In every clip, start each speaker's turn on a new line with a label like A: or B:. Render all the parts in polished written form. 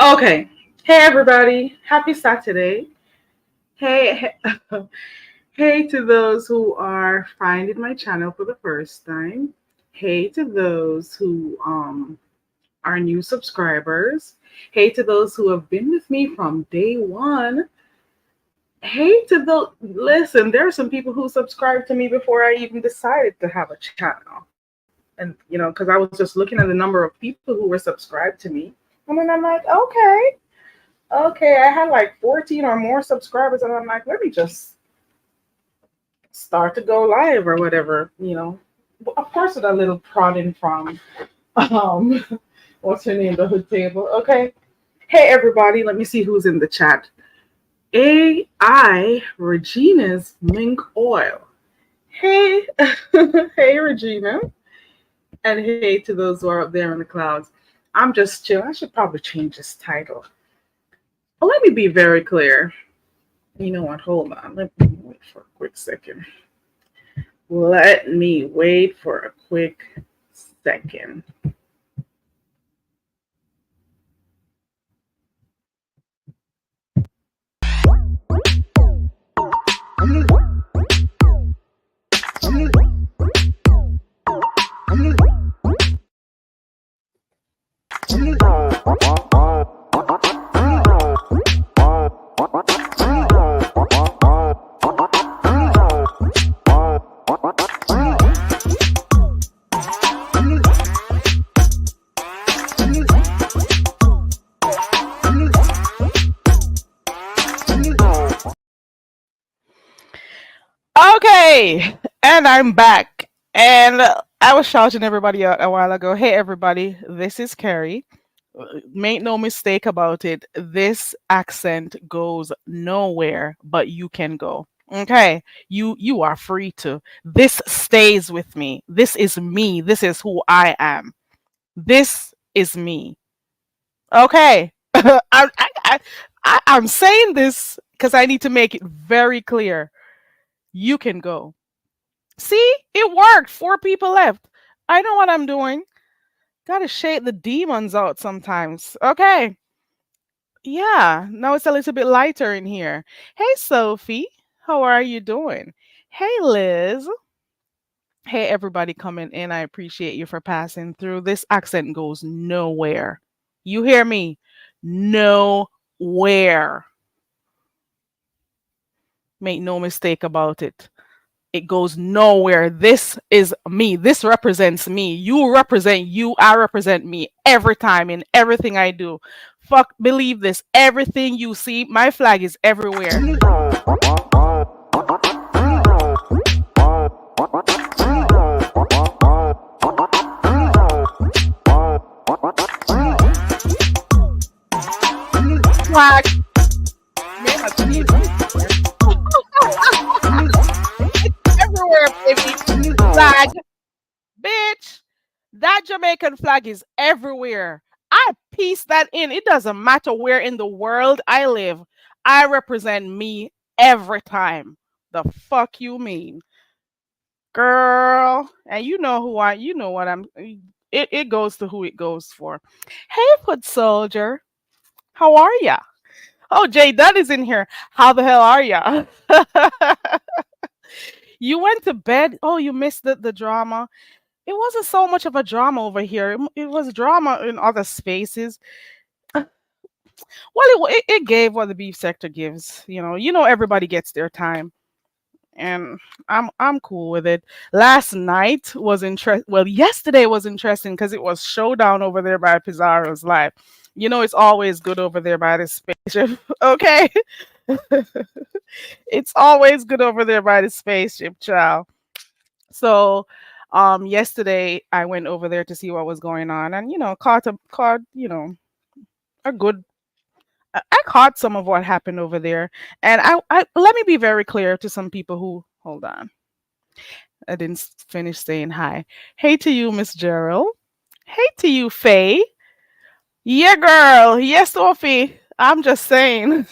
A: Okay. Hey everybody. Happy Saturday. Hey, hey to those who are finding my channel for the first time. Hey to those who are new subscribers. Hey to those who have been with me from day one. Hey to the listen, there are some people who subscribed to me before I even decided to have a channel. And because I was just looking at the number of people who were subscribed to me. And then I'm like, okay, I had like 14 or more subscribers, and I'm like, let me just start to go live or whatever. Of course, with a little prodding from, um, what's her name, the Hood Table. Okay. Hey, everybody, let me see who's in the chat. AI Regina's Mink Oil. Hey, hey, Regina. And hey to those who are up there in the clouds. I'm just chill. I should probably change this title. But let me be very clear. You know what? Hold on. Let me wait for a quick second. Let me wait for a quick second. Okay, and I'm back. And I was shouting everybody out a while ago. Hey, everybody, this is Carrie. Make no mistake about it. This accent goes nowhere, but you can go. Okay, you are free to. This stays with me. This is me. This is who I am. This is me. Okay, I'm saying this because I need to make it very clear. You can go. See, it worked. Four people left. I know what I'm doing. Gotta shake the demons out sometimes. Okay. Yeah, now it's a little bit lighter in here. Hey, Sophie. How are you doing? Hey, Liz. Hey, everybody coming in. I appreciate you for passing through. This accent goes nowhere. You hear me? Nowhere. Make no mistake about it. It goes nowhere. This is me. This represents me. You represent you. I represent me every time in everything I do. Fuck, believe this. Everything you see, my flag is everywhere. Flag. Man, I sneeze. It's everywhere, baby. Flag. Bitch. That Jamaican flag is everywhere. I piece that in. It doesn't matter where in the world I live. I represent me every time. The fuck you mean? Girl. And you know what it goes to who it goes for. Hey, foot soldier. How are ya? Oh, Jay Dunn is in here. How the hell are ya? You went to bed. Oh, you missed the drama. It wasn't so much of a drama over here. It was drama in other spaces. Well, it gave what the beef sector gives. Everybody gets their time, and I'm cool with it. Last night was interesting. Well, yesterday was interesting because it was showdown over there by Pizarro's live. It's always good over there by the spaceship. Okay, it's always good over there by the spaceship, child. So, yesterday I went over there to see what was going on, and caught a good. I caught some of what happened over there, and I let me be very clear to some people who hold on. I didn't finish saying hi. Hey to you, Miss Gerald. Hey to you, Faye. Yeah, girl. Yes, Sophie. I'm just saying.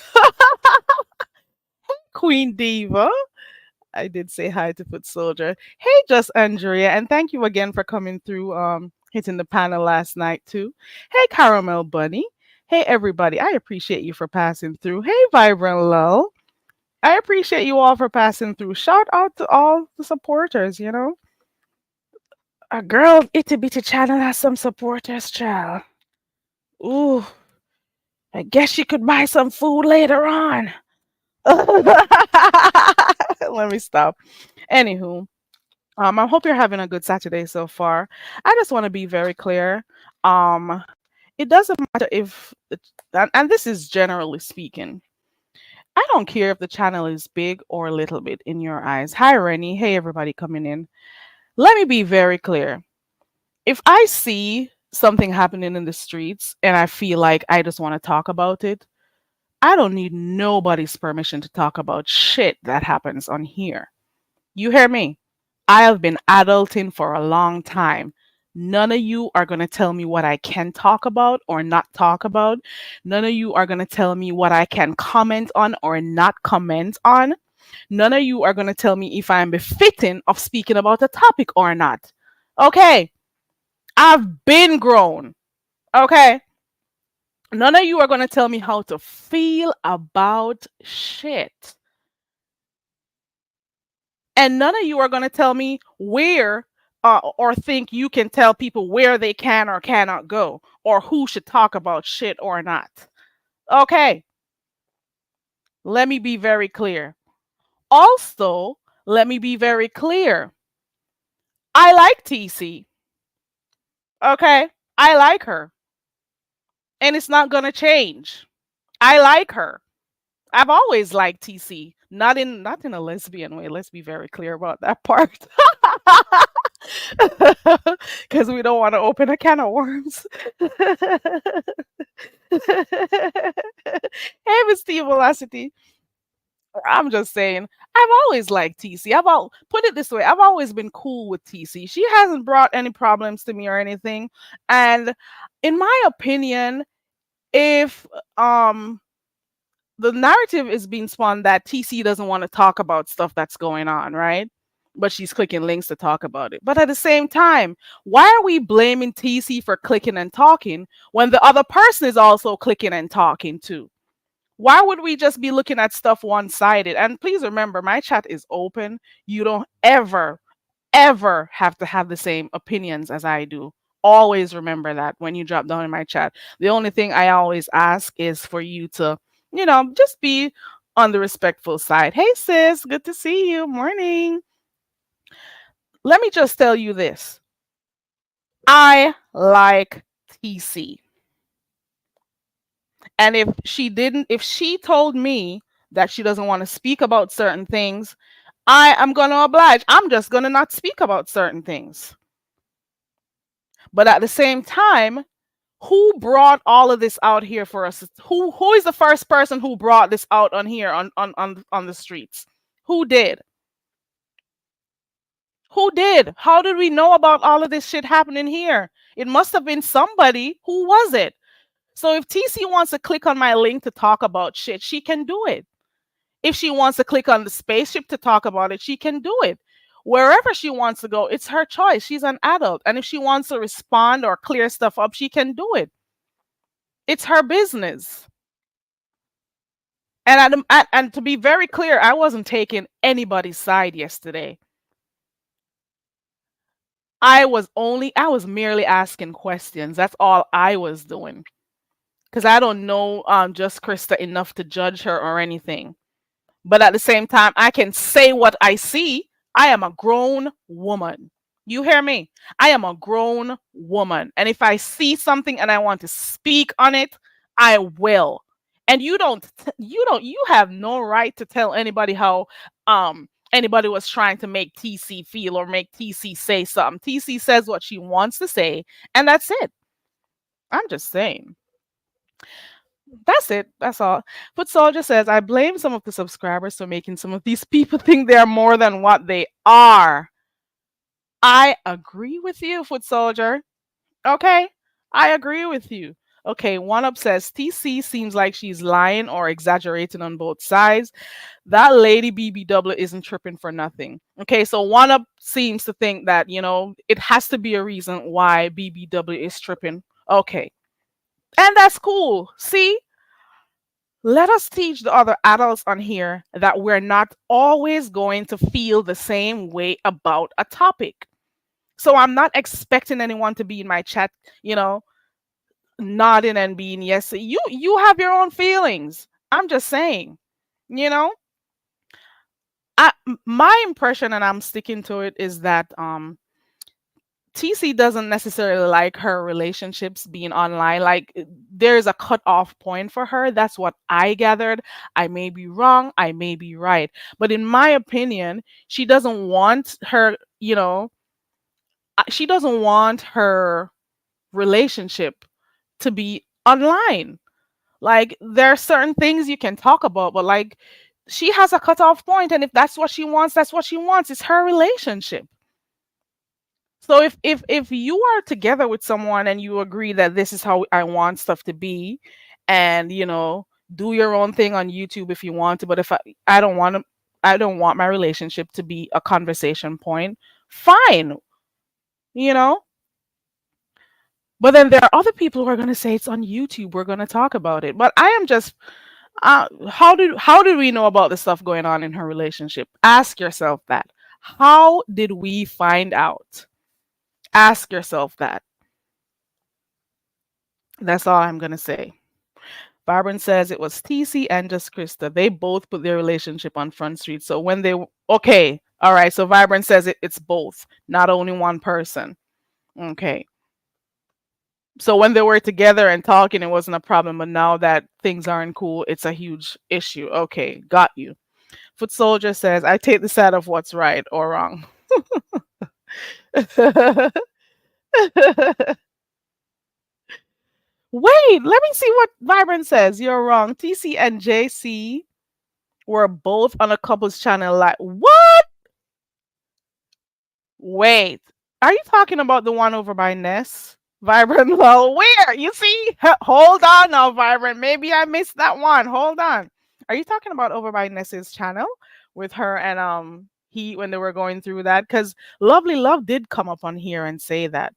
A: Queen Diva. I did say hi to Foot Soldier. Hey, just Andrea, and thank you again for coming through, hitting the panel last night too. Hey, Caramel Bunny. Hey, everybody. I appreciate you for passing through. Hey, Vibrant Low. I appreciate you all for passing through. Shout out to all the supporters. A girl, itty bitty channel has some supporters, child. Ooh, I guess you could buy some food later on. Let me stop. Anywho, I hope you're having a good Saturday so far. I just want to be very clear. Um, it doesn't matter if, and this is generally speaking. I don't care if the channel is big or little bit in your eyes. Hi, Rennie. Hey, everybody coming in. Let me be very clear. If I see something happening in the streets and I feel like I just want to talk about it, I don't need nobody's permission to talk about shit that happens on here. You hear me? I have been adulting for a long time. None of you are going to tell me what I can talk about or not talk about. None of you are going to tell me what I can comment on or not comment on. None of you are going to tell me if I'm befitting of speaking about a topic or not. Okay, I've been grown. Okay, none of you are going to tell me how to feel about shit. And none of you are going to tell me where or think you can tell people where they can or cannot go or who should talk about shit or not. Okay, let me be very clear. Also, let me be very clear. I like TEECEE. Okay, I like her. And it's not going to change. I like her. I've always liked TEECEE. Not in a lesbian way. Let's be very clear about that part. Because we don't want to open a can of worms. Hey, Miss Steve Velocity. I'm just saying, I've always liked TEECEE. Put it this way, I've always been cool with TEECEE. She hasn't brought any problems to me or anything. And in my opinion, if the narrative is being spun that TEECEE doesn't want to talk about stuff that's going on, right? But she's clicking links to talk about it. But at the same time, why are we blaming TEECEE for clicking and talking when the other person is also clicking and talking too? Why would we just be looking at stuff one-sided? And please remember, my chat is open. You don't ever have to have the same opinions as I do. Always remember that when you drop down in my chat. The only thing I always ask is for you to, just be on the respectful side. Hey, sis, good to see you. Morning. Let me just tell you this. I like TEECEE. And if she told me that she doesn't want to speak about certain things, I am going to oblige. I'm just going to not speak about certain things. But at the same time, who brought all of this out here for us? Who is the first person who brought this out on here on the streets? Who did? Who did? How did we know about all of this shit happening here? It must have been somebody. Who was it? So if TEECEE wants to click on my link to talk about shit, she can do it. If she wants to click on the spaceship to talk about it, she can do it. Wherever she wants to go, it's her choice. She's an adult. And if she wants to respond or clear stuff up, she can do it. It's her business. And to be very clear, I wasn't taking anybody's side yesterday. I was merely asking questions. That's all I was doing. Because I don't know just CHRISTA enough to judge her or anything. But at the same time, I can say what I see. I am a grown woman. You hear me? I am a grown woman. And if I see something and I want to speak on it, I will. And you have no right to tell anybody how anybody was trying to make TEECEE feel or make TEECEE say something. TEECEE says what she wants to say, and that's it. I'm just saying. That's it. That's all. Foot Soldier says, I blame some of the subscribers for making some of these people think they're more than what they are. I agree with you, Foot Soldier. Okay? I agree with you. Okay, One Up says, TEECEE seems like she's lying or exaggerating on both sides. That lady BBW isn't tripping for nothing. Okay, so One Up seems to think that, it has to be a reason why BBW is tripping. Okay.
B: And that's cool. See, let us teach the other adults on here that we're not always going to feel the same way about a topic. So I'm not expecting anyone to be in my chat, you know, nodding and being yes. You have your own feelings. I'm just saying, you know, my impression, and I'm sticking to it, is that TC doesn't necessarily like her relationships being online. Like there's a cutoff point for her. That's what I gathered. I may be wrong. I may be right. But in my opinion, she doesn't want her, she doesn't want her relationship to be online. Like there are certain things you can talk about, but like she has a cutoff point, and if that's what she wants, that's what she wants. It's her relationship. So if you are together with someone and you agree that this is how I want stuff to be, and do your own thing on YouTube if you want to, but if I don't want to, I don't want my relationship to be a conversation point, fine, you know. But then there are other people who are going to say it's on YouTube. We're going to talk about it. But I am just, how did we know about the stuff going on in her relationship? Ask yourself that. How did we find out? Ask yourself that. That's all I'm gonna say. Vibrant says it was TC and just Krista. They both put their relationship on Front Street. So when they okay, all right. So Vibrant says it's both, not only one person. Okay. So when they were together and talking, it wasn't a problem, but now that things aren't cool, it's a huge issue. Okay, got you. Foot Soldier says, I take the side of what's right or wrong. Wait, let me see what Vibrant says. You're wrong. TC and JC were both on a couple's channel. Like, what? Wait, are you talking about the one over by Ness? Vibrant, well, where? You see? Hold on now, Vibrant. Maybe I missed that one. Hold on. Are you talking about over by Ness's channel with her and he when they were going through that? Because Lovely Love did come up on here and say that.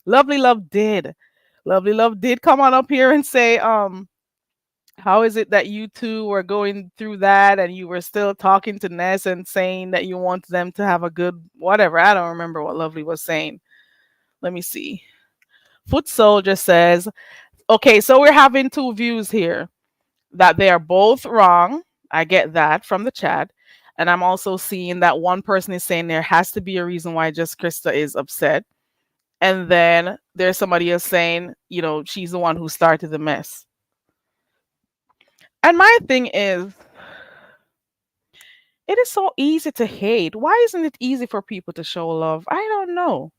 B: Lovely Love did. Lovely Love did come on up here and say, how is it that you two were going through that and you were still talking to Ness and saying that you want them to have a good whatever? I don't remember what Lovely was saying. Let me see. Foot Soldier says, okay, so we're having two views here that they are both wrong. I get that from the chat. And I'm also seeing that one person is saying there has to be a reason why just Krista is upset. And then there's somebody else saying, she's the one who started the mess. And my thing is, it is so easy to hate. Why isn't it easy for people to show love? I don't know.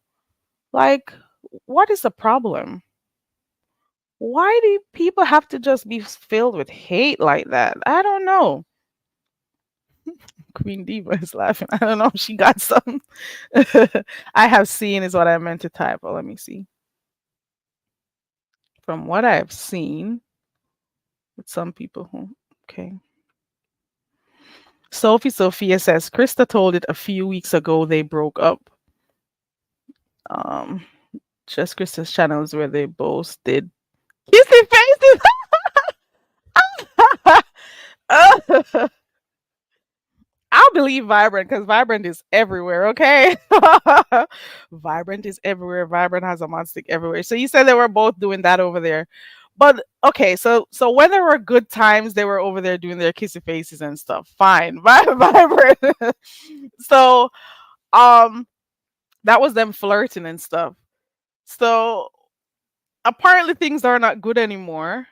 B: Like, what is the problem? Why do people have to just be filled with hate like that? I don't know. Queen Diva is laughing. I don't know if she got some. I have seen is what I meant to type. Well, let me see. From what I've seen with some people who, okay. Sophie Sophia says Krista told it a few weeks ago they broke up. Um, just Krista's channels where they both did kissy faces. I'll believe Vibrant because Vibrant is everywhere, okay? Vibrant is everywhere. Vibrant has a monster everywhere. So you said they were both doing that over there. But okay, so when there were good times, they were over there doing their kissy faces and stuff. Fine. Vibrant. So that was them flirting and stuff. So apparently things are not good anymore.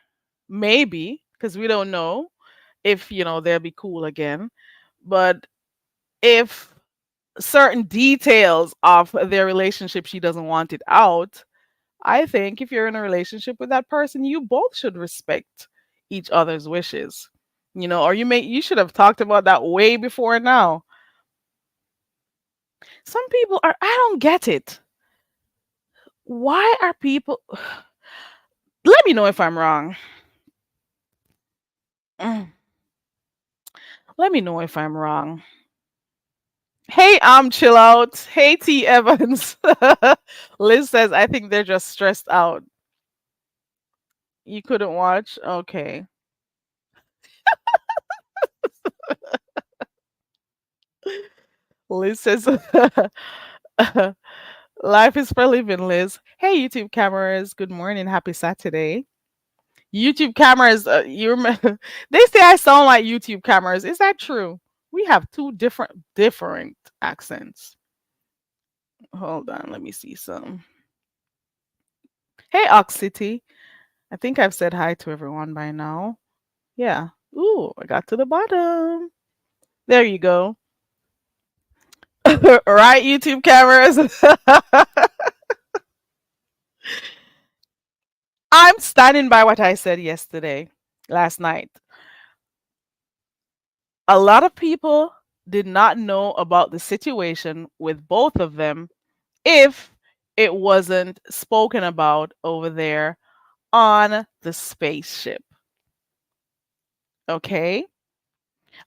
B: Maybe, because we don't know if they'll be cool again. But if certain details of their relationship she doesn't want it out, I think if you're in a relationship with that person, you both should respect each other's wishes. Or you should have talked about that way before now. Some people are, I don't get it. Why are people let me know if I'm wrong. Mm. Let me know if I'm wrong. Hey, chill out. Hey, T Evans. Liz says, I think they're just stressed out. You couldn't watch? Okay. Liz says, life is for living, Liz. Hey, YouTube cameras. Good morning. Happy Saturday. YouTube cameras, you remember, they say I sound like YouTube cameras. Is that true? We have two different accents. Hold on, let me see some. Hey, Ox City. I think I've said hi to everyone by now. Yeah. Ooh, I got to the bottom. There you go. Right, YouTube cameras. I'm standing by what I said last night. A lot of people did not know about the situation with both of them if it wasn't spoken about over there on the spaceship. Okay?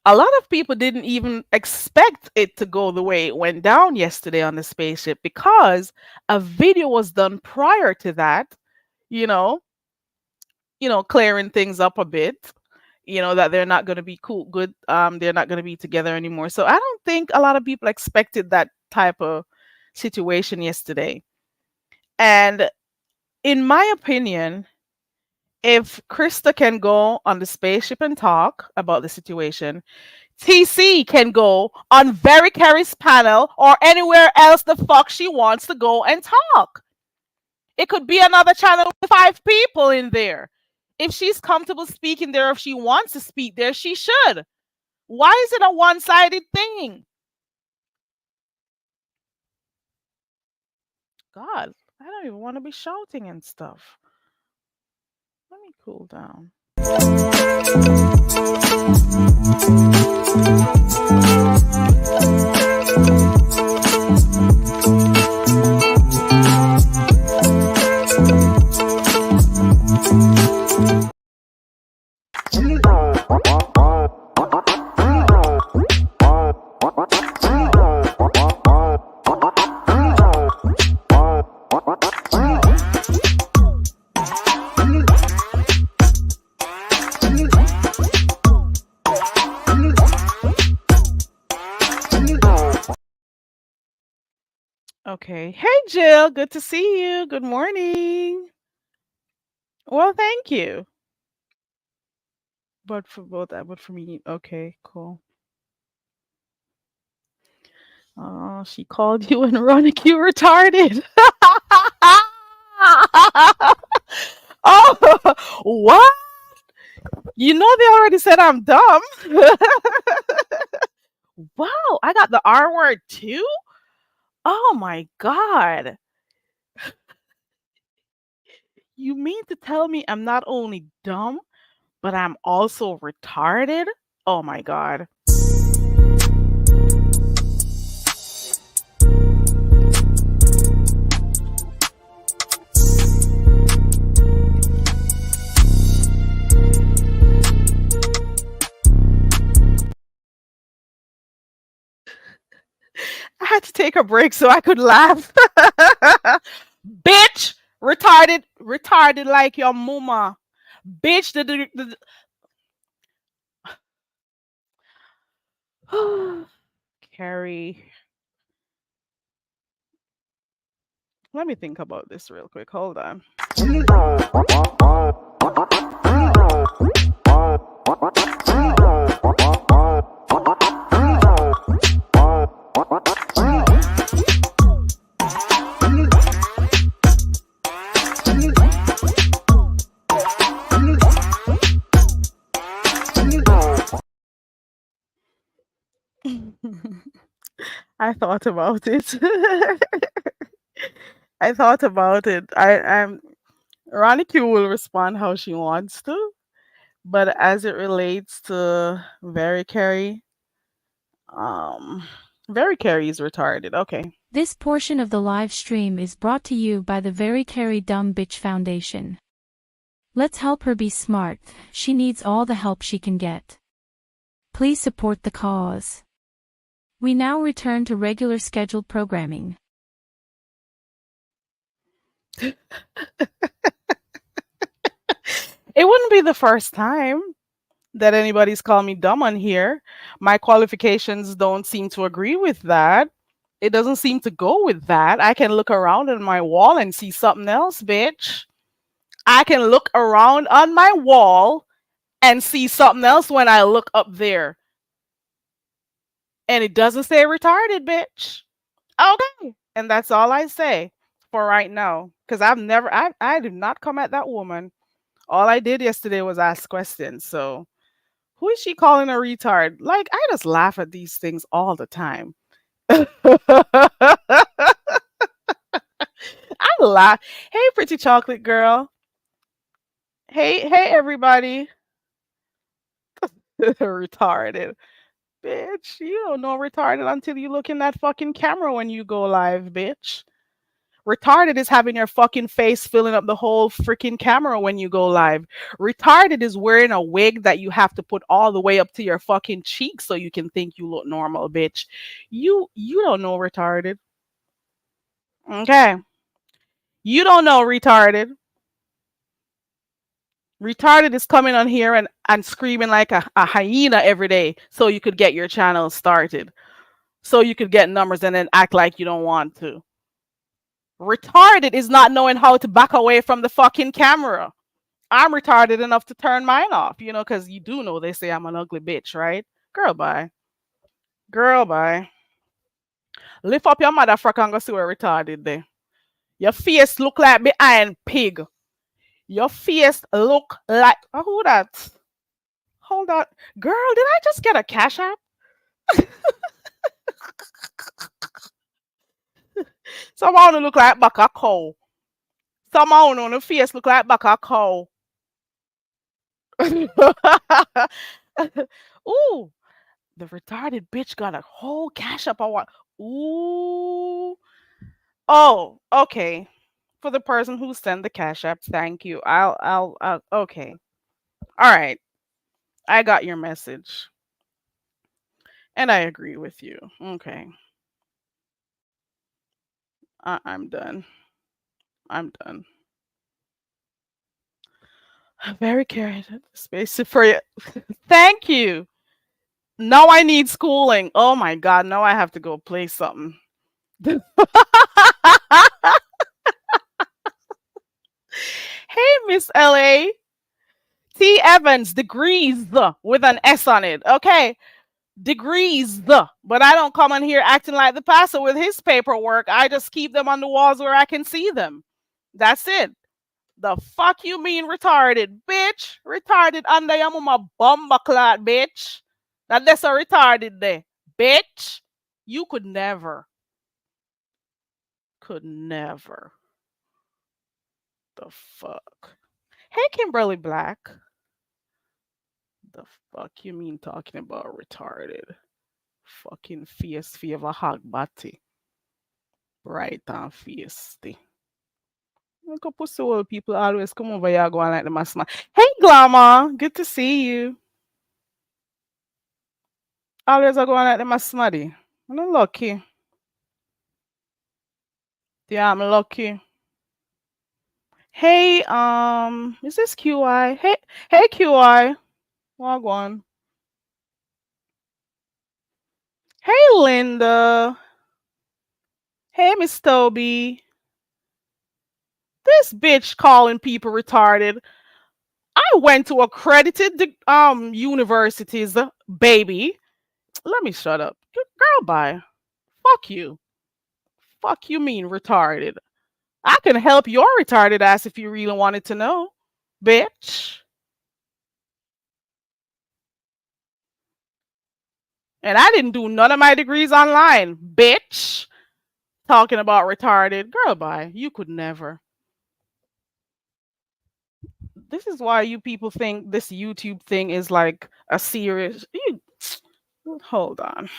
B: A lot of people didn't even expect it to go the way it went down yesterday on the spaceship because a video was done prior to that, you know, clearing things up a bit, that they're not going to be cool, good, they're not going to be together anymore. So I don't think a lot of people expected that type of situation yesterday. And in my opinion, if Krista can go on the spaceship and talk about the situation, TC can go on Very Carey's panel or anywhere else the fuck she wants to go and talk. It could be another channel with 5 people in there. If she's comfortable speaking there, if she wants to speak there, she should. Why is it a one-sided thing? God, I don't even want to be shouting and stuff. Let me cool down. Okay. Hey, Jill. Good to see you. Good morning. Well, thank you. But for both, but for me, okay, cool. Oh, she called you and ironic you retarded. Oh, what? You know they already said I'm dumb. Wow, I got the R word too? Oh my God. You mean to tell me I'm not only dumb, but I'm also retarded? Oh my God. I had to take a break so I could laugh. Bitch, retarded like your mama. Bitch, Carrie. Let me think about this real quick. Hold on. I thought about it. I thought about it. I'm Ronica will respond how she wants to, but as it relates to Very Carey, um, Very Carey is retarded. Okay.
C: This portion of the live stream is brought to you by the Very Carey Dumb Bitch Foundation. Let's help her be smart. She needs all the help she can get. Please support the cause. We now return to regular scheduled programming.
B: It wouldn't be the first time that anybody's called me dumb on here. My qualifications don't seem to agree with that. It doesn't seem to go with that. I can look around on my wall and see something else, bitch. I can look around on my wall and see something else when I look up there. And it doesn't say retarded, bitch. Okay. And that's all I say for right now. Because I did not come at that woman. All I did yesterday was ask questions. So who is she calling a retard? Like, I just laugh at these things all the time. I laugh. Hey, pretty chocolate girl. Hey, everybody. Retarded. Bitch, you don't know retarded until you look in that fucking camera when you go live, bitch. Retarded is having your fucking face filling up the whole freaking camera when you go live. Retarded is wearing a wig that you have to put all the way up to your fucking cheeks so you can think you look normal, bitch. You don't know retarded. Okay. You don't know retarded. Retarded is coming on here and screaming like a hyena every day so you could get your channel started. So you could get numbers and then act like you don't want to. Retarded is not knowing how to back away from the fucking camera. I'm retarded enough to turn mine off, because you do know they say I'm an ugly bitch, right? Girl, bye. Girl, bye. Lift up your motherfucker and go see where retarded there. Your face look like behind pig. Your face look like... Oh, who that? Hold on. Girl, did I just get a cash app? Someone look like back a cow. Someone on the face look like back a cow. Ooh, the retarded bitch got a whole cash up. I want. Ooh. Oh, okay. For the person who sent the cash app, thank you. I'll okay. All right. I got your message. And I agree with you. Okay. I'm done. I'm done. Very carried space for you. Thank you. Now I need schooling. Oh my god, now I have to go play something. Hey, Miss LA. T Evans, degrees with an S on it. Okay. Degrees. But I don't come on here acting like the pastor with his paperwork. I just keep them on the walls where I can see them. That's it. The fuck you mean retarded, bitch? Retarded under your mama bomba clot, bitch. That's a retarded there, bitch. You could never. Could never. The fuck. Hey, Kimberly Black. The fuck you mean talking about retarded? Fucking face favor hog body. Right on face. Look up pussy old people always come over here going like the mass man. Hey Glamour, good to see you. Always are going like the mass smaddy. I'm lucky. Yeah, I'm lucky. Hey, is this QI? Hey QI. Wagwan. Hey Linda. Hey Miss Toby. This bitch calling people retarded. I went to accredited universities, baby. Let me shut up. Girl, bye. Fuck you. Fuck you mean retarded. I can help your retarded ass if you really wanted to know, bitch. And I didn't do none of my degrees online, bitch. Talking about retarded. Girl, bye. You could never. This is why you people think this YouTube thing is like a serious... Hold on.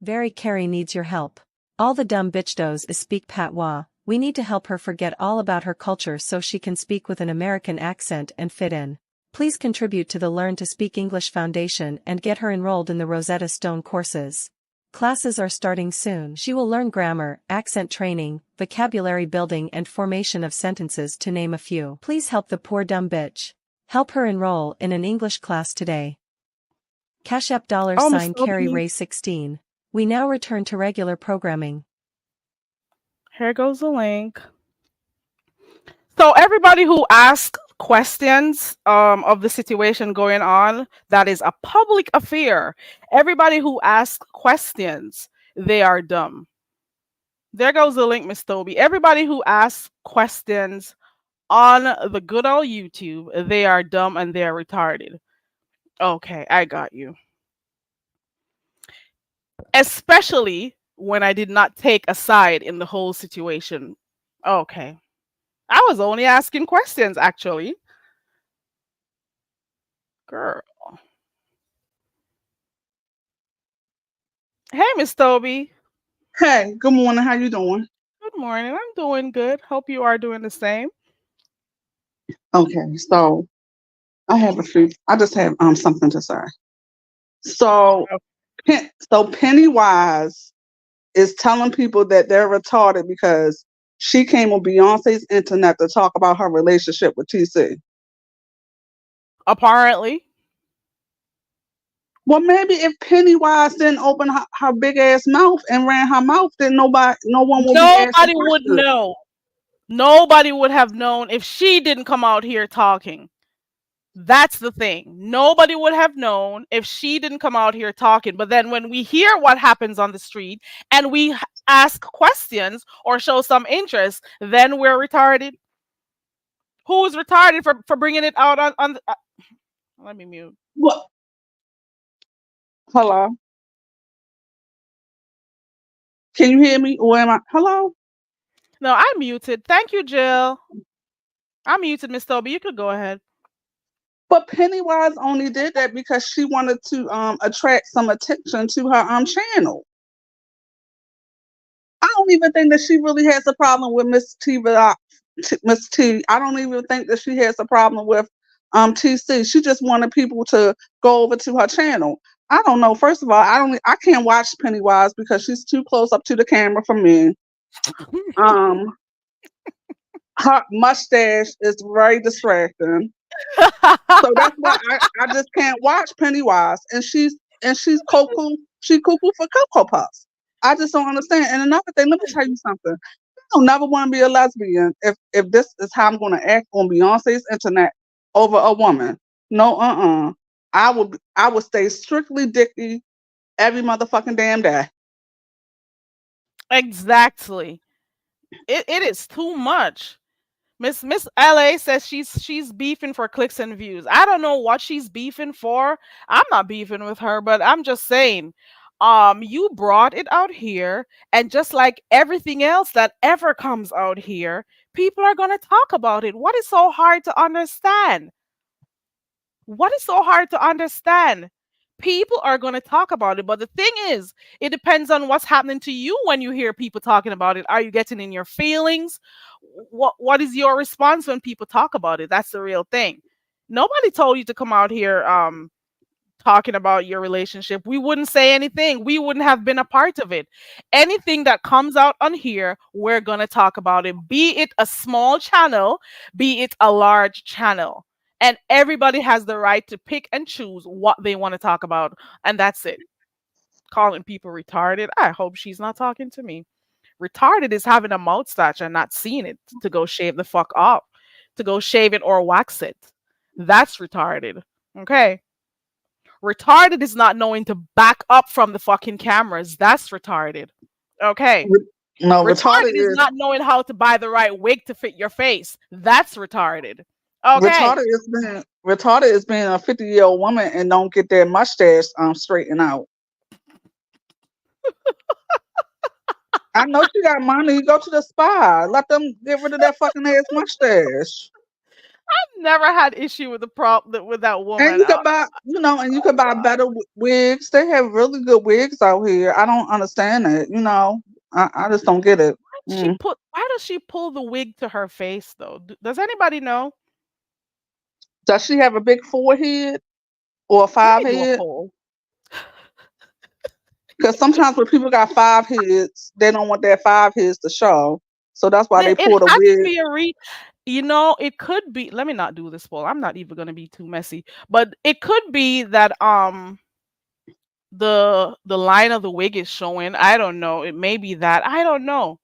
D: Very Carrie needs your help. All the dumb bitch does is speak patois. We need to help her forget all about her culture so she can speak with an American accent and fit in. Please contribute to the Learn to Speak English Foundation and get her enrolled in the Rosetta Stone courses. Classes are starting soon. She will learn grammar, accent training, vocabulary building and formation of sentences to name a few. Please help the poor dumb bitch. Help her enroll in an English class today. Cash App
B: Oh, Miss
D: $Carrie
B: Toby,
D: Ray 16. We now return to regular programming.
B: here goes the link. So everybody who asks questions of the situation going on, that is a public affair. Everybody who asks questions, they are dumb. There goes the link, Miss Toby. Everybody who asks questions on the good old YouTube, they are dumb and they are retarded. Okay, I got you. Especially when I did not take a side in the whole situation. Okay. I was only asking questions, actually. Girl. Hey, Miss Toby.
A: Hey, good morning. How you doing?
B: Good morning. I'm doing good. Hope you are doing the same.
A: Okay, so I just have something to say. So
B: Oh,
A: Pennywise is telling people that they're retarded because she came on Beyonce's internet to talk about her relationship with TC.
B: apparently,
A: Well, maybe if Pennywise didn't open her big ass mouth and ran her mouth, then no one will be asking
B: nobody would
A: questions.
B: know. Nobody would have known if she didn't come out here talking. That's the thing. Nobody would have known if she didn't come out here talking. But then when we hear what happens on the street and we ask questions or show some interest, then we're retarded. Who's retarded for bringing it out on the, let me mute.
A: What? Hello? Can you hear me? Or am I? Hello?
B: No, I'm muted. Thank you, Jill. I'm muted, Miss Toby. You could go ahead.
A: But Pennywise only did that because she wanted to attract some attention to her channel. I don't even think that she really has a problem with Miss T. I don't even think that she has a problem with TC. She just wanted people to go over to her channel. I don't know. First of all, I can't watch Pennywise because she's too close up to the camera for me. Um, her mustache is very distracting. So that's why I just can't watch Pennywise. And she's cuckoo. She cuckoo for Cocoa Puffs. I just don't understand. And another thing, let me tell you something. I don't never want to be a lesbian if this is how I'm gonna act on Beyonce's internet over a woman. No, I would stay strictly dicky every motherfucking damn day.
B: Exactly. It is too much. Miss LA says she's beefing for clicks and views. I don't know what she's beefing for. I'm not beefing with her, but I'm just saying, you brought it out here, and just like everything else that ever comes out here, people are gonna talk about it. What is so hard to understand? What is so hard to understand? People are going to talk about it, but the thing is, it depends on what's happening to you when you hear people talking about it. Are you getting in your feelings? What is your response when people talk about it? That's the real thing. Nobody told you to come out here talking about your relationship. We wouldn't say anything. We wouldn't have been a part of it. Anything that comes out on here, we're going to talk about it. Be it a small channel, be it a large channel. And everybody has the right to pick and choose what they want to talk about. And that's it. Calling people retarded. I hope she's not talking to me. Retarded is having a moustache and not seeing it to go shave the fuck off, to go shave it or wax it. That's retarded. Okay. Retarded is not knowing to back up from the fucking cameras. That's retarded. Okay.
A: No, retarded
B: Retarded is
A: is
B: not knowing how to buy the right wig to fit your face. That's retarded. Okay.
A: retarded is being a 50-year-old woman and don't get their mustache straightened out. I know she got money. Go to the spa. Let them get rid of that fucking ass mustache.
B: Never had issue with the problem with that
A: And
B: woman.
A: you could buy, and you
B: Oh
A: could buy
B: god.
A: better wigs. They have really good wigs out here. I don't understand it. I just don't get it. Mm.
B: Why does she pull the wig to her face though? Does anybody know?
A: Does she have a big forehead or a
B: Let
A: five
B: me do a
A: head?
B: poll.
E: Because sometimes when people got 5 heads, they don't want their 5 heads to show. So that's why they
B: It
E: pull the
B: has to
E: wig.
B: be a it could be, let me not do this poll. I'm not even gonna be too messy. But it could be that the line of the wig is showing. I don't know. It may be that. I don't know.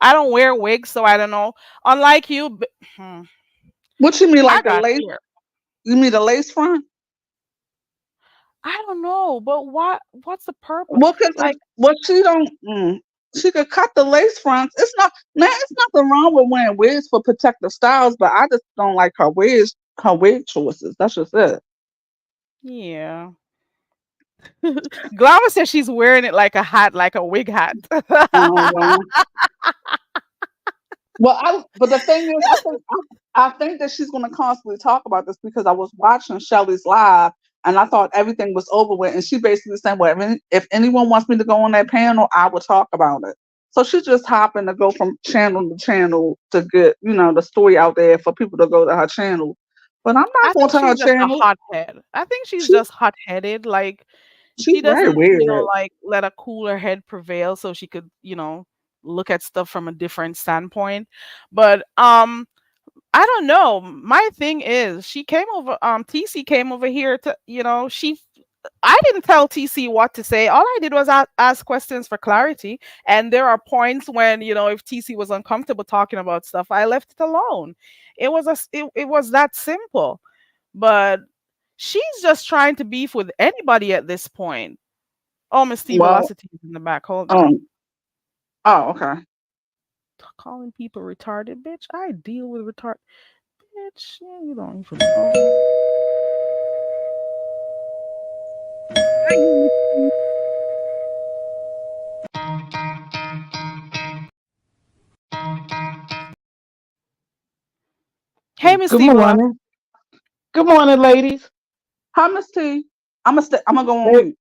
B: I don't wear wigs, so I don't know. Unlike you,
E: What you mean,
B: I
E: like the
B: got
E: lace?
B: hair.
E: You mean the lace front?
B: I don't know, but what's the purpose?
E: Well, because
B: Like,
E: what she don't, she could cut the lace fronts. It's not, man. It's nothing wrong with wearing wigs for protective styles, but I just don't like her wig choices. That's just it.
B: yeah. Glamour says she's wearing it like a hat, like a wig hat.
E: Well, but the thing is, I think that she's going to constantly talk about this because I was watching Shelly's live and I thought everything was over with, and she basically said, "Well, if anyone wants me to go on that panel, I will talk about it." So she just happened to go from channel to channel to get the story out there for people to go to her channel. But I'm
B: I
E: not going
B: think
E: to her
B: she's just a
E: channel.
B: hothead. I think she's
E: She
B: just hot-headed. Like
E: she's
B: she
E: very
B: doesn't,
E: weird.
B: like let a cooler head prevail so she could, look at stuff from a different standpoint. But I don't know. My thing is she came over TC came over here to, I didn't tell TC what to say. All I did was ask questions for clarity. And there are points when, if TC was uncomfortable talking about stuff, I left it alone. It was that simple. But she's just trying to beef with anybody at this point. Oh, Miss T
E: Well,
B: Velocity is in the back. Hold on.
E: um, oh, okay.
B: Calling people retarded, bitch. I deal with retard, bitch. Yeah, you don't even know. Hey, Miss
F: Good
B: T Velocity.
F: morning. Good morning, ladies.
E: Hi, Miss T. I'm gonna go on
F: Hey,
E: mute.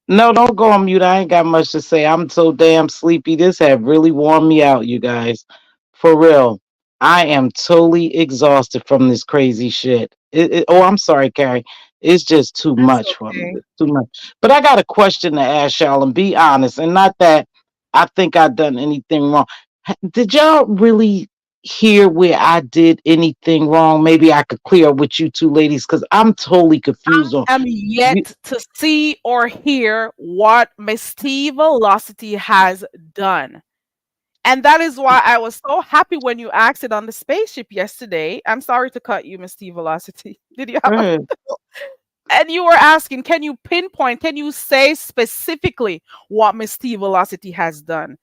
F: no, don't go on mute. I ain't got much to say. I'm so damn sleepy. This have really worn me out, you guys. For real. I am totally exhausted from this crazy shit. Oh, I'm sorry, Carrie. It's just too
B: That's
F: much for me.
B: okay.
F: It's too much. But I got a question to ask y'all and be honest. And not that I think I've done anything wrong. Did y'all really hear where I did anything wrong? Maybe I could clear up with you two ladies because I'm totally confused on
B: Am
F: you.
B: yet to see or hear what Miss T Velocity has done. And that is why I was so happy when you asked it on the spaceship yesterday. I'm sorry to cut you, Miss T Velocity. Did you have a
F: Go
B: and you were asking, can you pinpoint, can you say specifically what Miss T Velocity has done?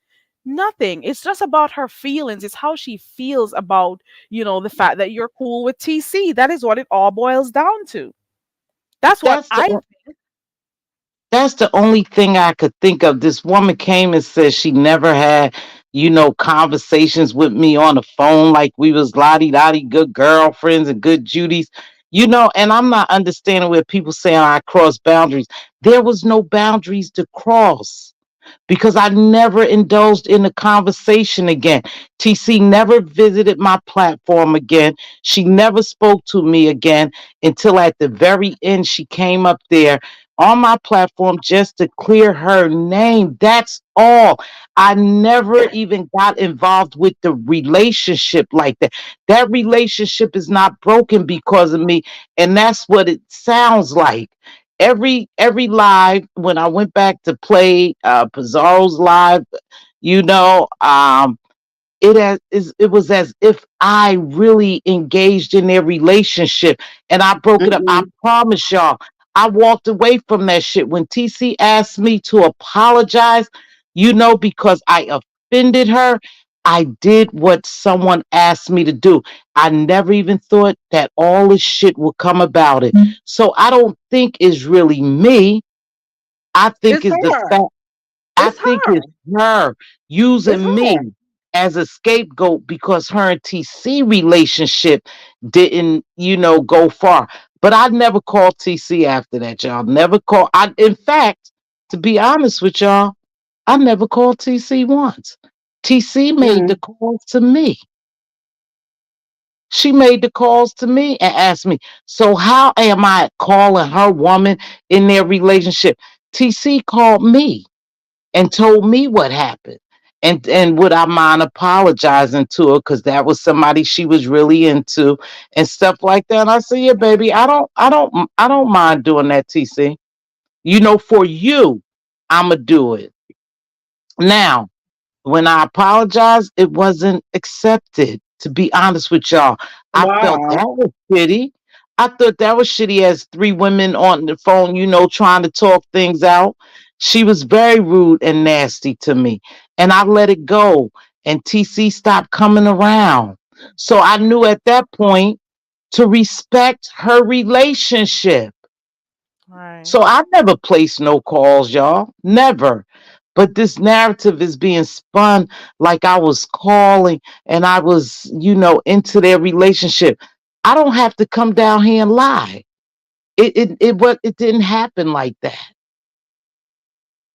B: Nothing. It's just about her feelings. It's how she feels about, the fact that you're cool with TC. That is what it all boils down to. That's what
F: That's the
B: I
F: That's the only thing I could think of. This woman came and said she never had, conversations with me on the phone like we was lottie dottie good girlfriends and good Judies. And I'm not understanding where people saying I cross boundaries. There was no boundaries to cross because I never indulged in a conversation again. TC never visited my platform again. She never spoke to me again until at the very end she came up there on my platform just to clear her name. That's all. I never even got involved with the relationship like that. That relationship is not broken because of me, and that's what it sounds like every live when I went back to play Pizarro's live, you know, it was as if I really engaged in their relationship and I broke it up. I
E: Mm-mm.
F: promise y'all, I walked away from that shit when TC asked me to apologize, because I offended her. I did what someone asked me to do. I never even thought that all this shit would come about it. So I don't think it's really me. I think
E: It's
F: it's the
E: her.
F: fact I
E: It's
F: think
E: her.
F: it's her
E: It's
F: using me
E: her.
F: as a scapegoat because her and TC relationship didn't, go far. But I never called TC after that, y'all. Never called. In fact, to be honest with y'all, I never called TC once. TC made the
E: Mm.
F: calls to me. She made the calls to me and asked me, so how am I calling her woman in their relationship? TC called me and told me what happened. And would I mind apologizing to her because that was somebody she was really into and stuff like that. And I said, yeah, baby, I don't mind doing that, TC. For you, I'ma do it. Now, when I apologized, it wasn't accepted. To be honest with y'all, I felt
E: Wow.
F: that was shitty. I thought that was shitty as three women on the phone, trying to talk things out. She was very rude and nasty to me, and I let it go. And TC stopped coming around. So I knew at that point to respect her relationship.
B: Right.
F: So I never placed no calls, y'all. Never. But this narrative is being spun like I was calling and I was, into their relationship. I don't have to come down here and lie. It didn't happen like that.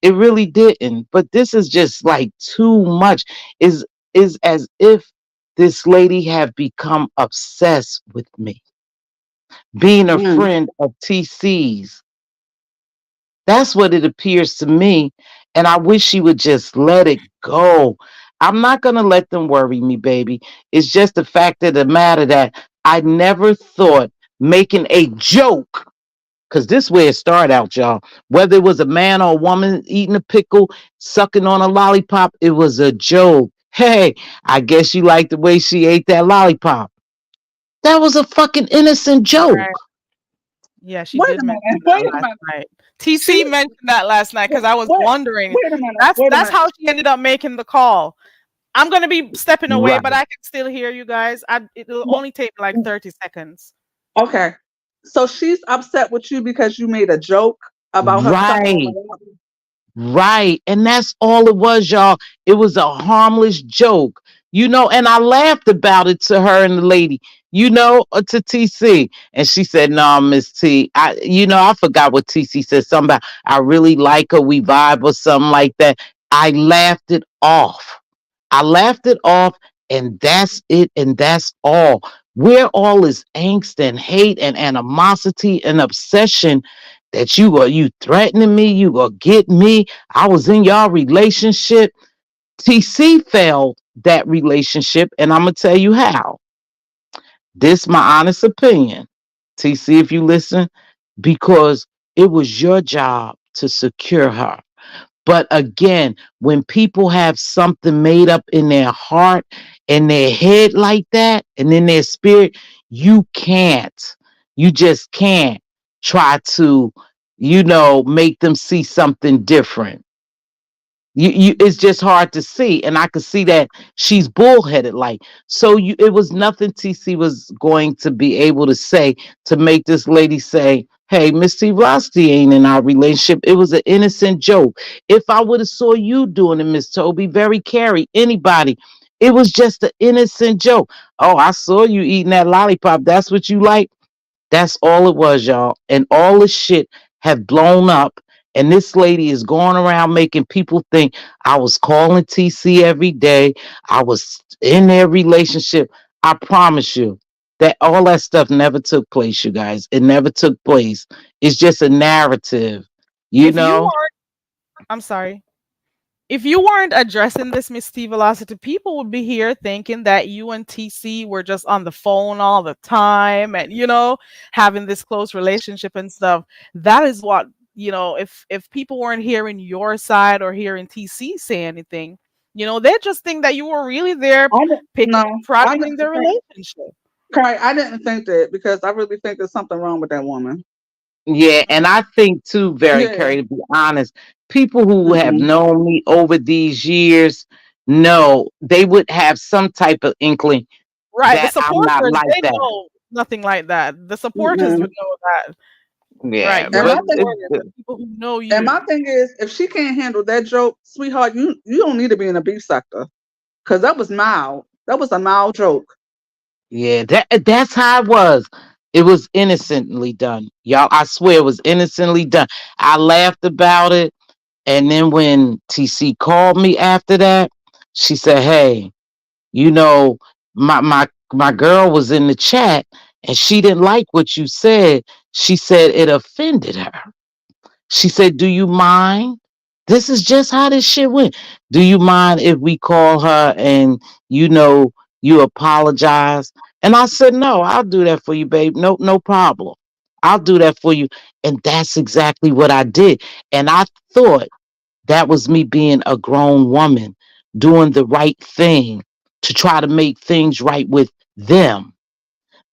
F: It really didn't. But this is just like too much. Is as if this lady have become obsessed with me, being a
E: Mm.
F: friend of TC's. That's what it appears to me. And I wish she would just let it go. I'm not going to let them worry me, baby. It's just the fact of the matter that I never thought making a joke, because this way it started out, y'all. Whether it was a man or a woman eating a pickle, sucking on a lollipop, it was a joke. Hey, I guess you like the way she ate that lollipop. That was a fucking innocent joke.
B: Right. Yeah, she
E: Wait
B: did
E: a
B: mention
E: minute.
B: that
E: Wait a
B: last
E: minute.
B: night.
E: She
B: TC mentioned that last night because I was
E: wait.
B: wondering.
E: Wait a minute.
B: That's
E: Wait a
B: that's
E: minute.
B: how she ended up making the call. I'm gonna be stepping away, but
F: Right.
B: I can still hear you guys. It'll only take me like 30 seconds.
E: Okay. So she's upset with you because you made a joke about her sucking on
F: Right.
E: the water.
F: Right. And that's all it was, y'all. It was a harmless joke, and I laughed about it to her and the lady, to TC. And she said, no, Miss T, I forgot what TC said. Something about, I really like her. We vibe or something like that. I laughed it off. I laughed it off, and that's it, and that's all. Where all this angst and hate and animosity and obsession that you threatening me, you gonna get me. I was in y'all relationship. TC failed that relationship, and I'm gonna tell you how. This my honest opinion. TC, if you listen, because it was your job to secure her. But again, when people have something made up in their heart and their head like that, and in their spirit, you can't. You just can't try to, make them see something different. It's just hard to see, and I could see that she's bullheaded. Like, so it was nothing TC was going to be able to say to make this lady say, hey, Miss T Rusty ain't in our relationship. It was an innocent joke. If I would have saw you doing it, Miss Toby, very Carrie, anybody, it was just an innocent joke. Oh, I saw you eating that lollipop, that's what you like. That's all it was, y'all. And all this shit have blown up. And this lady is going around making people think I was calling TC every day. I was in their relationship. I promise you that all that stuff never took place, you guys. It never took place. It's just a narrative, you
B: If you
F: know?
B: weren't, I'm sorry. If you weren't addressing this, Miss T Velocity, people would be here thinking that you and TC were just on the phone all the time and having this close relationship and stuff. That is what if people weren't hearing your side or hearing TC say anything, they just think that you were really there
E: I didn't,
B: picking
E: no, I
B: prattling
E: didn't
B: their
E: think.
B: relationship.
E: Right, I didn't think that because I really think there's something wrong with that woman.
F: Yeah, and I think too, very
E: Yeah.
F: Carrie, to be honest, people who have
E: Mm-mm.
F: known me over these years know they would have some type of inkling
B: Right. The
F: that I'm not
B: supporters,
F: like
B: they
F: that.
B: know nothing like that. The supporters would
E: Mm-mm.
B: know that. Right.
F: Yeah,
B: Your
E: And my
F: but
E: thing,
B: supporters, the people who know
E: and my
B: you.
E: thing is, if she can't handle that joke, sweetheart, you don't need to be in a beef sector because that was mild. That was a mild joke.
F: yeah, that's how it was. It was innocently done, y'all. I swear it was innocently done. I laughed about it, and then when TC called me after that, she said, "Hey, you know, my girl was in the chat, and she didn't like what you said. She said it offended her." She said, "Do you mind? This is just how this shit went. Do you mind if we call her and you know you apologize?" And I said, "No, I'll do that for you, babe. No, no problem. I'll do that for you." And that's exactly what I did. And I thought that was me being a grown woman, doing the right thing to try to make things right with them.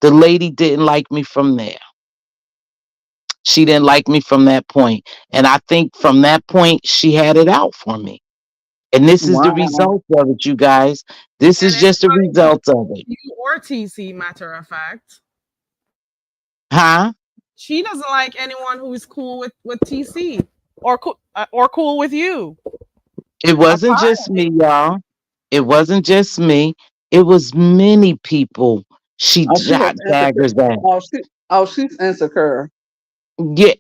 F: The lady didn't like me from there. She didn't like me from that point. And I think from that point, she had it out for me. And this is the
E: Wow.
F: result of it, you guys. This
B: And
F: is
B: it's
F: just a
B: not even
F: result of it.
B: you or TC, matter of fact.
F: Huh?
B: She doesn't like anyone who is cool with TC or cool with you.
F: It wasn't just
B: Apparently.
F: me, y'all. It wasn't just me. It was many people she
E: Oh, she was
F: shot
E: insecure.
F: daggers at.
E: She's insecure.
F: Yeah,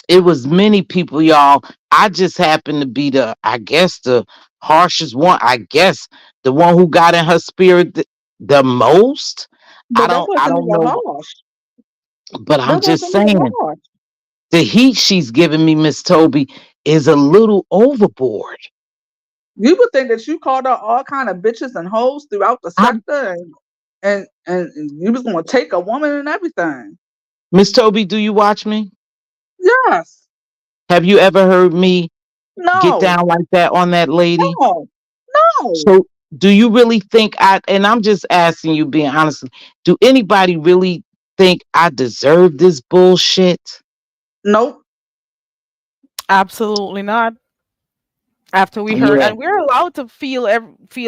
F: it was many people, y'all. I just happened to be I guess, the harshest one. I guess the one who got in her spirit the most.
E: But that
F: I
E: wasn't
F: don't
E: even
F: know,
E: harsh.
F: but I'm
E: That
F: just
E: wasn't even
F: saying
E: harsh.
F: the heat she's giving me, Miss Toby, is a little overboard.
E: You would think that you called out all kind of bitches and hoes throughout the
F: I,
E: sector, and you was gonna take a woman and everything.
F: Miss Toby, do you watch me?
E: Yes.
F: Have you ever heard me get
E: No.
F: down like that on that lady?
E: No. No.
F: So do you really think and I'm just asking you, being honest, do anybody really think I deserve this bullshit?
E: Nope.
B: Absolutely not. After we heard,
F: Yeah.
B: and we're allowed to feel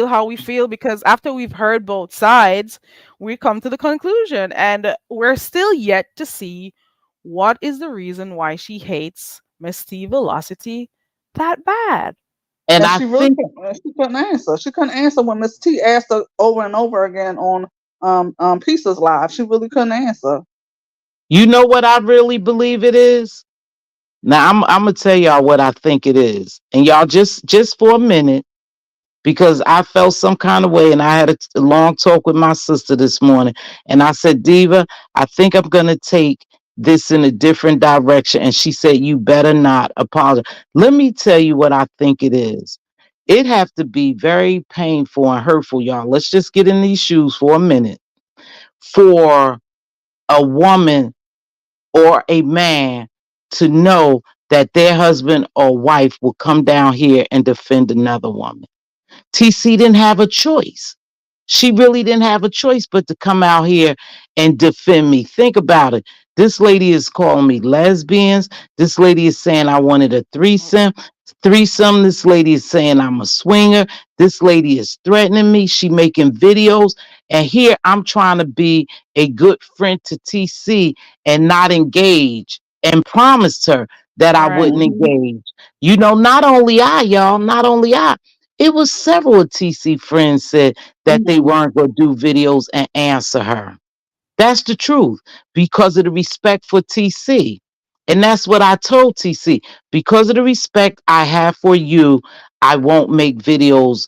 B: how we feel, because after we've heard both sides, we come to the conclusion, and we're still yet to see what is the reason why she hates Miss T Velocity that bad.
F: And
E: And
F: I
E: she really
F: think,
E: couldn't, she couldn't answer. She couldn't answer when Miss T asked her over and over again on Pieces Live. She really couldn't answer.
F: you know what I really believe it is? Now I'm gonna tell y'all what I think it is. And y'all just for a minute, because I felt some kind of way and I had a long talk with my sister this morning. And I said, Diva, I think I'm going to take this in a different direction. And she said, you better not apologize. Let me tell you what I think it is. It have to be very painful and hurtful, y'all. Let's just get in these shoes for a minute. For a woman or a man to know that their husband or wife will come down here and defend another woman. TC didn't have a choice. She really didn't have a choice but to come out here and defend me. Think about it. This lady is calling me lesbians. This lady is saying I wanted a threesome. Threesome. This lady is saying I'm a swinger. This lady is threatening me. She making videos. And here I'm trying to be a good friend to TC and not engage, and promised her that I
B: Right.
F: wouldn't
E: Hmm.
F: engage. You know, not only I, y'all, not only I. It was several TC friends said that they
E: Hmm.
F: weren't going to do videos and answer her. That's the truth, because of the respect for TC. And that's what I told TC. Because of the respect I have for you, I won't make videos,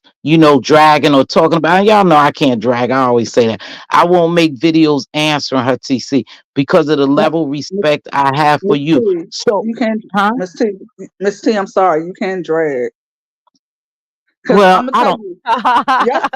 F: dragging or talking about. Y'all know I can't drag. I always say that. I won't make videos answering her, TC, because of the
E: No,
F: level of
E: Miss
F: respect I have for
E: Miss
F: you.
E: T,
F: So,
E: you can't.
F: huh?
E: Miss T, Miss T, I'm sorry, you can't drag. Cause
F: Well,
E: I'm gonna
F: I
E: tell
F: don't.
E: you, yes.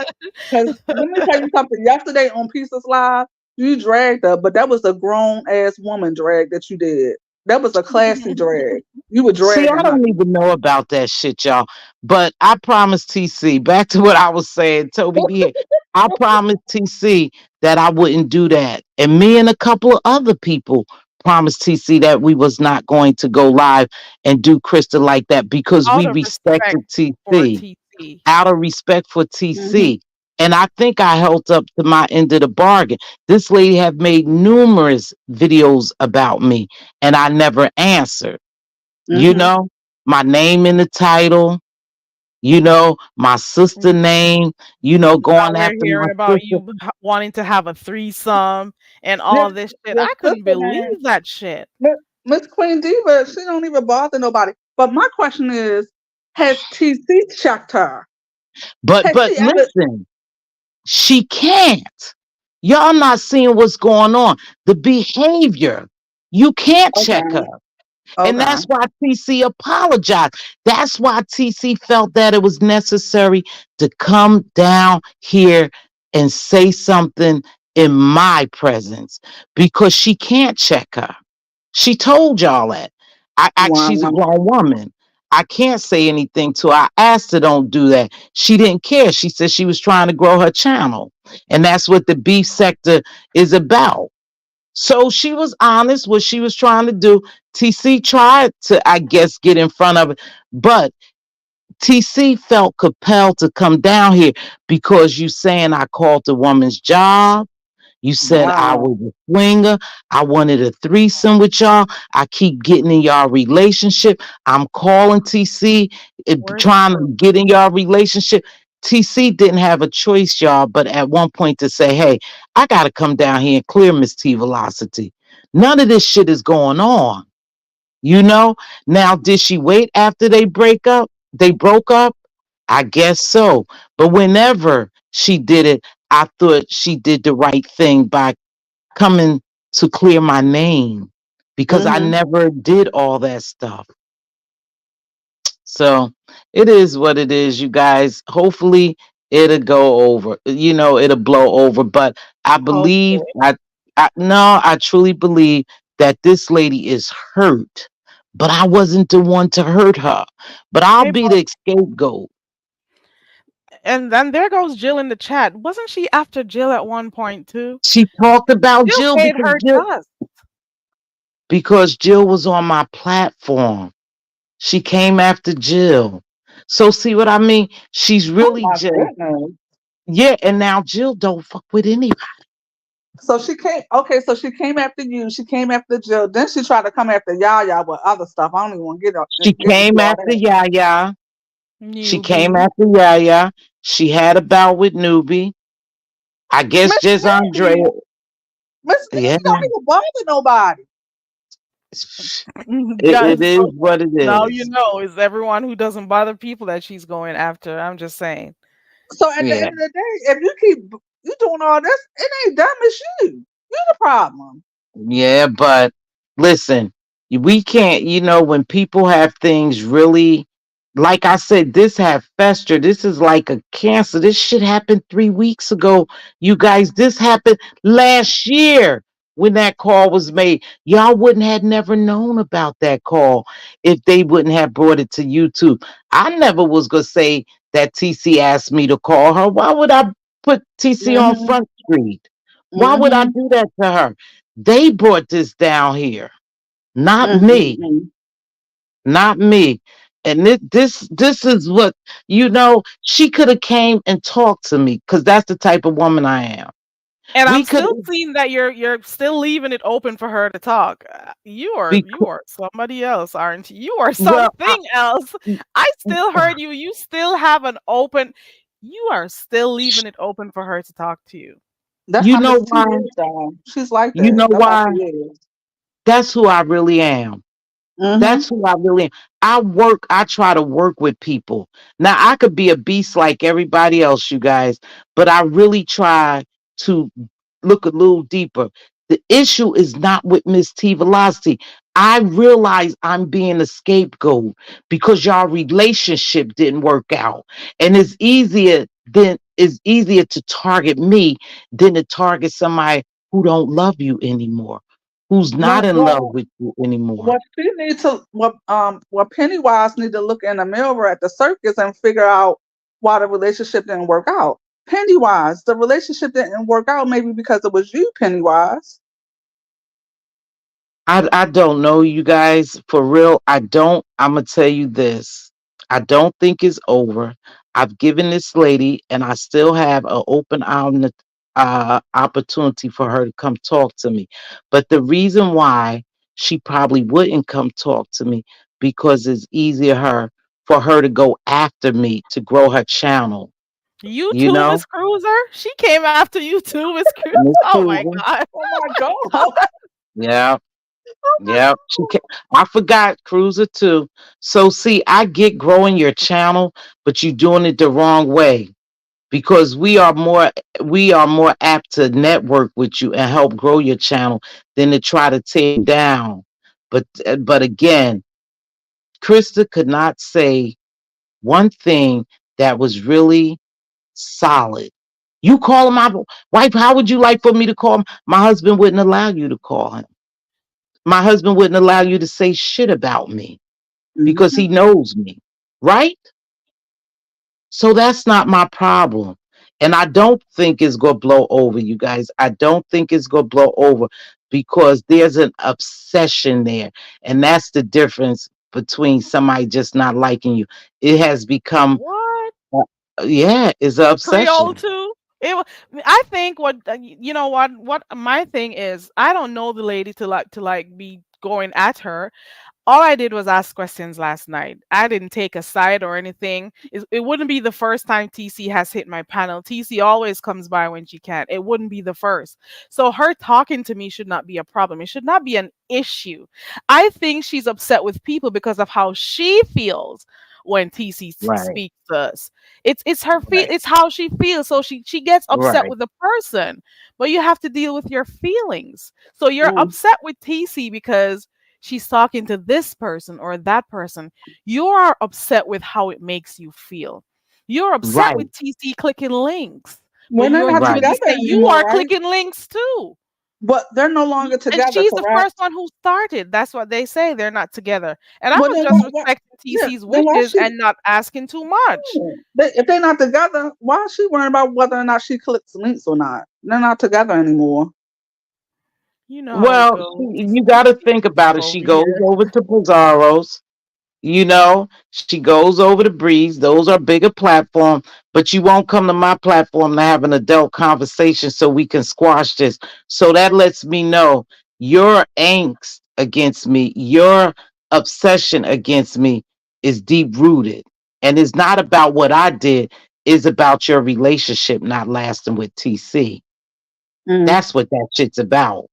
E: Cause let me tell you something. Yesterday on Pieces Live, you dragged her, but that was a grown ass woman drag that you did. That was a classy drag. You were
F: See, I
E: dragging,
F: don't
E: honey.
F: even know about that shit, y'all. But I promise TC, back to what I was saying, Toby B. here. I promised TC that I wouldn't do that. And me and a couple of other people promised TC that we was not going to go live and do Krista like that, because
B: Out
F: we
B: of respect
F: respected
B: for
F: TC,
B: TC.
F: out of respect for
E: Hmm.
F: TC. And I think I held up to my end of the bargain. This lady have made numerous videos about me, and I never answered. You
E: Hmm.
F: know, my name in the title, my sister name,
B: Now
F: going
B: we're
F: after my
B: hearing about
F: sister.
B: you wanting to have a threesome and
E: Your,
B: all this shit.
E: your
B: I couldn't
E: sister name,
B: believe that shit.
E: Miss Queen Diva. She don't even bother nobody. But my question is, has TC checked her? Has
F: But
E: she ever?
F: listen, she can't. Y'all not seeing what's going on. The behavior. You can't check her.
E: Okay.
F: And
E: Okay.
F: that's why TC apologized. That's why TC felt that it was necessary to come down here and say something in my presence because she can't check her. She told y'all that. She's a
E: Wow.
F: grown woman. I can't say anything to her. I asked her don't do that. She didn't care. She said she was trying to grow her channel. And that's what the beef sector is about. So she was honest what she was trying to do. TC tried to, I guess, get in front of it, but TC felt compelled to come down here because you saying I called the woman's job. You said I
E: Wow.
F: was a swinger. I wanted a threesome with y'all. I keep getting in y'all relationship. I'm calling TC,
B: Where's
F: trying to
B: proof?
F: get in y'all relationship. TC didn't have a choice, y'all, but at one point to say, hey, I got to come down here and clear Miss T Velocity. None of this shit is going on. You know? Now, did she wait after they break up? They broke up? I guess so. But whenever she did it, I thought she did the right thing by coming to clear my name because I
E: Mhm.
F: never did all that stuff. So it is what it is, you guys. Hopefully it'll go over. It'll blow over. But I believe
B: Hopefully.
F: I no, I truly believe that this lady is hurt. But I wasn't the one to hurt her. But I'll
B: Hey,
F: be the scapegoat.
B: and then there goes Jill in the chat. Wasn't she after Jill at one point too?
F: She talked about
B: Jill
F: Jill
B: paid
F: because
B: her
F: Jill
B: dust.
F: Jill was on my platform. She came after Jill. So see what I mean? She's
E: Oh
F: really
E: my
F: just
E: goodness.
F: yeah, and now Jill don't fuck with anybody.
E: So she came. Okay, so she came after you. She came after Jill. Then she tried to come after Yaya with other stuff. I don't even want to
F: She
E: get into
F: came
E: all
F: after
E: that.
F: Yaya. She came
B: Newbie.
F: after Yaya. She had a bout with Newbie. I guess
E: Miss
F: just Andrea.
E: Newbie, Miss
F: Yeah.
E: Newbie don't even bother nobody.
F: It
B: Guys,
F: is
B: so
F: what it
B: now you
F: is.
B: know it's everyone who doesn't bother people that she's going after. I'm just saying.
E: So at the end
F: Yeah.
E: of the day, if you keep you doing all this, it ain't dumb as you. You the problem.
F: Yeah, but listen, we can't, when people have things really, like I said, this have festered. This is like a cancer. This shit happened 3 weeks ago. You guys, this happened last year when that call was made. Y'all wouldn't have never known about that call if they wouldn't have brought it to YouTube. I never was gonna say that TC asked me to call her. Why would I put TC on
E: Mhm.
F: Front Street? Why would I
E: Mhm.
F: do that to her? They brought this down here, not me,
E: Mhm.
F: not me. And this is what she could have came and talked to me because that's the type of woman I am.
B: And
F: We
B: I'm
F: could
B: still seeing that you're still leaving it open for her to talk. You
F: because
B: are somebody else, aren't you? You are
F: well,
B: something else. I still heard you. You still have an open. You are still leaving it open for her to talk to you.
E: That's
F: you
E: how
F: know
E: Miss T
F: why?
E: is, though. She's like
F: You
E: that.
F: know
E: That's how
F: why?
E: she is.
F: That's who I really am. That's
E: Mhm.
F: who I really am. I try to work with people. Now I could be a beast like everybody else, you guys, but I really try to look a little deeper. The issue is not with Miss T Velocity. I realize I'm being a scapegoat because y'all relationship didn't work out. And it's easier to target me than to target somebody who don't love you anymore, who's not
E: Well,
F: in love
E: well,
F: with you anymore.
E: what Pennywise need to look in the mirror at the circus and figure out why the relationship didn't work out. Pennywise, the relationship didn't work out maybe because it was you, Pennywise.
F: I don't know, you guys. For real, I don't. I'm gonna tell you this. I don't think it's over. I've given this lady, and I still have an open opportunity for her to come talk to me. But the reason why she probably wouldn't come talk to me because it's easier for her to go after me to grow her channel.
B: You
F: You
B: too,
F: know,
B: Miss Cruiser. She came after you too, Miss Cruiser.
F: Miss
B: Oh my
F: Susan.
B: god.
E: Oh my God.
F: Yeah. Yep. I forgot Cruiser too. So see, I get growing your channel, but you're doing it the wrong way because we are more apt to network with you and help grow your channel than to try to tear it down. But again, Krista could not say one thing that was really solid. You call him my wife. How would you like for me to call him? My husband wouldn't allow you to call him. My husband wouldn't allow you to say shit about me because
E: Hmm.
F: he knows me, right? So that's not my problem. And I don't think it's going to blow over, you guys. I don't think it's going to blow over because there's an obsession there. And that's the difference between somebody just not liking you. It has become,
B: What?
F: uh, yeah, it's an
B: Creole
F: obsession.
B: too? I think what you know what my thing is. I don't know the lady to like be going at her. All I did was ask questions last night. I didn't take a side or anything. It wouldn't be the first time TC has hit my panel. TC always comes by when she can. It wouldn't be the first. So her talking to me should not be a problem. It should not be an issue. I think she's upset with people because of how she feels when TC
F: Right,
B: speaks to us. It's her
F: right,
B: it's how she feels. So she gets upset
F: right,
B: with the person. But you have to deal with your feelings. So you're
E: Mm.
B: upset with TC because she's talking to this person or that person. You are upset with how it makes you feel. You're upset
F: right,
B: with TC clicking links.
E: Well,
B: But
E: they're
B: you
E: not
B: agree
F: right,
B: with me
E: together
B: saying you
E: anymore,
B: are
E: right?
B: clicking links too.
E: But they're no longer
B: And
E: together,
B: she's the
E: correct?
B: first one who started. That's what they say. They're not together. And I
E: Well,
B: was
E: then
B: just
E: what?
B: respecting
E: Yeah,
B: TC's
E: then why
B: wishes
E: she?
B: and not asking too much.
E: If they're not together, why is she worrying about whether or not she clicks links or not? They're not together anymore.
B: You know how it
F: well,
B: goes.
F: you got to think about it.
B: Over
F: She goes
B: here.
F: over to Pizarro's. You know, she goes over to Breeze. Those are bigger platform, but you won't come to my platform to have an adult conversation so we can squash this. So that lets me know your angst against me, your obsession against me is deep rooted. And it's not about what I did, it's about your relationship not lasting with TC.
E: Mm,
F: That's what that shit's about.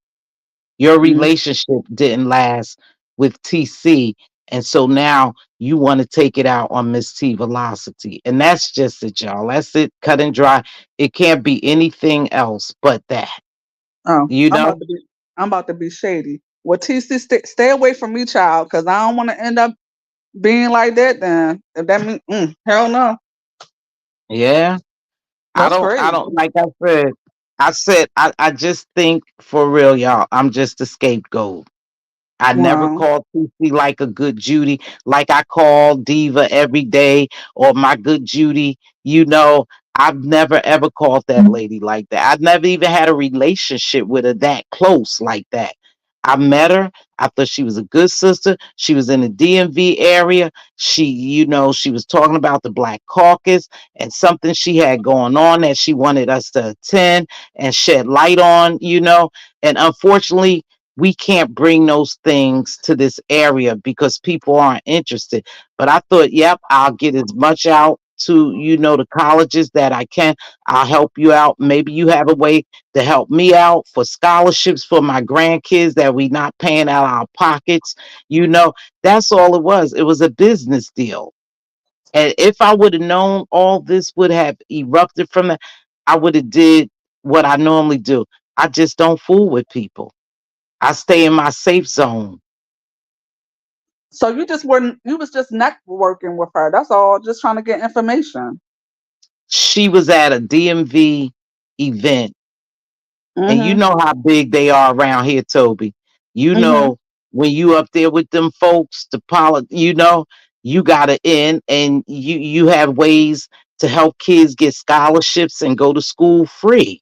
F: Your
E: mm.
F: relationship didn't last with TC. And so now you want to take it out on Miss T Velocity. And that's just it, y'all. That's it, cut and dry. It can't be anything else but that.
E: Oh,
F: You
E: I'm
F: know?
E: about to be. I'm about to be shady. Well, TC, stay away from me, child, because I don't want to end up being like that. Then, if that means, hell no,
F: Yeah.
E: that's
F: I
E: crazy.
F: don't like I just think for real, y'all, I'm just a scapegoat. I never
E: Wow.
F: called Cece like a good Judy, like I call Diva every day or my good Judy. You know, I've never ever called that lady like that. I've never even had a relationship with her that close like that. I met her. I thought she was a good sister. She was in the DMV area. She was talking about the Black Caucus and something she had going on that she wanted us to attend and shed light on. And unfortunately, we can't bring those things to this area because people aren't interested. But I thought, yep, I'll get as much out to the colleges that I can. I'll help you out. Maybe you have a way to help me out for scholarships for my grandkids that we not paying out our pockets. You know, that's all it was. It was a business deal. And if I would have known all this would have erupted from that, I would have did what I normally do. I just don't fool with people. I stay in my safe zone.
E: So you just weren't. You was just networking with her. That's all. Just trying to get information.
F: She was at a DMV event, and you
E: Mhm.
F: know how big they are around here, Toby. You
E: Mhm.
F: know when you up there with them folks, you got to in, and you have ways to help kids get scholarships and go to school free.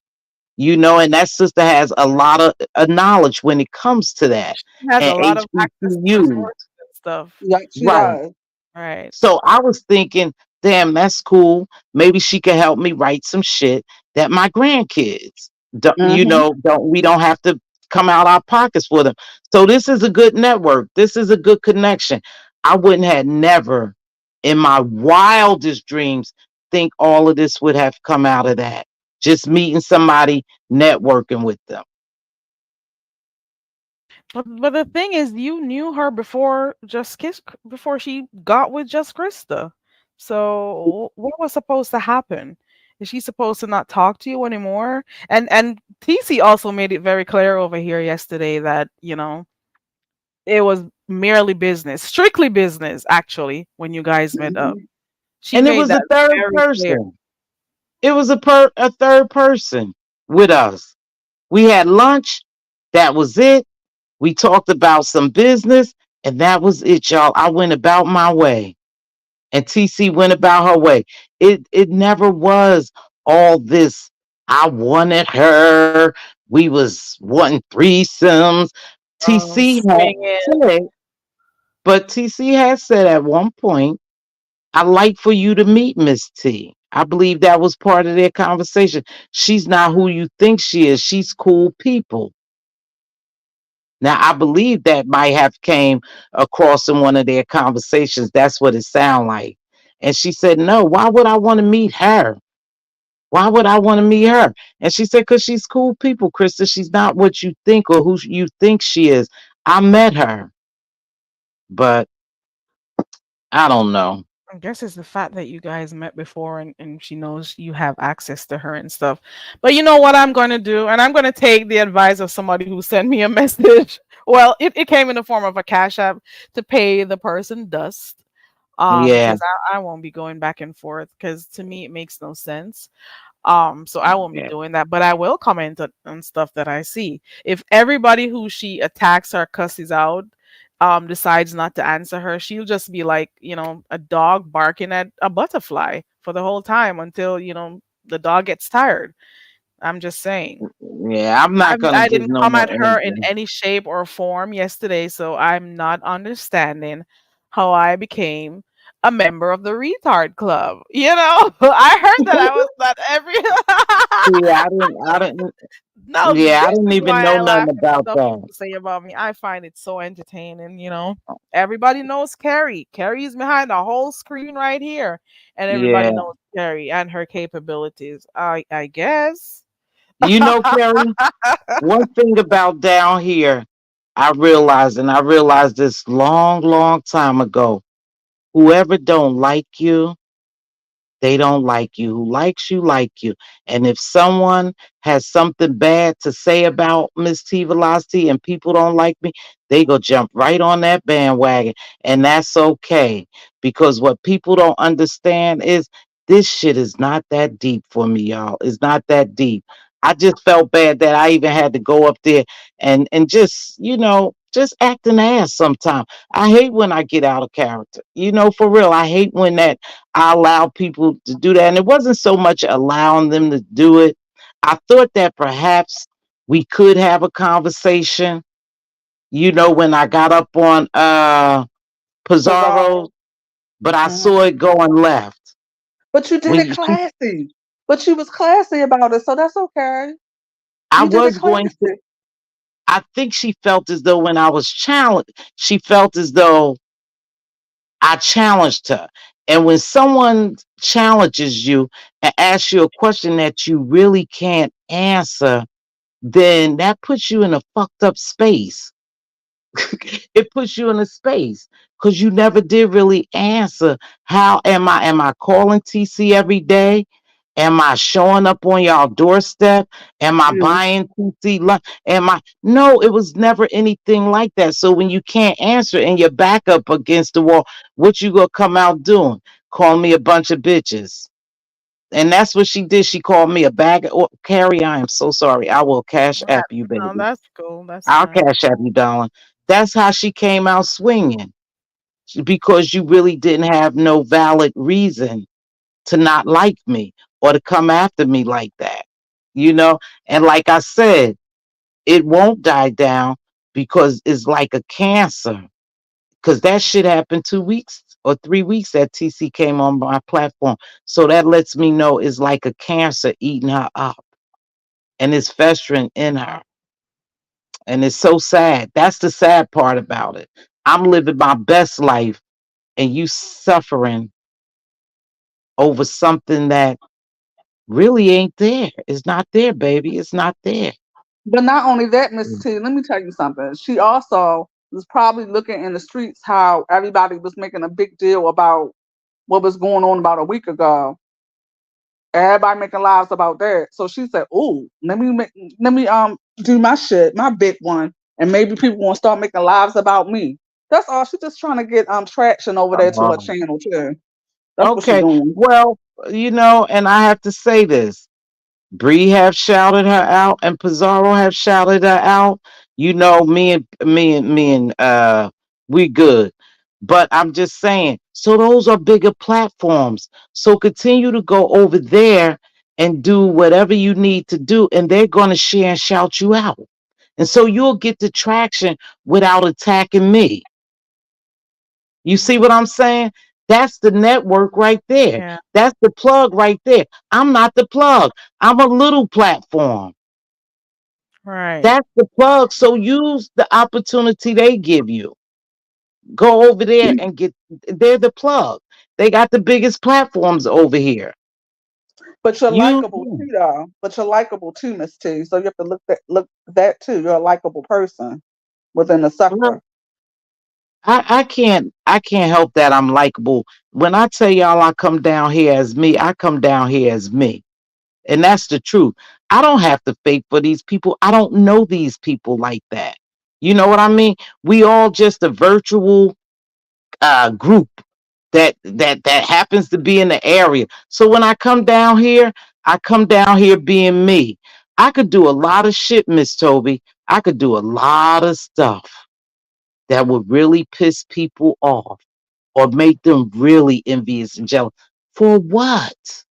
F: And that sister has a lot of knowledge when it comes to that.
B: She has a
F: And
B: lot of access to
F: HBCUs,
B: resources and stuff.
E: Yeah, she
F: right?
E: does.
B: Right.
F: So I was thinking, damn, that's cool. Maybe she could help me write some shit that my grandkids,
E: Mhm.
F: we don't have to come out our pockets for them. So this is a good network. This is a good connection. I wouldn't have never in my wildest dreams think all of this would have come out of that. Just meeting somebody, networking with them.
B: But the thing is, you knew her before she got with Just Krista. So what was supposed to happen? Is she supposed to not talk to you anymore? And TC also made it very clear over here yesterday that it was merely business, strictly business, actually, when you guys met up.
E: Mhm.
B: She
F: And it
B: made
F: was a
B: that
F: third
B: very clear.
F: person. It was a third person with us. We had lunch. That was it. We talked about some business, and that was it, y'all. I went about my way, and TC went about her way. It never was all this. I wanted her. We was wanting threesomes. TC had
B: Swinging.
F: said, but TC had said at one point, "I like for you to meet Miss T." I believe that was part of their conversation. She's not who you think she is. She's cool people. Now I believe that might have came across in one of their conversations. That's what it sounded like. And she said, "No, why would I want to meet her? Why would I want to meet her?" And she said, "Because she's cool people, Krista. She's not what you think or who you think she is. I met her, but I don't know."
B: I guess it's the fact that you guys met before and she knows you have access to her and stuff. But you know what I'm going to do? And I'm going to take the advice of somebody who sent me a message. Well, it came in the form of a cash app to pay the person dust.
F: Yeah,
B: Because I won't be going back and forth because to me it makes no sense. So I won't be
F: yeah.
B: doing that, but I will comment on stuff that I see. If everybody who she attacks or cusses out decides not to answer her, she'll just be like, a dog barking at a butterfly for the whole time until, the dog gets tired. I'm just saying.
F: Yeah, I'm not gonna
B: I
F: give
B: didn't
F: no
B: come
F: more
B: at her in
F: energy.
B: any shape or form yesterday, so I'm not understanding how I became a member of the retard club. I heard that I was not every.
F: Yeah, I didn't.
B: No,
F: Yeah, I
B: this
F: didn't
B: is
F: even
B: why
F: know
B: I laugh
F: nothing
B: at
F: about
B: stuff
F: that.
B: people say about me. I find it so entertaining. Everybody knows Carrie. Carrie is behind the whole screen right here, and everybody
F: Yeah,
B: knows Carrie and her capabilities. I guess.
F: Carrie. One thing about down here, and I realized this long, long time ago. Whoever don't like you, they don't like you. Who likes you, like you. And if someone has something bad to say about Miss T Velocity and people don't like me, they go jump right on that bandwagon. And that's okay. Because what people don't understand is this shit is not that deep for me, y'all. It's not that deep. I just felt bad that I even had to go up there and just, just act an ass sometimes. I hate when I get out of character. For real. I hate when that I allow people to do that. And it wasn't so much allowing them to do it. I thought that perhaps we could have a conversation, when I got up on
E: Bizarre.
F: Pizarro, but I
E: Mhm.
F: saw it going left.
E: But you did
F: When
E: it
F: you,
E: classy. But you was classy about it, so that's okay.
F: I
E: You did it
F: was going to,
E: classy.
F: I think she felt as though when I was challenged, she felt as though I challenged her. And when someone challenges you and asks you a question that you really can't answer, then that puts you in a fucked up space. It puts you in a space because you never did really answer. How am I calling TC every day? Am I showing up on y'all doorstep? Am I
E: Yeah.
F: buying TC lunch? No, it was never anything like that. So when you can't answer and you're back up against the wall, what you gonna come out doing? Call me a bunch of bitches. And that's what she did. She called me a bag of Carrie. I am so sorry. I will cash
B: That,
F: app you,
B: no,
F: baby.
B: that's cool. That's
F: I'll
B: fine.
F: cash app you, darling. That's how she came out swinging because you really didn't have no valid reason to not like me or to come after me like that. You know, and like I said, it won't die down because it's like a cancer. Because that shit happened 2 weeks or 3 weeks that TC came on my platform. So that lets me know it's like a cancer eating her up and it's festering in her. And it's so sad. That's the sad part about it. I'm living my best life and you suffering over something that really ain't there. It's not there, baby. It's not there.
E: But not only that, Miss T, let me tell you something. She also was probably looking in the streets how everybody was making a big deal about what was going on about a week ago. Everybody making lives about that. So she said, "Ooh, let me do my shit, my big one." and maybe people won't start making lives about me. That's all. She's just trying to get traction over there to her
F: Oh,
E: channel too. That's what she's
F: okay.
E: doing.
F: Well, and I have to say this. Bree have shouted her out, and Pizarro have shouted her out. Me and we good. But I'm just saying, so those are bigger platforms. So continue to go over there and do whatever you need to do, and they're gonna share and shout you out. And so you'll get the traction without attacking me. You see what I'm saying? That's the network right there.
B: Yeah.
F: That's the plug right there. I'm not the plug. I'm a little platform.
B: Right.
F: That's the plug. So use the opportunity they give you. Go over there and they're the plug. They got the biggest platforms over here.
E: But you're
F: Use
E: likable
F: them.
E: too, though. But you're likable too, Miss T. So you have to look that too. You're a likable person within the sector.
F: Well, I can't help that I'm likable. When I tell y'all I come down here as me, I come down here as me. And that's the truth. I don't have to fake for these people. I don't know these people like that. You know what I mean? We all just a virtual group that happens to be in the area. So when I come down here being me. I could do a lot of shit, Miss Toby. I could do a lot of stuff that would really piss people off or make them really envious and jealous. For what?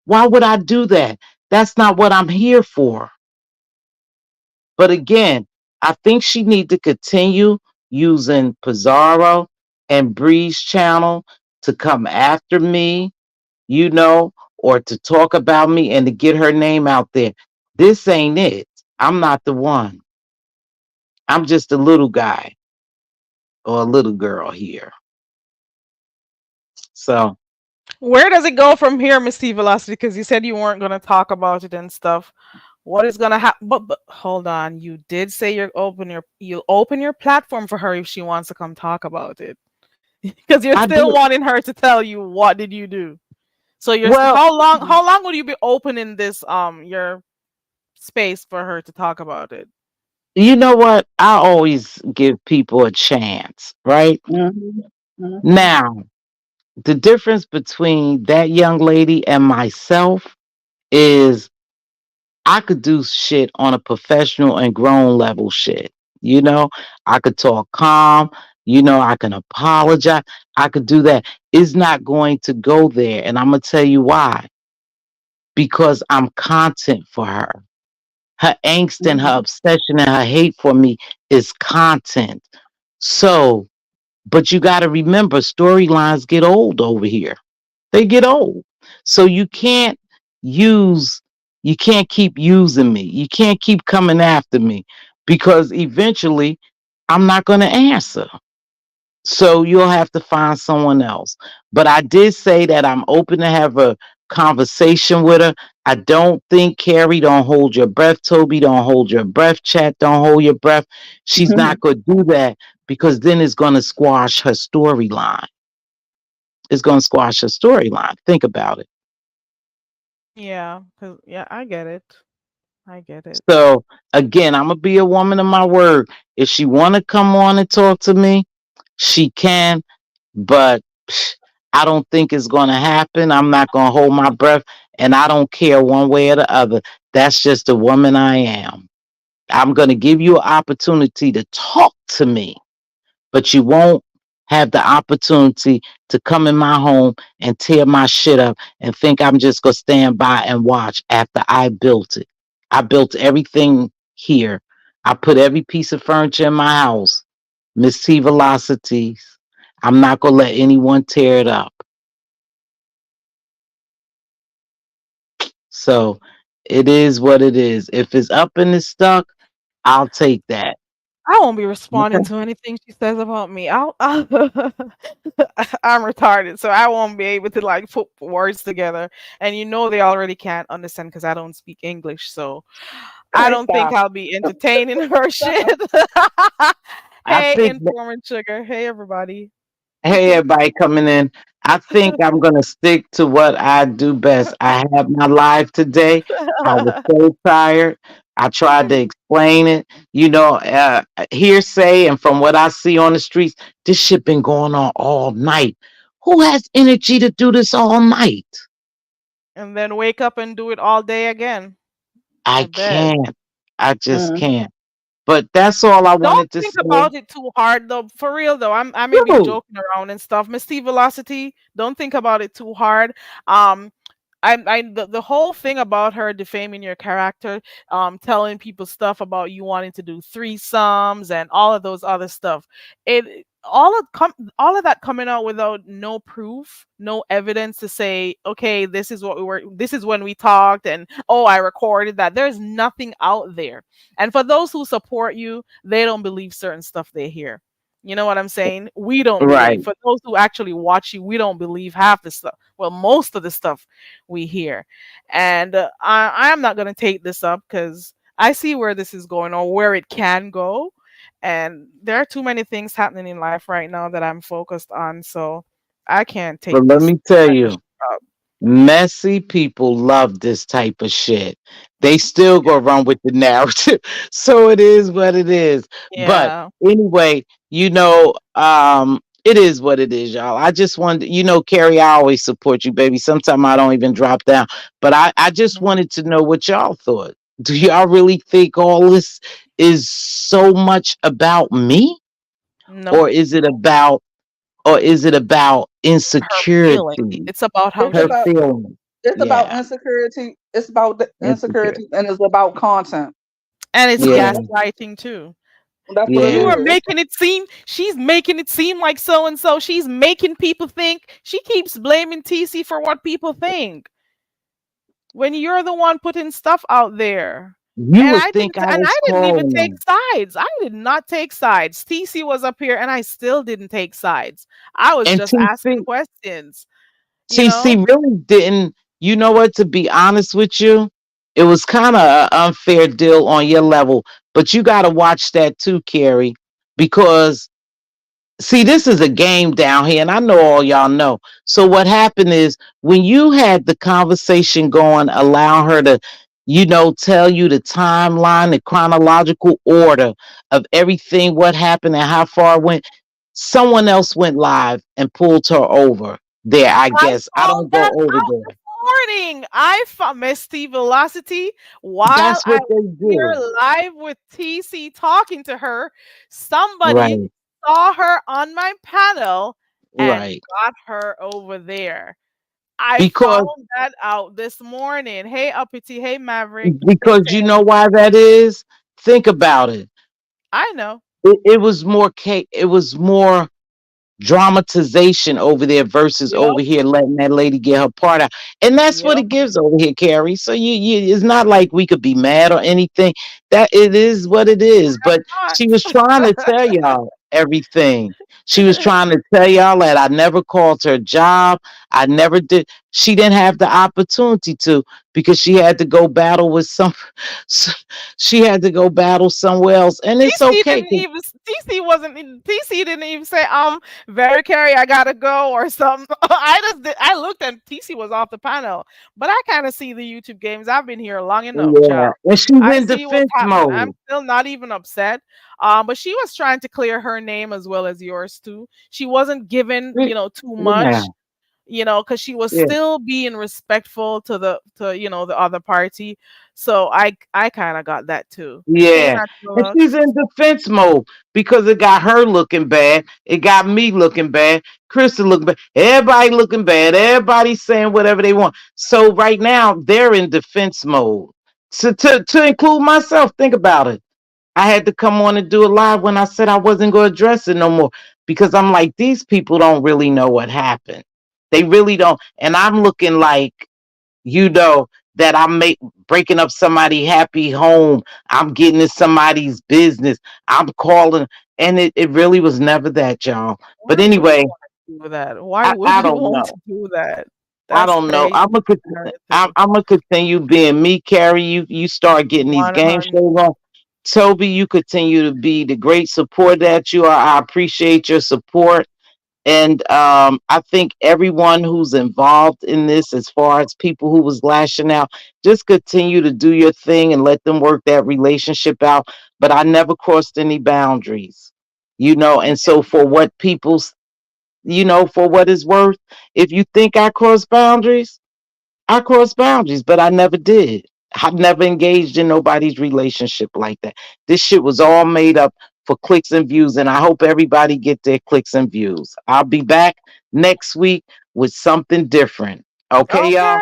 F: Why would I do that? That's not what I'm here for. But again, I think she need to continue using Pizarro and Bree's channel to come after me, or to talk about me and to get her name out there. This ain't it. I'm not the one. I'm just a little guy or a little girl here. So
B: Where does it go from here, Miss T Velocity? Because you said you weren't going to talk about it and stuff. What is going to happen? But hold on, you did say you'll open your platform for her if she wants to come talk about it. Because you're
F: I
B: still
F: do.
B: wanting her to tell you what did you do. So
F: Well,
B: how long would you be opening this your space for her to talk about it?
F: you know what? I always give people a chance, right?
E: Hmm. Hmm.
F: Now, the difference between that young lady and myself is I could do shit on a professional and grown level shit. You know, I could talk calm. I can apologize. I could do that. It's not going to go there. And I'm going to tell you why. Because I'm content for her. Her angst and her
E: Hmm.
F: obsession and her hate for me is content. So, but you got to remember, storylines get old over here. They get old. So use, you can't keep using me. You can't keep coming after me because eventually I'm not going to answer. So you'll have to find someone else. But I did say that I'm open to have a conversation with her. I don't think Carrie, don't hold your breath. Toby, don't hold your breath. Chat, don't hold your breath. She's not going to do that because then it's going to squash her storyline. It's going to squash her storyline. Think about it.
B: Yeah, cause yeah, I get it. I get it.
F: So again, I'm gonna be a woman of my word. If she wanna come on and talk to me, she can, but I don't think it's gonna happen. I'm not gonna hold my breath, and I don't care one way or the other. That's just the woman I am. I'm gonna give you an opportunity to talk to me, but you won't have the opportunity to come in my home and tear my shit up and think I'm just gonna stand by and watch after I built it. I built everything here. I put every piece of furniture in my house. Miss T Velocities. I'm not gonna let anyone tear it up. So it is what it is. If it's up and it's stuck, I'll take that.
B: I won't be responding
F: Okay.
B: to anything she says about me. I'll I'm retarded, so I won't be able to like put words together. And they already can't understand because I don't speak English, so I
E: Okay,
B: don't think
E: stop.
B: I'll be entertaining her shit.
F: I
B: Hey,
F: think
B: informant sugar. Hey, everybody.
F: Hey, everybody coming in. I think I'm going to stick to what I do best. I have my live today. I was so tired. I tried to explain it. Hearsay and from what I see on the streets, this shit been going on all night. Who has energy to do this all night?
B: And then wake up and do it all day again. I
F: I
B: bet.
F: can't. I just
E: Mm.
F: can't. But that's all I
B: Don't
F: wanted to
B: think
F: say.
B: about it too hard though. For real though, I may be
F: Dude,
B: joking around and stuff. Miss T Velocity, don't think about it too hard. Um, the whole thing about her defaming your character, telling people stuff about you wanting to do threesomes and all of those other stuff. All of that coming out without no proof, no evidence to say, okay, this is when we talked, and oh, I recorded that. There's nothing out there. And for those who support you, they don't believe certain stuff they hear. You know what I'm saying? We don't
F: right.
B: believe. For those who actually watch you, we don't believe half the stuff. Well, most of the stuff we hear. And I am not going to take this up because I see where this is going or where it can go. And there are too many things happening in life right now that I'm focused on. So I can't
F: But
B: take
F: let
B: this
F: me tell
B: type of
F: you.
B: shit up.
F: Messy people love this type of shit. They still go run with the narrative. So it is what it is. But
B: Yeah.
F: anyway, it is what it is, y'all. I just wanted, Carrie, I always support you, baby. Sometimes I don't even drop down. But I just
B: Mhm.
F: wanted to know what y'all thought. Do y'all really think all this is so much about me?
B: No,
F: Or is it about
B: her feeling.
F: insecurity?
B: It's about how
E: It's
F: Her
B: she
E: about
B: feels.
F: feelings.
E: it's about
F: Yeah.
E: insecurity. It's about the
F: Insecurity.
E: insecurity, and it's about content.
B: And it's
E: Because
F: Yeah.
B: gaslighting too.
E: that's what it
B: You
F: Yeah.
B: are
E: is.
B: making it seem she's making it seem like so and so. She's making people think. She keeps blaming TC for what people think when you're the one putting stuff out there.
F: You would think I
B: And
F: was
B: I didn't even
F: calling
B: take
F: them.
B: sides. I did not take sides. TC was up here and I still didn't take sides. I was
F: And
B: just asking
F: TC,
B: questions, you
F: TC
B: know?
F: really didn't, you know what, to be honest with you, it was kind of an unfair deal on your level. But you got to watch that too, Carrie, because see, this is a game down here, and I know all y'all know. So what happened is when you had the conversation going, allow her to, tell you the timeline, the chronological order of everything, what happened and how far it went. Someone else went live and pulled her over there, I
B: I
F: guess. I
B: found
F: don't go
B: that
F: over
B: out
F: there.
B: this morning. I found Misty Velocity while
F: That's
B: I
F: what
B: was
F: they
B: here
F: do.
B: live with TC talking to her. Somebody
F: Right,
B: saw her on my panel and
F: right.
B: got her over there. I
F: Because
B: found that out this morning. Hey, Uppity. Hey, Maverick. Hey,
F: because you know
B: Ted.
F: why that is? Think about it.
B: I know.
F: It was more it was more dramatization over there versus
B: Yep.
F: over here letting that lady get her part out. And that's what
B: Yep.
F: it gives over here, Carrie. So it's not like we could be mad or anything. That it is what it is. But she was trying to tell y'all everything. She was trying to tell y'all that I never called her job. I never did. She didn't have the opportunity to because she had to go battle with some. She had to go battle somewhere else, and it's
B: TC
F: okay.
B: didn't even TC wasn't in TC didn't even say very Carrie I gotta go or something. I looked and TC was off the panel, but I kind of see the YouTube games. I've been here long enough,
F: Yeah,
B: child.
F: and she's
B: I
F: in
B: see what's
F: defense
B: happening. I'm
F: mode.
B: still not even upset. But she was trying to clear her name as well as yours too. She wasn't given too
F: Yeah,
B: much, because she was
F: yeah,
B: still being respectful to the other party. So I kind of got that too. Hey,
F: yeah.
B: Natural
F: And
B: Lux.
F: she's in defense mode because it got her looking bad. It got me looking bad. Krista looking bad. Everybody looking bad. Everybody saying whatever they want. So right now they're in defense mode. To include myself, think about it. I had to come on and do it live when I said I wasn't going to address it no more because I'm like, these people don't really know what happened. They really don't. And I'm looking like, you know that breaking up somebody happy home. I'm getting in somebody's business. I'm calling, and it really was never that, y'all. But
B: Why would you
F: anyway,
B: want to do that? Why would
F: I
B: you
F: don't
B: want
F: know.
B: to do that?
F: I
B: That's
F: don't know.
B: crazy narrative.
F: I'm gonna continue being me, Carrie. You start getting these game
B: 100.
F: shows on. Toby, you continue to be the great support that you are. I appreciate your support. And I think everyone who's involved in this, as far as people who was lashing out, just continue to do your thing and let them work that relationship out. But I never crossed any boundaries, and so for what people's, for what it's worth, if you think I crossed boundaries, I crossed boundaries, but I never did. I've never engaged in nobody's relationship like that. This shit was all made up for clicks and views, and I hope everybody get their clicks and views. I'll be back next week with something different. Okay, y'all?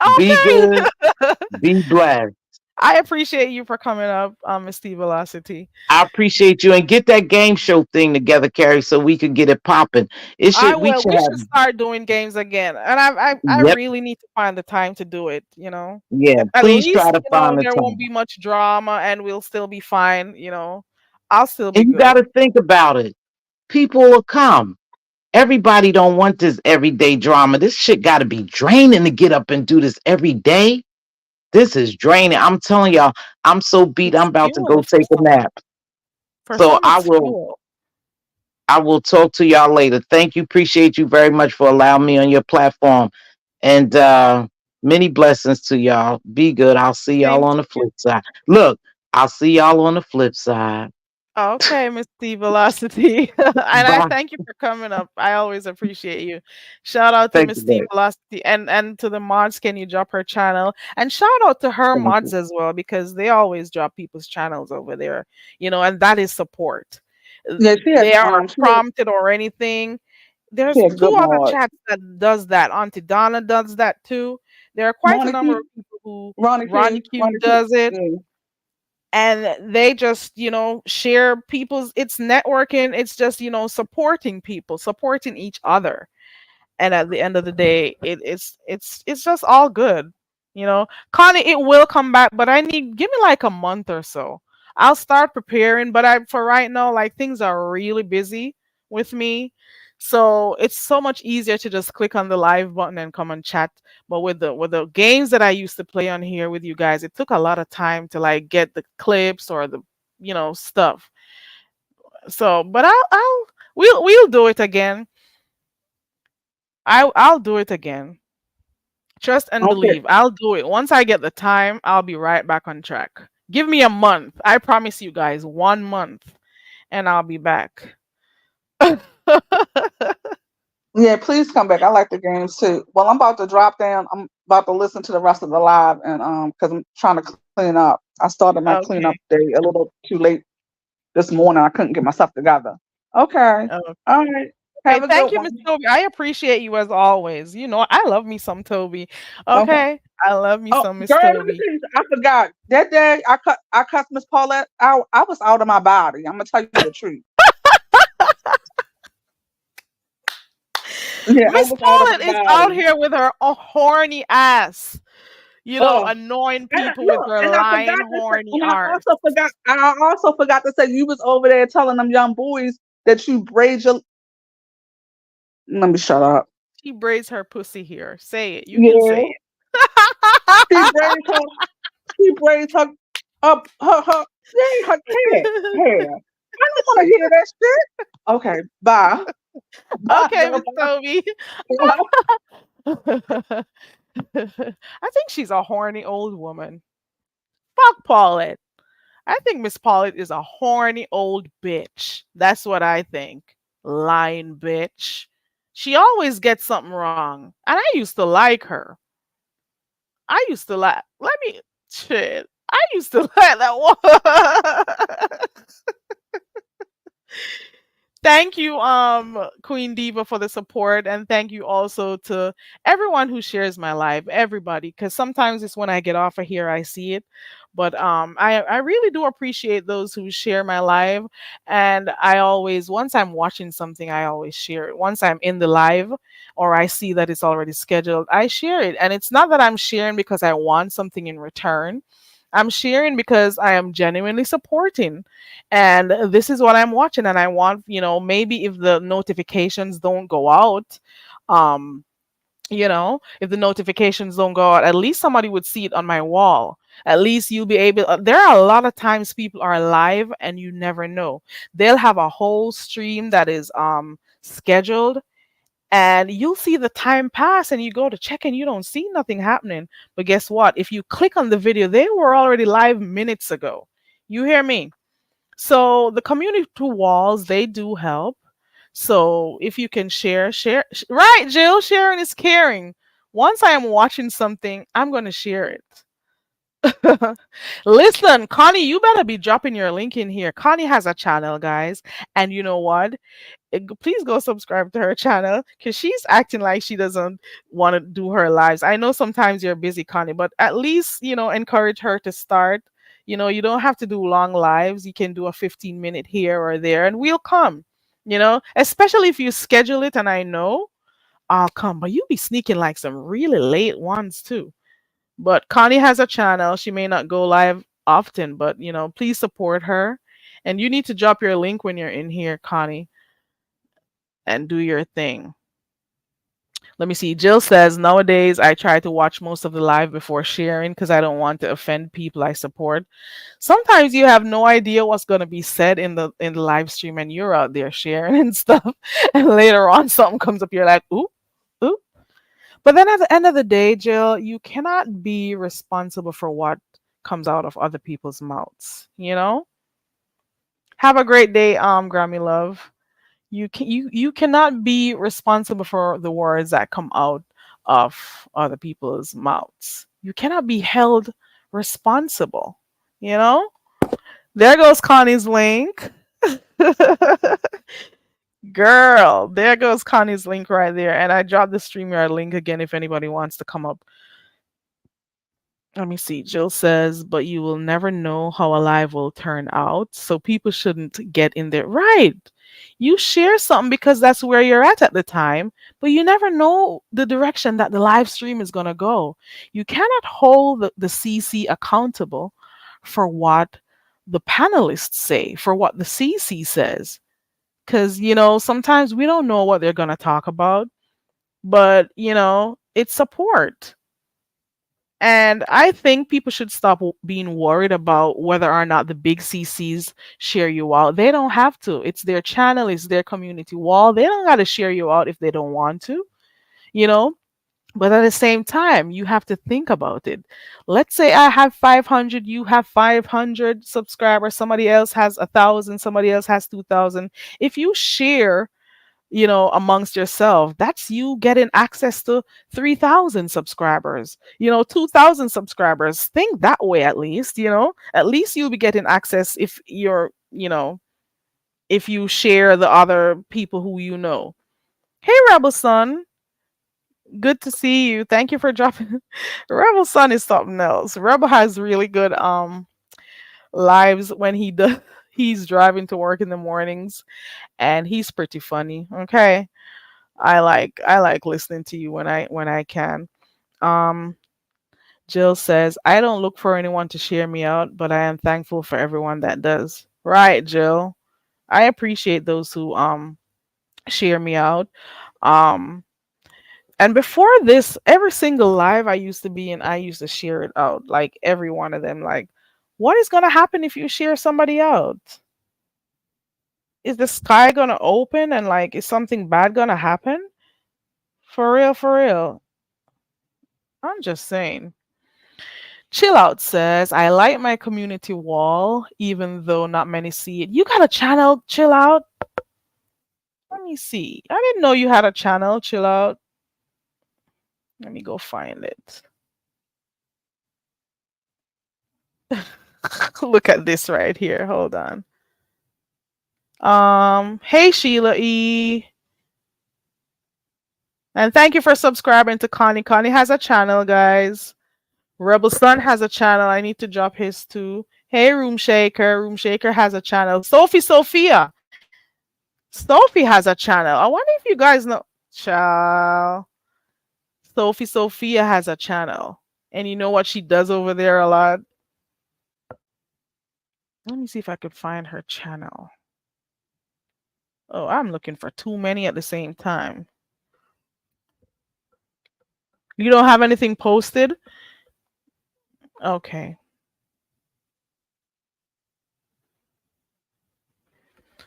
B: Okay.
F: Be good.
B: Okay.
F: Be blessed.
B: I appreciate you for coming up, Miss T Velocity.
F: I appreciate you, and get that game show thing together, Carrie, so we could get it popping. It
B: I
F: should. We
B: will.
F: should
B: We
F: have.
B: should start doing games again, and I
F: Yep.
B: really need to find the time to do it.
F: Yeah.
B: At
F: Please try
B: least
F: to find the
B: there won't
F: time.
B: be much drama, and we'll still be fine. I'll still be
F: And you got
B: good.
F: to think about it. People will come. Everybody don't want this everyday drama. This shit got to be draining to get up and do this every day. This is draining. I'm telling y'all, I'm so beat. I'm
B: It's
F: about to
B: fuel
F: go
B: for
F: take a
B: some.
F: nap.
B: For
F: So
B: some, it's fuel.
F: I will talk to y'all later. Thank you. Appreciate you very much for allowing me on your platform. And many blessings to y'all. Be good. I'll see y'all
B: Same
F: on
B: to
F: the
B: you.
F: flip side. Look, I'll see y'all on the flip side.
B: Okay, Miss T Velocity. And I
F: Bye.
B: thank you for coming up. I always appreciate you. Shout out to
F: Thank
B: Miss
F: you,
B: T
F: babe.
B: Velocity and to the mods. Can you drop her channel? And shout out to her
F: Thank
B: mods
F: you.
B: as well because they always drop people's channels over there, and that is support.
E: Yeah,
B: They aren't prompted or anything.
E: she
B: There's
E: had
B: two
E: good
B: other
E: mods.
B: chats that does that. Auntie Donna does that too. There are quite a
E: Ronnie
B: number
E: Q,
B: of people who Ronnie Q
E: Ronnie Q.
B: does it,
E: Yeah.
B: and they just share people's, it's networking, it's just supporting people, supporting each other, and at the end of the day it's just all good. Connie, it will come back, but give me like a month or so. I'll start preparing, but I for right now, like, things are really busy with me, so it's so much easier to just click on the live button and come and chat. But with the games that I used to play on here with you guys, it took a lot of time to like get the clips or the stuff. So but we'll do it again. I'll do it again. Trust and
E: Okay.
B: believe. I'll do it. Once I get the time, I'll be right back on track. Give me a month. I promise you guys 1 month and I'll be back.
E: Yeah, please come back. I like the games too. Well, I'm about to drop down. I'm about to listen to the rest of the live and because I'm trying to clean up. I started my cleanup
B: Okay.
E: day a little too late this morning. I couldn't get myself together. Okay.
B: Okay.
E: All right.
B: Okay.
E: Have a
B: Thank
E: good
B: you, Miss
E: one.
B: Toby. I appreciate you as always. I love me some Toby.
E: Okay.
B: Okay. I love me
E: Oh,
B: some Miss
E: girl, let me
B: Toby.
E: tell you, I forgot. That day I cussed Miss Paulette out. I was out of my body. I'm gonna tell you the truth. Yeah, I
B: Miss
E: was out of
B: Paulette
E: my
B: is out
E: body.
B: here with her horny ass,
E: Oh,
B: annoying
E: and
B: people with
E: look,
B: her
E: and I
B: lying
E: forgot to say,
B: horny
E: and
B: arse.
E: I also forgot to say you was over there telling them young boys that you braid your. Let me shut up.
B: She braids her pussy here. Say it. You can say
E: Yeah,
B: it.
E: she braids her. She braids her up her. Yeah, her hair. I don't want to hear that shit. Okay, bye. Bye,
B: Okay,
E: girl.
B: Miss Toby.
E: Bye.
B: I think she's a horny old woman. Fuck Paulette. I think Miss Paulette is a horny old bitch. That's what I think. Lying bitch. She always gets something wrong. And I used to like her. I used to like. Let me. Shit. I used to like that one. Thank you, Queen Diva, for the support, and thank you also to everyone who shares my live, everybody, because sometimes it's when I get off of here I see it, but I really do appreciate those who share my live, and I always, once I'm watching something, I always share it. Once I'm in the live or I see that it's already scheduled, I share it, and it's not that I'm sharing because I want something in return. I'm sharing because I am genuinely supporting. And this is what I'm watching. And I want, maybe if the notifications don't go out, um, if the notifications don't go out, at least somebody would see it on my wall. At least you'll be able. There are a lot of times people are live and you never know. They'll have a whole stream that is scheduled, and you'll see the time pass and you go to check and you don't see nothing happening. But guess what? If you click on the video, they were already live minutes ago. You hear me? So the community walls, they do help. So if you can share. Right, Jill, sharing is caring. Once I am watching something, I'm going to share it. Listen, Connie, you better be dropping your link in here. Connie has a channel, guys. And you know what? Please go subscribe to her channel because she's acting like she doesn't want to do her lives. I know sometimes you're busy, Connie, but at least, encourage her to start. You don't have to do long lives. You can do a 15-minute here or there, and we'll come, especially if you schedule it and I know I'll come. But you be sneaking like some really late ones too. But Connie has a channel. She may not go live often, but please support her. And you need to drop your link when you're in here, Connie, and do your thing. Let me see. Jill says, nowadays I try to watch most of the live before sharing because I don't want to offend people I support. Sometimes you have no idea what's going to be said in the live stream and you're out there sharing and stuff. And later on something comes up, you're like, ooh, ooh. But then at the end of the day, Jill, you cannot be responsible for what comes out of other people's mouths. Have a great day, Grammy Love. You cannot be responsible for the words that come out of other people's mouths. You cannot be held responsible. You know? There goes Connie's link. Girl, there goes Connie's link right there. And I dropped the StreamYard link again if anybody wants to come up. Let me see. Jill says, but you will never know how a live will turn out. So people shouldn't get in there. Right. You share something because that's where you're at the time, but you never know the direction that the live stream is going to go. You cannot hold the CC accountable for what the panelists say, for what the CC says. Because, sometimes we don't know what they're going to talk about, but, it's support. And I think people should stop being worried about whether or not the big CCs share you out. They don't have to. It's their channel, it's their community wall. They don't got to share you out if they don't want to, you know? But at the same time, you have to think about it. Let's say I have 500, you have 500 subscribers, somebody else has 1,000, somebody else has 2,000. If you share, amongst yourself, that's you getting access to 3,000 subscribers, 2,000 subscribers. Think that way at least, at least you'll be getting access if if you share the other people who you know. Hey, Rebel Son, good to see you. Thank you for dropping. Rebel Son is something else. Rebel has really good lives when he does. He's driving to work in the mornings, and he's pretty funny. Okay. I like listening to you when I can. Um, Jill says, I don't look for anyone to share me out, but I am thankful for everyone that does. Right, Jill. I appreciate those who share me out. Um and before this, every single live I used to be in, I used to share it out. Like every one of them. Like, what is gonna happen if you share somebody out? Is the sky gonna open and like is something bad gonna happen? For real, for real. I'm just saying. Chill Out says, I like my community wall, even though not many see it. You got a channel, Chill Out? Let me see. I didn't know you had a channel, Chill Out. Let me go find it. Look at this right here. Hold on. Hey Sheila E. And thank you for subscribing to Connie. Connie has a channel, guys. Rebel Sun has a channel. I need to drop his too. Hey, Room Shaker. Room Shaker has a channel. Sophia. Sophie has a channel. I wonder if you guys know. Child. Sophia has a channel. And you know what she does over there a lot? Let me see if I could find her channel. Oh, I'm looking for too many at the same time. You don't have anything posted? Okay.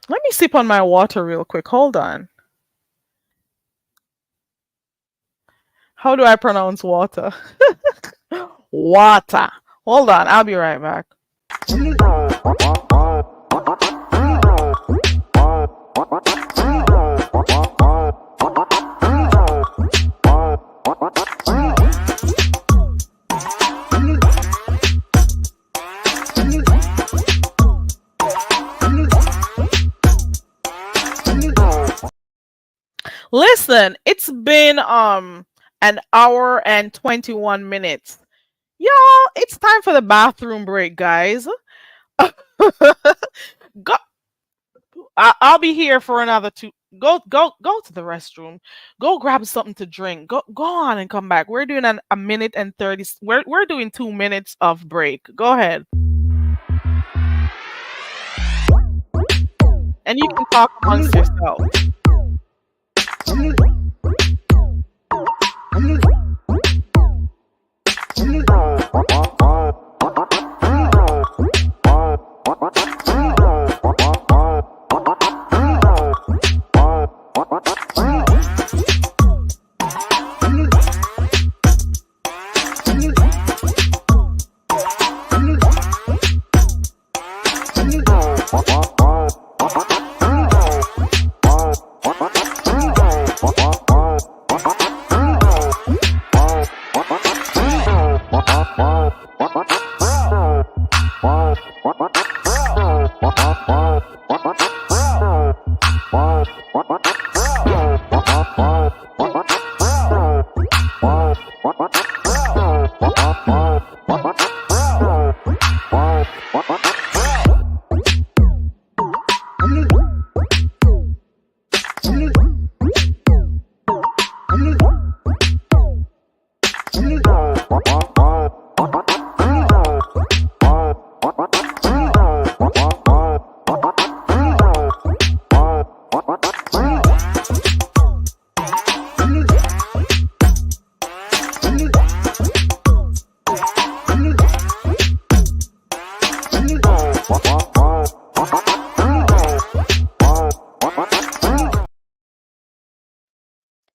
B: Let me sip on my water real quick. Hold on. How do I pronounce water? Water. Hold on, I'll be right back. Listen, it's been an hour and 21 minutes. Y'all, it's time for the bathroom break, guys. Go, I'll be here for another two. Go to the restroom. Go grab something to drink. Go on and come back. We're doing a minute and 30. We're doing 2 minutes of break. Go ahead. And you can talk amongst yourself.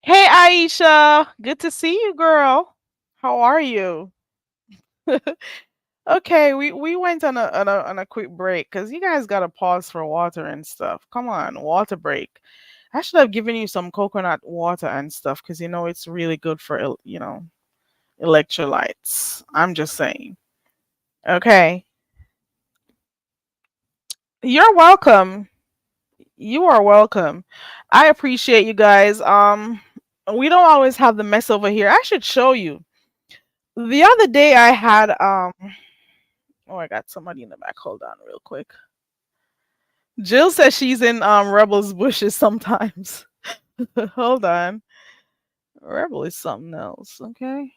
B: Hey Aisha, good to see you, girl. How are you? Okay, we went on a quick break because you guys gotta pause for water and stuff. Come on, water break. I should have given you some coconut water and stuff because it's really good for electrolytes. I'm just saying. Okay, you're welcome. You are welcome. I appreciate you guys. We don't always have the mess over here. I should show you. The other day I had oh, I got somebody in the back. Hold on real quick. Jill says she's in Rebel's bushes sometimes. Hold on. Rebel is something else, okay?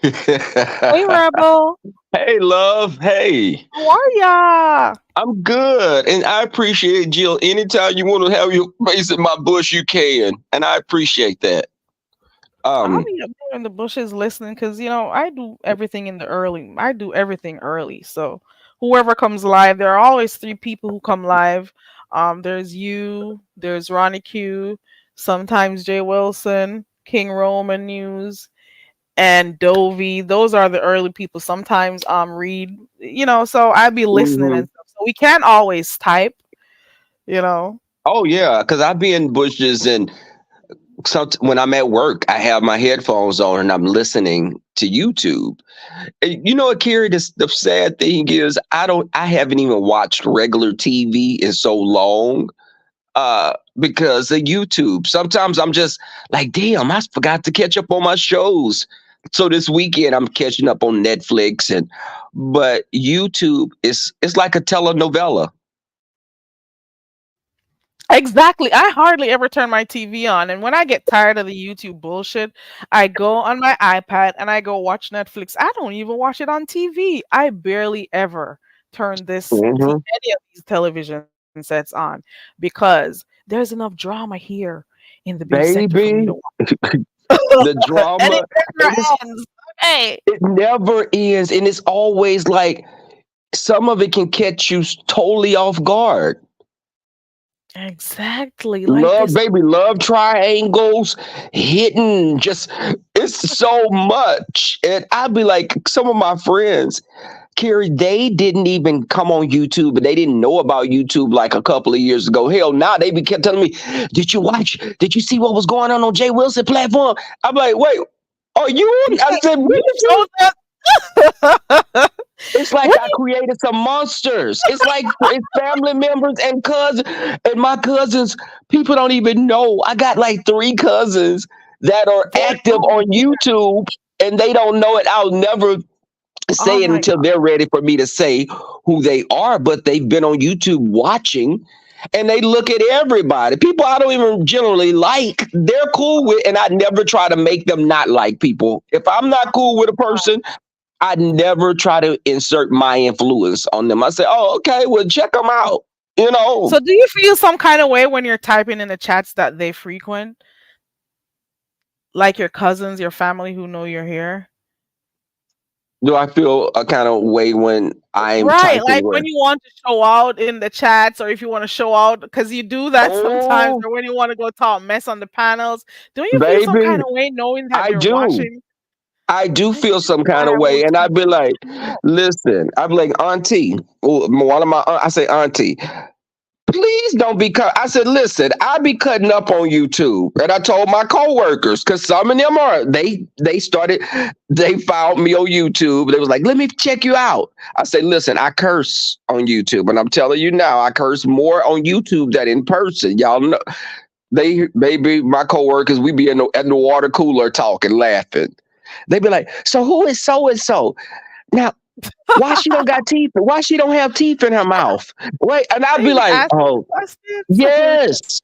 B: Hey Rebel.
G: Hey, love. Hey,
B: How are ya?
G: I'm good. And I appreciate Jill. Anytime you want to have your face in my bush, you can. And I appreciate that.
B: I'll
G: Um,
B: be up there in the bushes listening because I do everything in the early. I do everything early. So whoever comes live, there are always three people who come live. There's you, there's Ronnie Q, sometimes Jay Wilson, King Roman News, and Dovey. Those are the early people. Sometimes Reed. So I'd be listening
G: mhm.
B: and stuff. So we can't always type. You know.
G: Oh, yeah, because I be in bushes and when I'm at work, I have my headphones on and I'm listening to YouTube. And you know what, Carrie? The sad thing is, I haven't even watched regular TV in so long. Because of YouTube. Sometimes I'm just like, damn, I forgot to catch up on my shows. So this weekend I'm catching up on Netflix but YouTube is it's like a telenovela.
B: Exactly. I hardly ever turn my TV on. And when I get tired of the YouTube bullshit, I go on my iPad and I go watch Netflix. I don't even watch it on TV. I barely ever turn
G: Hmm.
B: any of these television sets on because there's enough drama here in the beach sector for me to
G: Baby,
B: watch.
G: the
B: And it
G: drama,
B: never
G: and
B: ends. Okay.
G: it never ends. And it's always like some of it can catch you totally off guard.
B: Exactly. Like
G: Love,
B: this.
G: baby, love triangles, hitting just It's so much. And I'd be like, some of my friends, Carrie, they didn't even come on YouTube and they didn't know about YouTube like a couple of years ago. Hell, now they be kept telling me, "Did you watch? Did you see what was going on Jay Wilson platform?" I'm like, "Wait, are you on?" I said,
B: You
G: "Really?"
B: showed that.
G: It's like
B: What?
G: I created some monsters. It's like it's family members and cousins, and my cousins. People don't even know. I got like 3 cousins that are
B: They
G: active
B: don't.
G: on YouTube, and they don't know it. I'll never
B: Oh
G: say it
B: my
G: until
B: God.
G: they're ready for me to say who they are, but they've been on YouTube watching and they look at everybody. People I don't even generally like, they're cool with, and I never try to make them not like people. If I'm not cool with a person, I never try to insert my influence on them. I say, "Oh, okay, well, check them out." You know,
B: So do you feel some kind of way when you're typing in the chats that they frequent? Like your cousins, your family who know you're here?
G: do I feel a kind of way when I'm
B: Right,
G: typing
B: like
G: where?
B: when you want to show out in the chats, or if you want to show out, because you do that sometimes,
G: Oh,
B: or when you want to go talk mess on the panels, don't you feel some
G: baby,
B: kind of way knowing that
G: I
B: they're
G: do.
B: watching?
G: I do
B: This
G: feel
B: is
G: some
B: why
G: kind of
B: I
G: way,
B: want
G: and
B: to
G: I'd be like,
B: know.
G: "Listen," I'd be like, "Auntie," one of my, I say, "Auntie, please don't be cut." I said, "Listen, I be cutting up on YouTube," and I told my coworkers because some of them are they found me on YouTube. They was like, "Let me check you out." I say, "Listen, I curse on YouTube, and I'm telling you now, I curse more on YouTube than in person. Y'all know." They maybe my coworkers, we be at the water cooler talking, laughing. They be like, "So who is so and so now? Why she don't got teeth? Why she don't have teeth in her mouth?" Wait, and I'd
B: They
G: be
B: be
G: like,
B: asking
G: "Oh,
B: questions.
G: yes."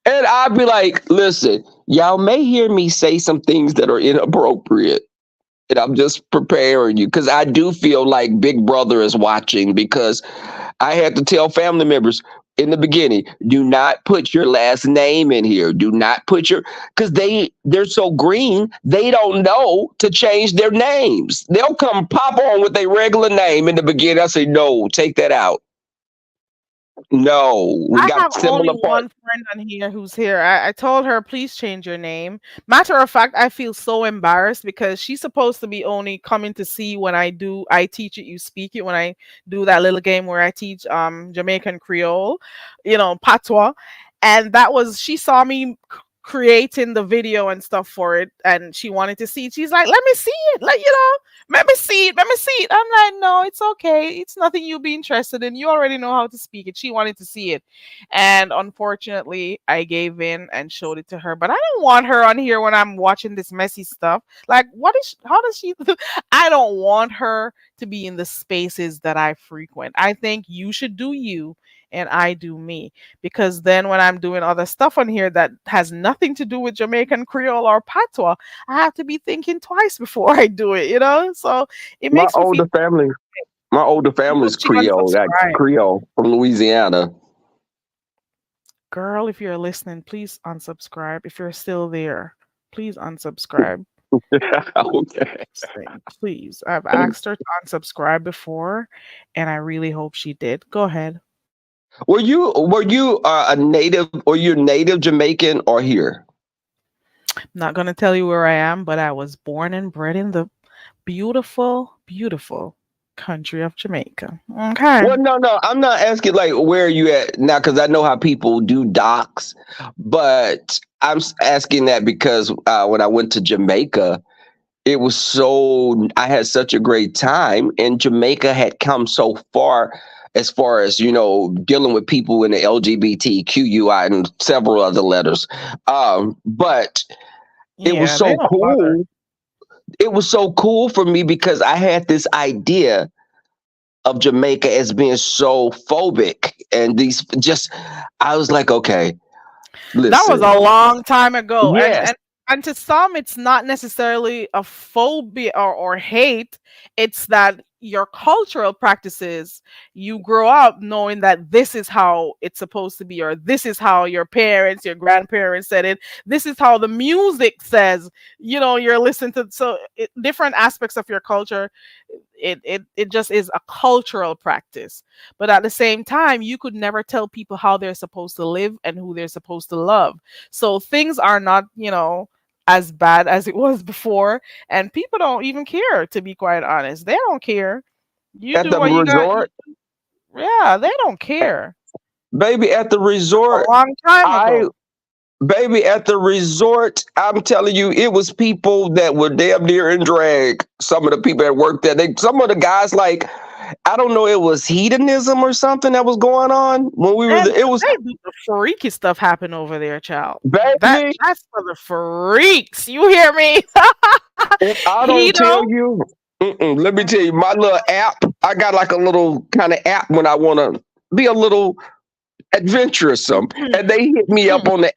G: And I'd be like, "Listen, y'all may hear me say some things that are inappropriate." And I'm just preparing you because I do feel like Big Brother is watching because I had to tell family members in the beginning, do not put your last name in here. Do not put your because they're so green, they don't know to change their names. They'll come pop on with a regular name in the beginning. I say, no, take that out. No, we
B: I have
G: got
B: only
G: similar
B: one
G: parts.
B: friend on here who's here. I told her, please change your name. Matter of fact, I feel so embarrassed because she's supposed to be only coming to see when I teach it, you speak it, when I do that little game where I teach Jamaican Creole, patois. And that was she saw me creating the video and stuff for it, and she wanted to see it. She's like, let me see it. Let me see it. Let me see it. I'm like, no, it's okay. It's nothing you'll be interested in. You already know how to speak it. She wanted to see it. And unfortunately, I gave in and showed it to her. But I don't want her on here when I'm watching this messy stuff. Like, how does she, I don't want her to be in the spaces that I frequent. I think you should do you and I do me. Because then when I'm doing other stuff on here that has nothing to do with Jamaican Creole or patois, I have to be thinking twice before I do it. So it
G: My
B: makes me feel
G: older family, my older
B: I hope
G: family's
B: she
G: Creole, that
B: unsubscribe.
G: Creole from Louisiana.
B: Girl, if you're listening, please unsubscribe. If you're still there, please unsubscribe.
G: Okay.
B: Please. I've asked her to unsubscribe before, and I really hope she did. Go ahead.
G: Were you a native or you're native Jamaican or here?
B: I'm not going to tell you where I am, but I was born and bred in the beautiful, beautiful country of Jamaica. Okay.
G: Well, no, no, I'm not asking like where are you at now because I know how people do docs, but asking that because when I went to Jamaica, it was I had such a great time, and Jamaica had come so far as dealing with people in the LGBTQI and several other letters. But it was
B: Yeah, they
G: so
B: don't bother.
G: cool. It was so cool for me because I had this idea of Jamaica as being so phobic and these just I was like, okay,
B: That was
G: listen.
B: a long time ago. And
G: Yes,
B: and and to some it's not necessarily a phobia or hate. It's that your cultural practices, you grow up knowing that this is how it's supposed to be, or this is how your parents, your grandparents said it. This is how the music says, you're listening to. So different aspects of your culture, it just is a cultural practice. But at the same time, you could never tell people how they're supposed to live and who they're supposed to love. So things are not, as bad as it was before, and people don't even care. To be quite honest, they don't care. You
G: At
B: do
G: the
B: what you got.
G: resort,
B: Yeah, they don't care.
G: baby, at the
B: A
G: resort,
B: long time
G: I
B: ago.
G: baby, at the resort, I'm telling you, it was people that were damn near in drag. Some of the people that worked there, some of the guys, like, I don't know, it was hedonism or something that was going on when we were
B: And
G: there. It was,
B: they do the freaky stuff happen over there, child.
G: baby,
B: That's for the freaks. You hear me?
G: if I
B: He
G: don't tell
B: don't.
G: you, let me tell you, my little app, I got like a little kind of app when I want to be a little adventuresome, and they hit me up on the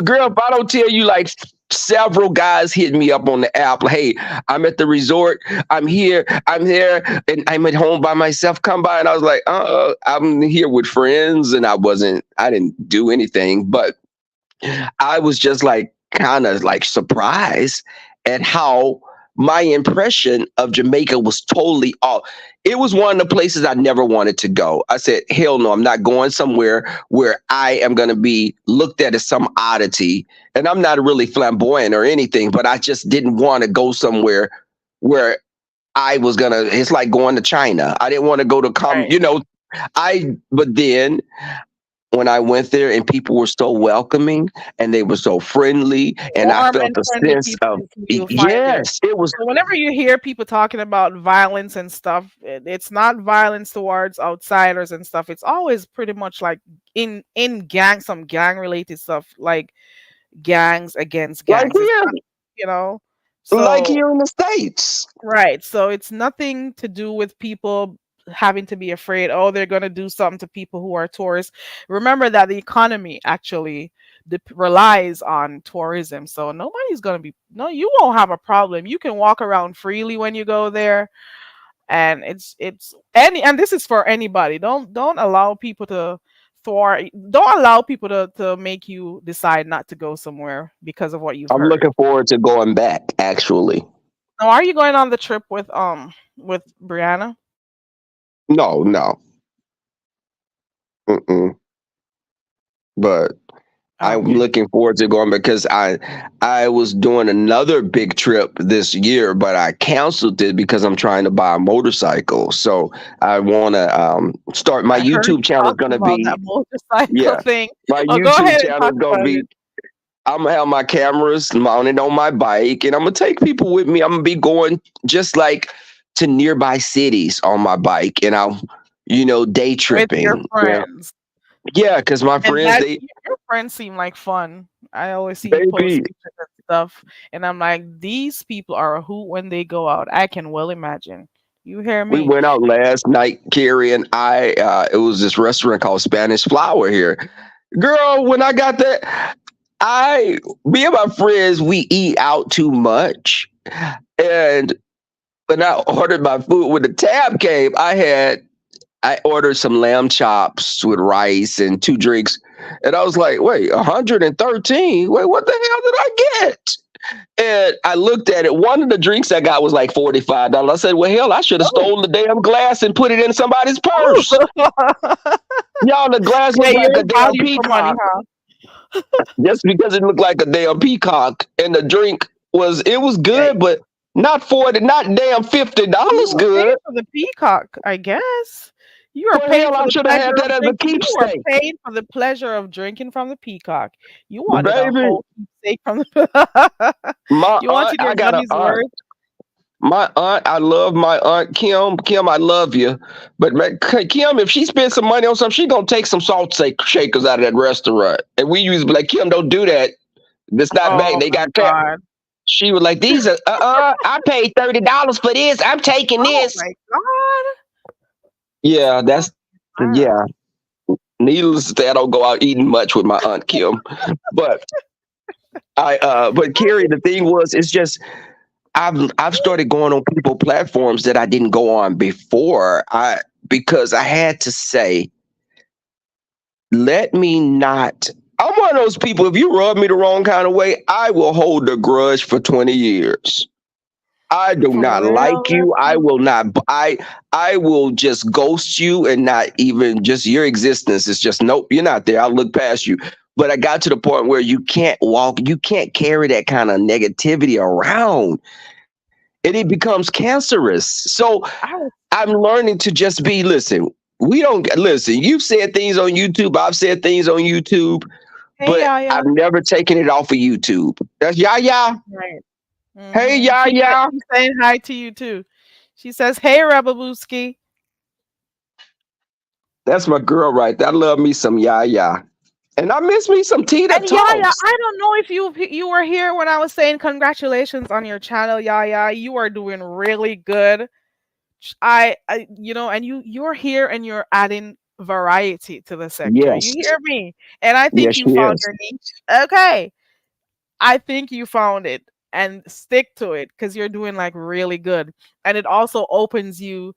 G: girl. If I don't tell you, like several guys hit me up on the app, like, hey, I'm at the resort, I'm here, I'm there, and I'm at home by myself. Come by, and I was like, I'm here with friends, and I didn't do anything, but I was just like kind of like surprised at how my impression of Jamaica was totally off. It was one of the places I never wanted to go. I said, hell no, I'm not going somewhere where I am going to be looked at as some oddity. And I'm not really flamboyant or anything, but I just didn't want to go somewhere where it's like going to China. I didn't want to go to
B: Right.
G: but then when I went there and people were so welcoming and they were so friendly and I
B: Warm
G: felt
B: and
G: a
B: friendly
G: sense
B: people
G: of,
B: you'll find there.
G: yes, it was
B: So whenever you hear people talking about violence and stuff, it's not violence towards outsiders and stuff. It's always pretty much like in gang, some gang related stuff, like gangs against
G: like
B: gangs. It's
G: here,
B: not, you know.
G: like
B: So
G: here in the States.
B: right. So it's nothing to do with people having to be afraid, oh, they're going to do something to people who are tourists. Remember that the economy actually relies on tourism. So nobody's going to be, no, you won't have a problem. You can walk around freely when you go there. And and this is for anybody. Don't allow people to don't allow people to make you decide not to go somewhere because of what you've
G: I'm
B: heard.
G: looking forward to going back, actually.
B: Now, are you going on the trip with Brianna?
G: No, no. Mm-mm. But I'm
B: Okay.
G: looking forward to going because I was doing another big trip this year, but I canceled it because I'm trying to buy a motorcycle. So I want to start my
B: I heard
G: YouTube
B: you
G: channel is
B: talking
G: going to
B: about
G: be
B: that motorcycle
G: yeah,
B: thing.
G: my
B: Oh, go
G: YouTube
B: ahead and
G: channel
B: talk
G: is going to
B: about
G: be
B: it.
G: I'm gonna have my cameras mounted on my bike and I'm gonna take people with me. I'm gonna be going just like to nearby cities on my bike and I'll day
B: With your
G: tripping. Yeah,
B: friends.
G: yeah, because my
B: And
G: friends
B: that
G: they
B: your friends seem like fun. I always see you post
G: baby.
B: pictures and stuff, and I'm like, these people are a hoot when they go out. I can well imagine. You hear
G: We
B: me?
G: went out last night, Carrie and I. It was this restaurant called Spanish Flower here. Girl, when I got there, me and my friends, we eat out too much. And when I ordered my food, when the tab came, I ordered some lamb chops with rice and two drinks. And I was like, wait, 113? Wait, what the hell did I get? And I looked at it. One of the drinks I got was like $45. I said, well, hell, I should have
B: Oh,
G: stolen the damn glass and put it in somebody's
B: oh.
G: purse. Y'all, the glass
B: Yeah,
G: looked like
B: you're
G: a damn
B: value for money,
G: peacock.
B: huh?
G: Just because it looked like a damn peacock. And the drink was
B: Yeah,
G: good, but not 40, not damn $50
B: you were paying
G: good.
B: for the peacock, I guess. You are
G: Well,
B: paying
G: hell,
B: for
G: I
B: the
G: should have
B: pleasure
G: had that
B: of
G: as a
B: drinking. You are
G: keepsake.
B: paying for the pleasure of drinking from the peacock. You wanted a
G: Baby,
B: whole keepsake from the.
G: my
B: You
G: aunt,
B: wanted
G: I
B: your
G: got an
B: money's
G: aunt.
B: worth.
G: My aunt, I love my aunt Kim. Kim, I love you. But man, Kim, if she spends some money on something, she gonna take some shakers out of that restaurant. And we used to be like, Kim, don't do that. That's not back.
B: Oh
G: They
B: my
G: got cat.
B: god.
G: She was like, these are I paid $30 for this. I'm taking
B: Oh
G: this.
B: my god.
G: Yeah,
B: Oh,
G: that's
B: wow.
G: yeah. Needless to say, I don't go out eating much with my aunt Kim. But but Carrie, the thing was, it's just I've started going on people platforms that I didn't go on before. Because I had to say, let me not. I'm one of those people. If you rub me the wrong kind of way, I will hold a grudge for 20 years. I do
B: For
G: not
B: real,
G: like you. I
B: Leslie?
G: will not. I will just ghost you and not even just your existence. It's just nope. You're not there. I'll look past you. But I got to the point where you can't carry that kind of negativity around, and it becomes cancerous. So
B: I was,
G: I'm learning to just be, listen, we don't listen. You've said things on YouTube, I've said things on YouTube,
B: hey,
G: but
B: Yaya.
G: I've never taken it off of YouTube. That's Yaya.
B: Right.
G: Hey,
B: She's
G: Yaya.
B: saying hi to you too. She says, "Hey, Rebel,"
G: That's my girl right there. I love me some Yaya. And I miss me some Tita
B: and Yaya.
G: Talks.
B: I don't know if you were here when I was saying congratulations on your channel, Yaya. You are doing really good. And you're here and you're adding variety to the sector. You
G: Yes.
B: hear me? And I think
G: Yes,
B: you
G: she
B: found
G: is.
B: your niche. Okay. I think you found it and stick to it because you're doing like really good. And it also opens your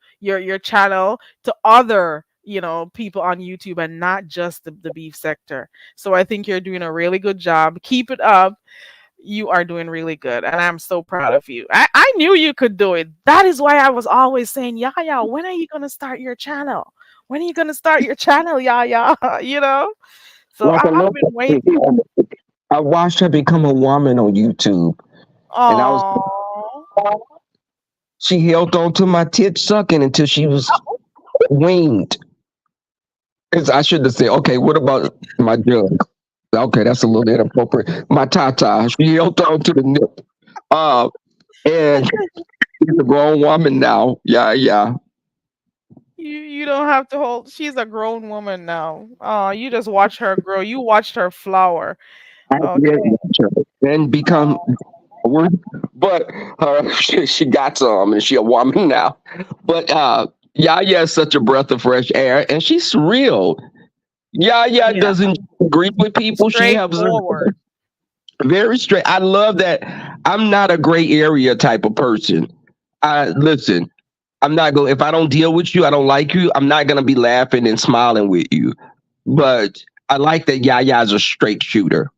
B: channel to other, people on YouTube and not just the beef sector. So I think you're doing a really good job. Keep it up. You are doing really good. And I'm so proud of you. I knew you could do it. That is why I was always saying, Yaya, when are you gonna start your channel? When are you gonna start your channel, Yaya? So
G: Like a
B: I've
G: little,
B: been waiting.
G: I watched her become a woman on YouTube. And I was,
B: Oh.
G: she held on to my tit sucking until she was weaned. 'Cause I should have said, okay, what about my jug? Okay, that's a little inappropriate. My tata, she held on to the nip. Uh, and she's a grown woman now. Yeah, yeah.
B: You don't have to hold. She's a grown woman now. Oh, you just watch her grow. You watched her flower.
G: I
B: Okay.
G: did watch her and become word, but she got some, and she a woman now. But Yaya is such a breath of fresh air, and she's real. Yaya
B: Yeah.
G: doesn't agree with people. She has a
B: Straightforward.
G: very straight. I love that. I'm not a gray area type of person. I listen. I'm not going. If I don't deal with you, I don't like you. I'm not gonna be laughing and smiling with you. But I like that Yaya's a straight shooter.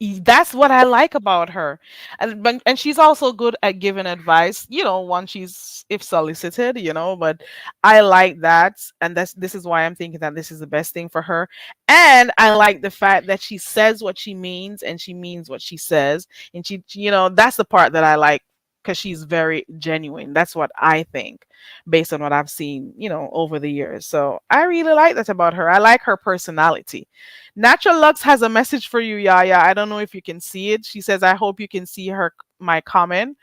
B: That's what I like about her, and she's also good at giving advice. Once she's if solicited. But I like that, and this is why I'm thinking that this is the best thing for her. And I like the fact that she says what she means, and she means what she says, and that's the part that I like because she's very genuine. That's what I think, based on what I've seen, over the years. So I really like that about her. I like her personality. Natural Lux has a message for you, Yaya. I don't know if you can see it. She says, I hope you can see my comment.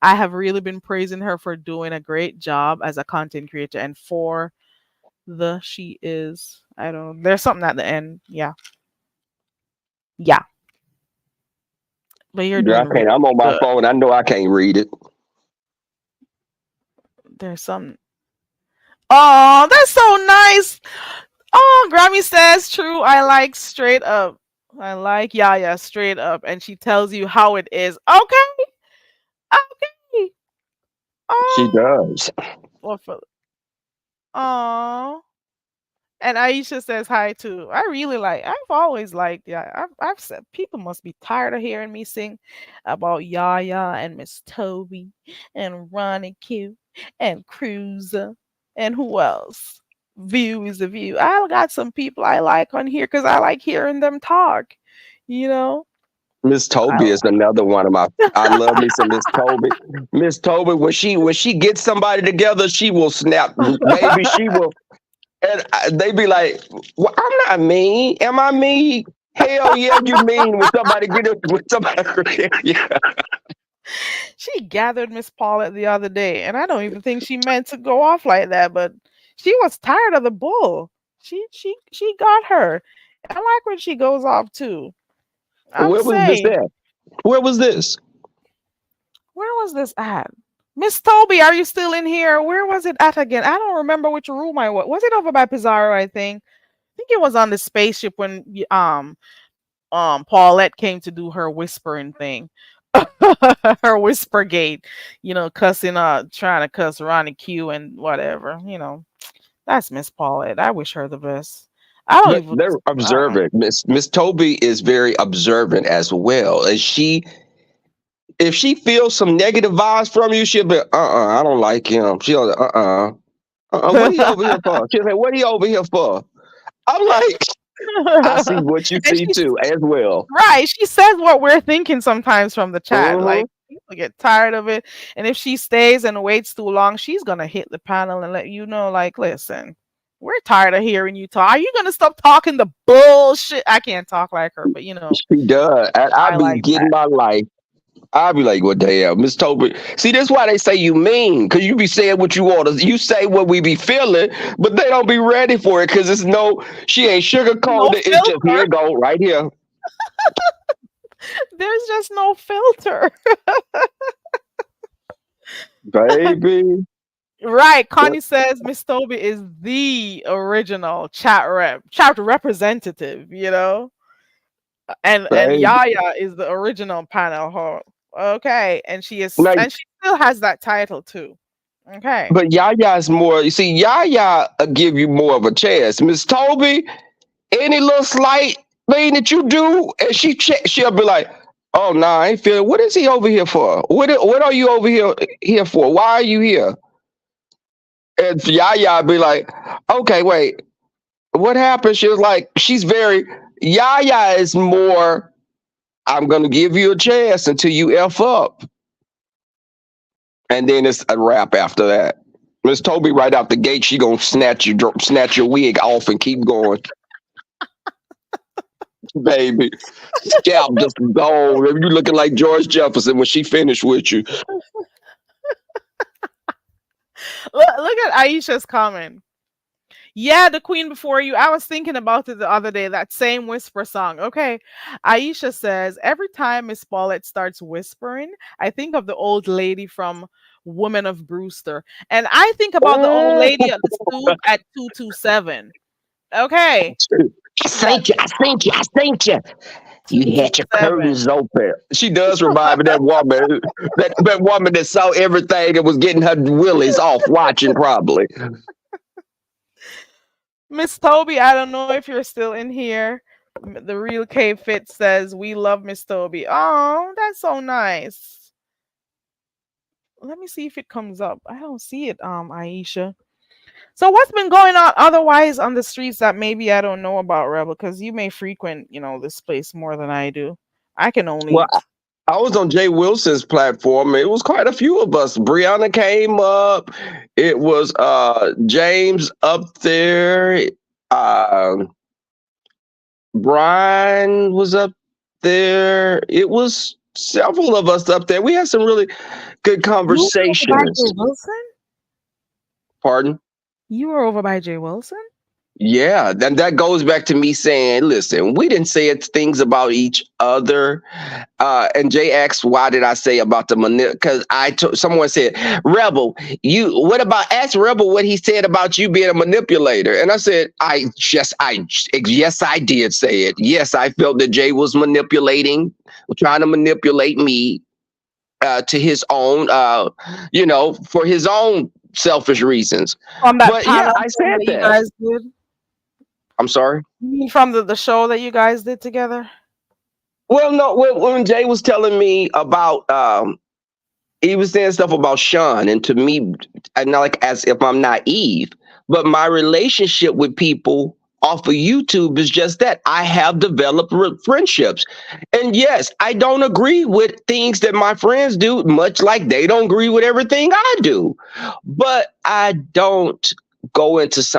B: I have really been praising her for doing a great job as a content creator and for she is. I don't know. There's something at the end. Yeah. Yeah. But you're
G: Yeah,
B: doing
G: I can't.
B: really
G: I'm on my
B: good.
G: phone. I know I can't read it.
B: There's some. Oh, that's so nice. Oh, Grammy says true. I like straight up. I like Yaya straight up. And she tells you how it is. Okay. Okay.
G: She
B: Oh.
G: does.
B: Well, oh. And Aisha says hi too. I really like. I've always liked. Yeah, I've said people must be tired of hearing me sing about Yaya and Miss Toby and Ronnie Q and Cruiser and who else? View is a view. I got some people I like on here because I like hearing them talk. You know.
G: Miss
B: I,
G: Toby is another one of my. I love me some Miss Toby. Miss Toby, when she gets somebody together, she will snap, baby. She will, and they be like, well, "I'm not mean. Am I mean? Hell yeah, you mean when somebody get up with somebody." Yeah.
B: she gathered Miss Paulette the other day, and I don't even think she meant to go off like that, but she was tired of the bull. She got her. I like when she goes off too. I'm
G: Where was this
B: saying,
G: at? Where was this?
B: where was this at? Miss Toby, are you still in here? Where was it at again? I don't remember which room I was. Was it over by Pizarro? I think it was on the spaceship when Paulette came to do her whispering thing. Her whisper gate, cussing trying to cuss Ronnie Q and whatever, That's Miss Paulette. I wish her the best. I don't
G: But
B: even
G: they're observant. Miss Toby is very observant as well. And if she feels some negative vibes from you, she'll be, I don't like him. She'll, what are you over here for? She'll say, what are you over here for? I'm like, I see what you
B: And
G: see too, as well.
B: right, she says what we're thinking sometimes from the chat.
G: Hmm.
B: Like people get tired of it, and if she stays and waits too long, she's gonna hit the panel and let you know, like, listen, we're tired of hearing you talk. Are you gonna stop talking the bullshit? I can't talk like her, but
G: She does. And I
B: I
G: be
B: like
G: getting
B: that.
G: my life. I be like, what the hell, Miss Toby? See, that's why they say you mean, because you be saying what you want to. You say what we be feeling, but they don't be ready for it because it's no. She ain't
B: No
G: sugarcoated it. It's just here
B: filter.
G: it go right here,
B: There's just no filter.
G: baby.
B: Right. Connie says Miss Toby is the original chat representative, and
G: Baby.
B: Yaya is the original panel host. Okay,
G: Like,
B: and she still has that title too. Okay.
G: but Yaya's more. You see, Yaya give you more of a chance. Miss Toby, any little slight thing that you do, and she'll be like, "Oh no, I ain't feeling. What is he over here for? What are you over here for? Why are you here?" And Yaya be like, "Okay, wait, what happened?" She was like, "She's very Yaya is more. I'm gonna give you a chance until you f up, and then it's a wrap after that." Miss Toby, right out the gate, she gonna snatch your wig off and keep going, baby. Scalp just gone. You looking like George Jefferson when she finished with you.
B: Look at Aisha's comment. Yeah, the queen before you. I was thinking about it the other day, that same whisper song. Okay. Aisha says, every time Miss Paulette starts whispering, I think of the old lady from Woman of Brewster. And I think about the old
G: Oh,
B: lady at the stoop at 227. Okay.
G: I
B: That
G: sent you. I sent you. I sent you. You had your
B: 227.
G: curtains open. She does remind me of that woman, that woman that saw everything and was getting her willies off watching probably.
B: Miss Toby, I don't know if you're still in here. The real K Fit says, we love Miss Toby. Oh, that's so nice. Let me see if it comes up. I don't see it, Aisha. So what's been going on otherwise on the streets that maybe I don't know about, Rebel? Because you may frequent, this place more than I do. I can
G: Well,
B: only
G: I was on Jay Wilson's platform. It was quite a few of us. Brianna came up. It was James up there. Uh, Brian was up there. It was several of us up there. We had some really good
B: You were over by
G: conversations.
B: Jay Wilson?
G: Pardon?
B: You were over by Jay Wilson?
G: Yeah, then that goes back to me saying, listen, we didn't say things about each other. And Jay asked, why did I say about the manip? Because someone said, Rebel, ask Rebel what he said about you being a manipulator. And I said, yes, I did say it. Yes, I felt that Jay was trying to manipulate me to his own, for his own selfish reasons.
B: From that
G: But yeah,
B: panel
G: I
B: thing
G: said
B: that you
G: that.
B: guys did?
G: I'm sorry.
B: You mean from the show that you guys did together?
G: Well, no, when Jay was telling me about, he was saying stuff about Sean, and to me, and not like as if I'm naive, but my relationship with people off of YouTube is just that. I have developed friendships. And yes, I don't agree with things that my friends do, much like they don't agree with everything I do. But I don't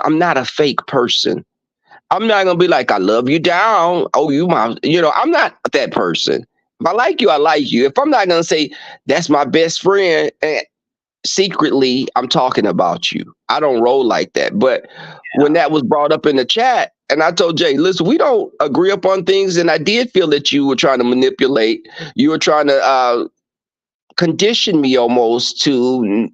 G: I'm not a fake person. I'm not gonna be like, I love you down. Oh, I'm not that person. If I like you, I like you. If I'm not gonna say that's my best friend, and secretly I'm talking about you, I don't roll like that. But when that was brought up in the chat, and I told Jay, listen, we don't agree upon things, and I did feel that you were trying to manipulate. You were trying to condition me almost to,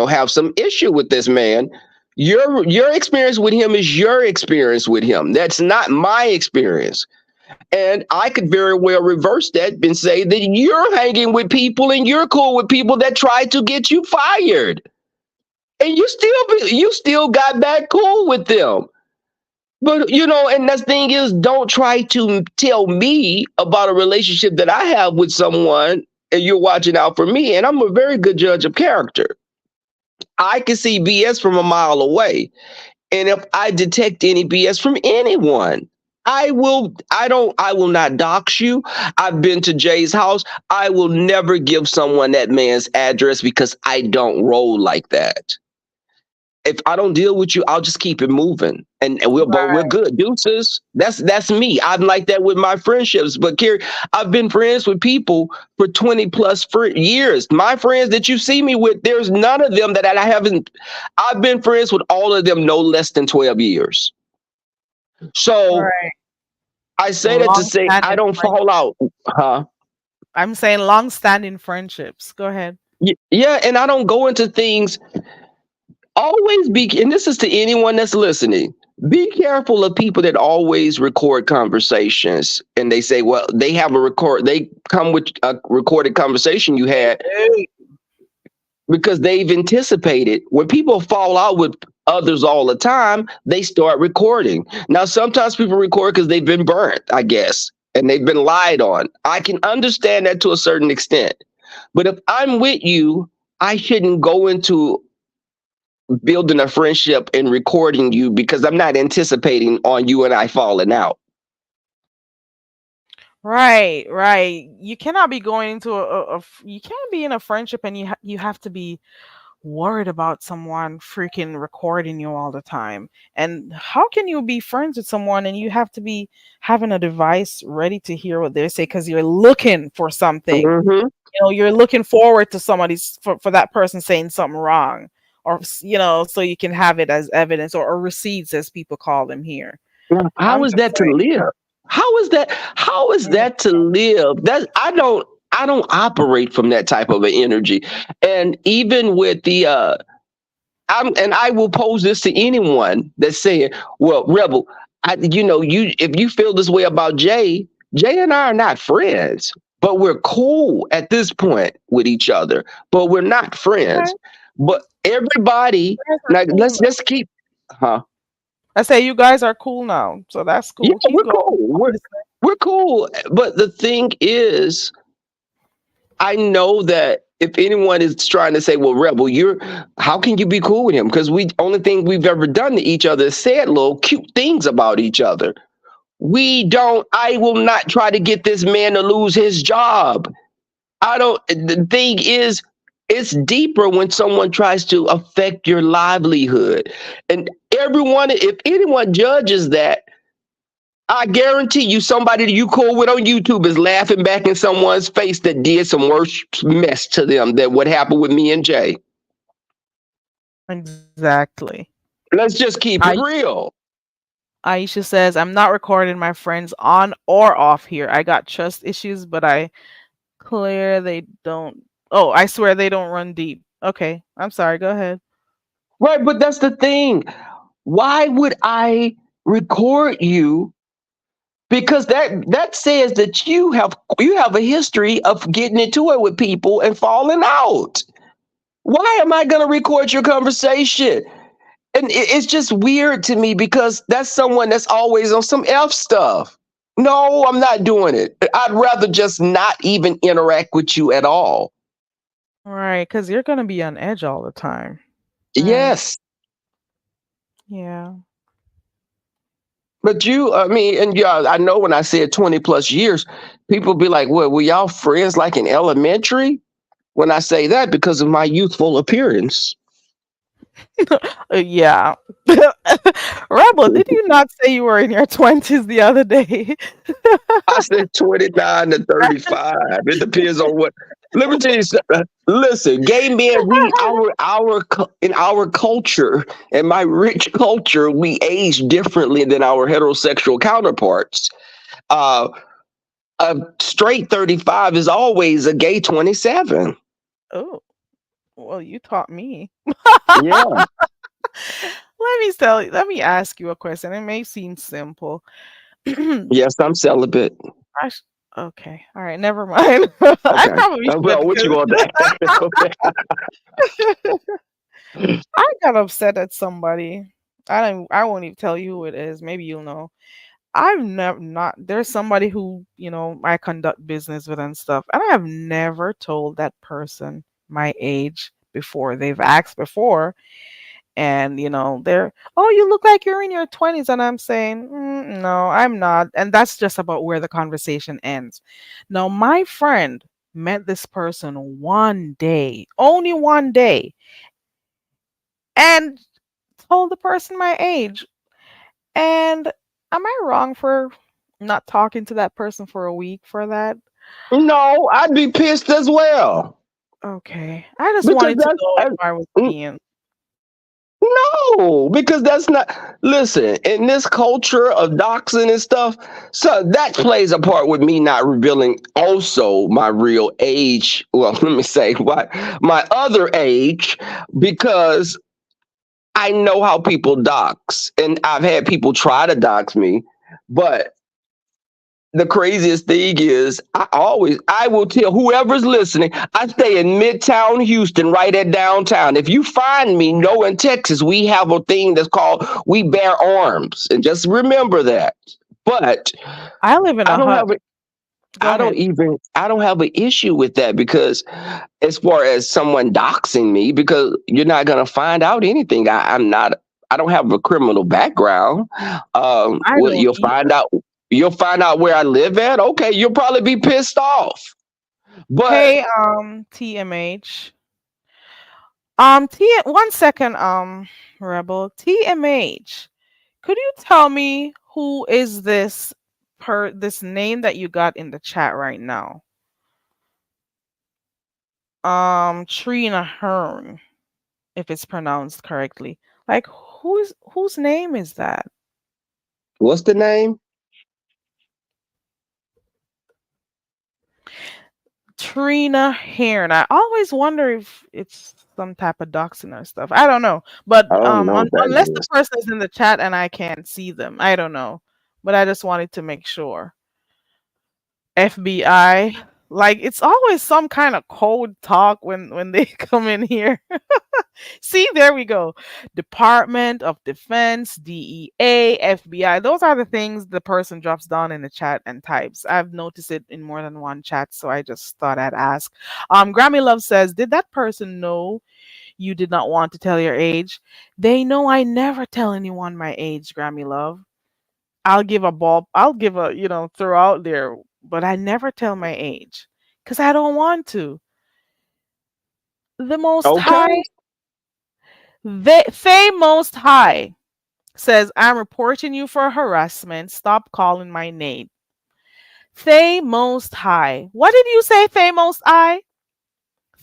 G: have some issue with this man. Your experience with him is your experience with him. That's not my experience. And I could very well reverse that and say that you're hanging with people and you're cool with people that tried to get you fired. And you still got back cool with them. But and the thing is, don't try to tell me about a relationship that I have with someone and you're watching out for me. And I'm a very good judge of character. I can see BS from a mile away. And if I detect any BS from anyone, I will not dox you. I've been to Jay's house. I will never give someone that man's address because I don't roll like that. If I don't deal with you, I'll just keep it moving, and we're good. Deuces. That's me. I'm like that with my friendships. But Carrie, I've been friends with people for 20 plus years. My friends that you see me with, there's none of them that I haven't. I've been friends with all of them no less than 12 years. So
B: Right.
G: I say that to say I
B: Long-standing
G: don't
B: friendship.
G: fall out. Huh?
B: I'm saying long-standing friendships. Go ahead.
G: Yeah, and I don't go into things. Always be, and this is to anyone that's listening, be careful of people that always record conversations and they say, well, they come with a recorded conversation you had
B: Hey.
G: because they've anticipated. When people fall out with others all the time, they start recording. Now, sometimes people record because they've been burnt, I guess, and they've been lied on. I can understand that to a certain extent. But if I'm with you, I shouldn't go into building a friendship and recording you because I'm not anticipating on you and I falling out.
B: Right, right. You cannot be going into you can't be in a friendship and you have to be worried about someone freaking recording you all the time. And how can you be friends with someone and you have to be having a device ready to hear what they say because you're looking for something?
G: Mm-hmm.
B: You're looking forward to somebody's for that person saying something wrong, or so you can have it as evidence, or receipts as people call them here.
G: How
B: I'm
G: is
B: just
G: that to live? How is that? How is
B: saying.
G: that to live? That I don't operate from that type of an energy. And even with the and I will pose this to anyone that's saying, well, Rebel, you if you feel this way about Jay and I are not friends, but we're cool at this point with each other, but we're not
B: Okay,
G: friends. But everybody,
B: you guys are
G: now
B: cool now.
G: let's keep, huh?
B: I say you guys are cool now, so that's
G: Yeah,
B: cool. Keep
G: we're
B: going.
G: cool.
B: I'm listening.
G: We're cool. But the thing is, I know that if anyone is trying to say, well, Rebel, how can you be cool with him? Because we only thing we've ever done to each other is said little cute things about each other. I will not try to get this man to lose his job. The thing is, it's deeper when someone tries to affect your livelihood. And if anyone judges that, I guarantee you somebody that you cool with on YouTube is laughing back in someone's face that did some worse mess to them than what happened with me and Jay.
B: Exactly.
G: Let's just keep it
B: I
G: real.
B: Aisha says I'm not recording my friends on or off here. I got trust issues, but I clear they don't. Oh, I swear they don't run deep. Okay, I'm sorry. Go ahead.
G: Right, but that's the thing. Why would I record you? Because that says that you have a history of getting into it with people and falling out. Why am I going to record your conversation? And it's just weird to me because that's someone that's always on some F stuff. No, I'm not doing it. I'd rather just not even interact with you at all.
B: Right, because you're gonna be on edge all the time. Right.
G: Yes.
B: Yeah.
G: But I mean, and yeah, I know when I said 20 plus years, people be like, well, were y'all friends like in elementary? When I say that because of my youthful appearance.
B: Yeah. Rebel, did you not say you were in your 20s the other day?
G: I said 29 to 35. It depends on what. Let me tell you something. Listen, gay men, in our culture, in my rich culture, we age differently than our heterosexual counterparts. Uh, a straight 35 is always a gay 27.
B: Oh, well, you taught me.
G: Yeah.
B: Let me ask you a question. It may seem simple.
G: Yes, I'm celibate.
B: I sh- okay. All right. Never mind. I
G: Okay.
B: probably should
G: Well, what you
B: because
G: want to
B: I got upset at somebody. I won't even tell you who it is. Maybe you'll know. I've never not there's somebody who, I conduct business with and stuff, and I have never told that person my age before. They've asked before, And they're, oh, you look like you're in your 20s, and I'm saying, no, I'm not. And that's just about where the conversation ends. Now my friend met this person one day, only one day, and told the person my age. And am I wrong for not talking to that person for a week for that?
G: No, I'd be pissed as well
B: Okay, I just
G: because
B: wanted to
G: that's
B: know if I was being.
G: no, because that's not. Listen, in this culture of doxing and stuff, so that plays a part with me not revealing also my real age. Well, let me say my other age, because I know how people dox, and I've had people try to dox me, but the craziest thing is I will tell whoever's listening, I stay in Midtown Houston, right at downtown. If you find me, know in Texas, we have a thing that's called We Bear Arms. And just remember that. But
B: I live in
G: I
B: a
G: don't
B: hut.
G: have a
B: Go ahead.
G: I don't have an issue with that, because as far as someone doxing me, because you're not gonna find out anything. I don't have a criminal background.
B: I
G: Well,
B: don't either.
G: you'll find out where I live at. Okay, you'll probably be pissed off. But
B: Hey, TMH. One second, Rebel. TMH. Could you tell me who is this name that you got in the chat right now? Trina Hearn, if it's pronounced correctly. Like, whose name is that?
G: what's the name?
B: Trina Hearn. I always wonder if it's some type of doxing or stuff. I don't know. But
G: I don't know what that
B: unless the
G: is.
B: person is in the chat and I can't see them, I don't know. But I just wanted to make sure. FBI. Like, it's always some kind of code talk when they come in here. See, there we go. Department of Defense, DEA, FBI. Those are the things the person drops down in the chat and types. I've noticed it in more than one chat, so I just thought I'd ask. Grammy Love says, did that person know you did not want to tell your age? They know I never tell anyone my age, Grammy Love. I'll give a, throw out there, but I never tell my age because I don't want to. The Most
G: Okay.
B: High, Faye Most High says, I'm reporting you for harassment. Stop calling my name. Faye Most High. What did you say, Faye Most High?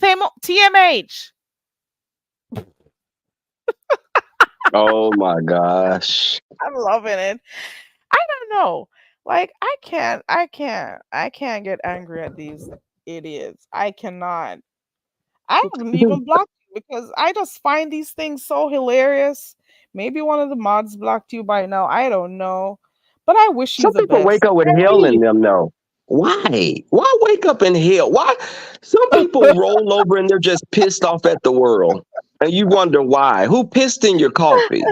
B: TMH.
G: Oh my gosh.
B: I'm loving it. I don't know. Like, I can't get angry at these idiots. I cannot. I haven't even blocked you because I just find these things so hilarious. Maybe one of the mods blocked you by now. I don't know. But I wish you
G: Some
B: the
G: people wake
B: best.
G: up with
B: I
G: hell in
B: really
G: them though. Why? Why wake up in hell? Why? Some people roll over and they're just pissed off at the world. And you wonder why. Who pissed in your coffee?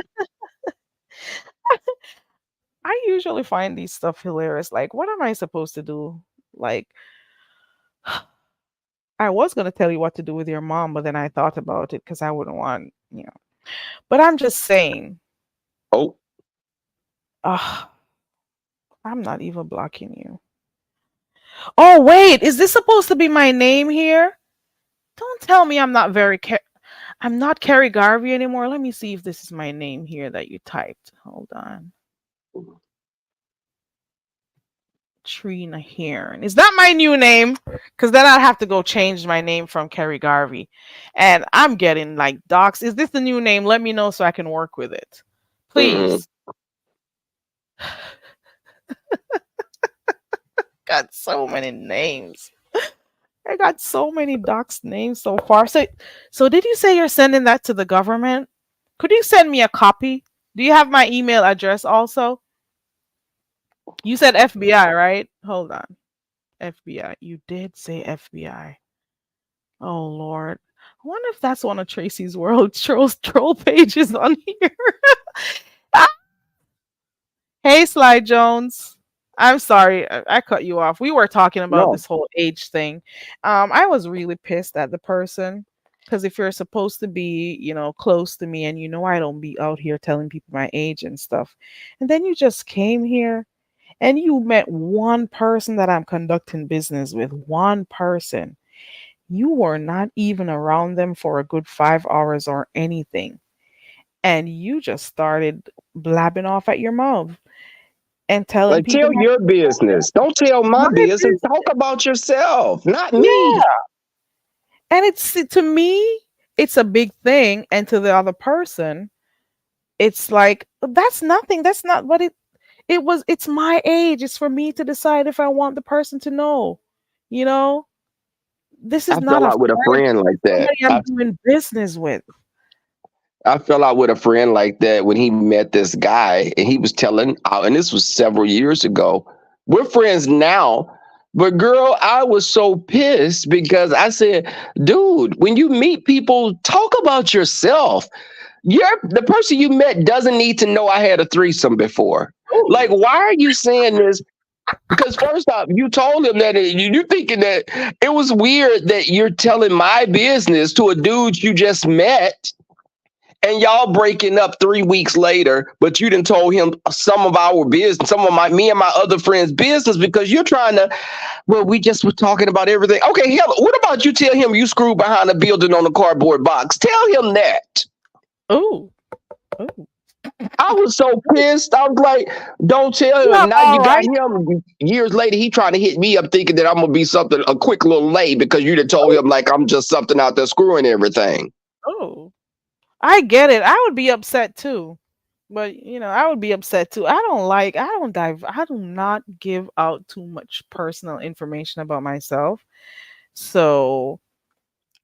B: I usually find these stuff hilarious. Like, what am I supposed to do? Like, I was gonna tell you what to do with your mom, but then I thought about it because I wouldn't want. But I'm just saying,
G: Oh,
B: uh, I'm not even blocking you. Oh wait, is this supposed to be my name here? Don't tell me I'm not Carrie Garvey anymore. Let me see if this is my name here that you typed. Hold on. Trina Hearn. Is that my new name? Because then I'd have to go change my name from Carrie Garvey. And I'm getting like docs. Is this the new name? Let me know so I can work with it.
G: mm-mm.
B: Please. Got so many names. I got so many docs names so far. So did you say you're sending that to the government? Could you send me a copy? Do you have my email address also? You said FBI, right? Hold on. FBI. You did say FBI. Oh Lord. I wonder if that's one of Tracy's World troll pages on here. Hey, Sly Jones. I'm sorry, I cut you off. We were talking about
G: No.
B: this whole age thing. I was really pissed at the person. Because if you're supposed to be, close to me, and I don't be out here telling people my age and stuff, and then you just came here and you met one person that I'm conducting business with, one person. You were not even around them for a good 5 hours or anything. And you just started blabbing off at your mouth and telling
G: Like,
B: people
G: tell your business. Don't tell my
B: my
G: business.
B: business.
G: Talk about yourself, not
B: Yeah.
G: me.
B: And to me, it's a big thing. And to the other person, it's like, that's nothing. That's not what it was. It's my age. It's for me to decide if I want the person to know. You know, this
G: I
B: is not
G: fell
B: a
G: out with a
B: friend.
G: friend like
B: It's
G: that.
B: somebody I'm doing business with.
G: I fell out with a friend like that when he met this guy, and he was telling, and this was several years ago. We're friends now, but girl, I was so pissed because I said, dude, when you meet people, talk about yourself. The person you met doesn't need to know I had a threesome before. Like,
B: Oh,
G: why are you saying this? Because first off, you told him that you're thinking that it was weird that you're telling my business to a dude you just met, and y'all breaking up 3 weeks later, but you didn't told him some of our business, some of me and my other friends' business, because you're trying to, well, we just were talking about everything. Okay, hell, what about you tell him you screwed behind a building on a cardboard box? Tell him that.
B: oh, oh.
G: I was so pissed. I was like, don't tell him.
B: Yeah,
G: And now
B: all
G: you got
B: right.
G: him years later. He trying to hit me up thinking that I'm going to be something, a quick little lay because you done told him like I'm just something out there screwing everything.
B: Oh, I get it. I would be upset too. But I would be upset too. I don't dive I do not give out too much personal information about myself. So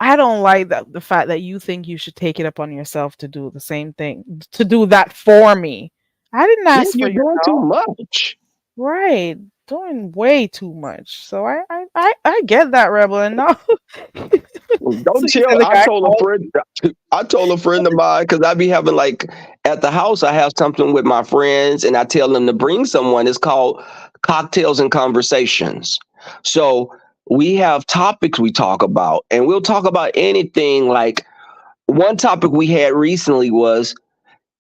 B: I don't like the fact that you think you should take it upon yourself to do the same thing, to do that for me. I didn't
G: Yeah,
B: ask for
G: you're
B: your
G: doing too
B: help.
G: much.
B: Right. Doing way too much. So I get that, Rebel, and no. So
G: Don't
B: you said
G: tell.
B: the guy called you?
G: I told a friend of mine because I be having like at the house. I have something with my friends, and I tell them to bring someone. It's called cocktails and conversations. So we have topics we talk about, and we'll talk about anything. Like one topic we had recently was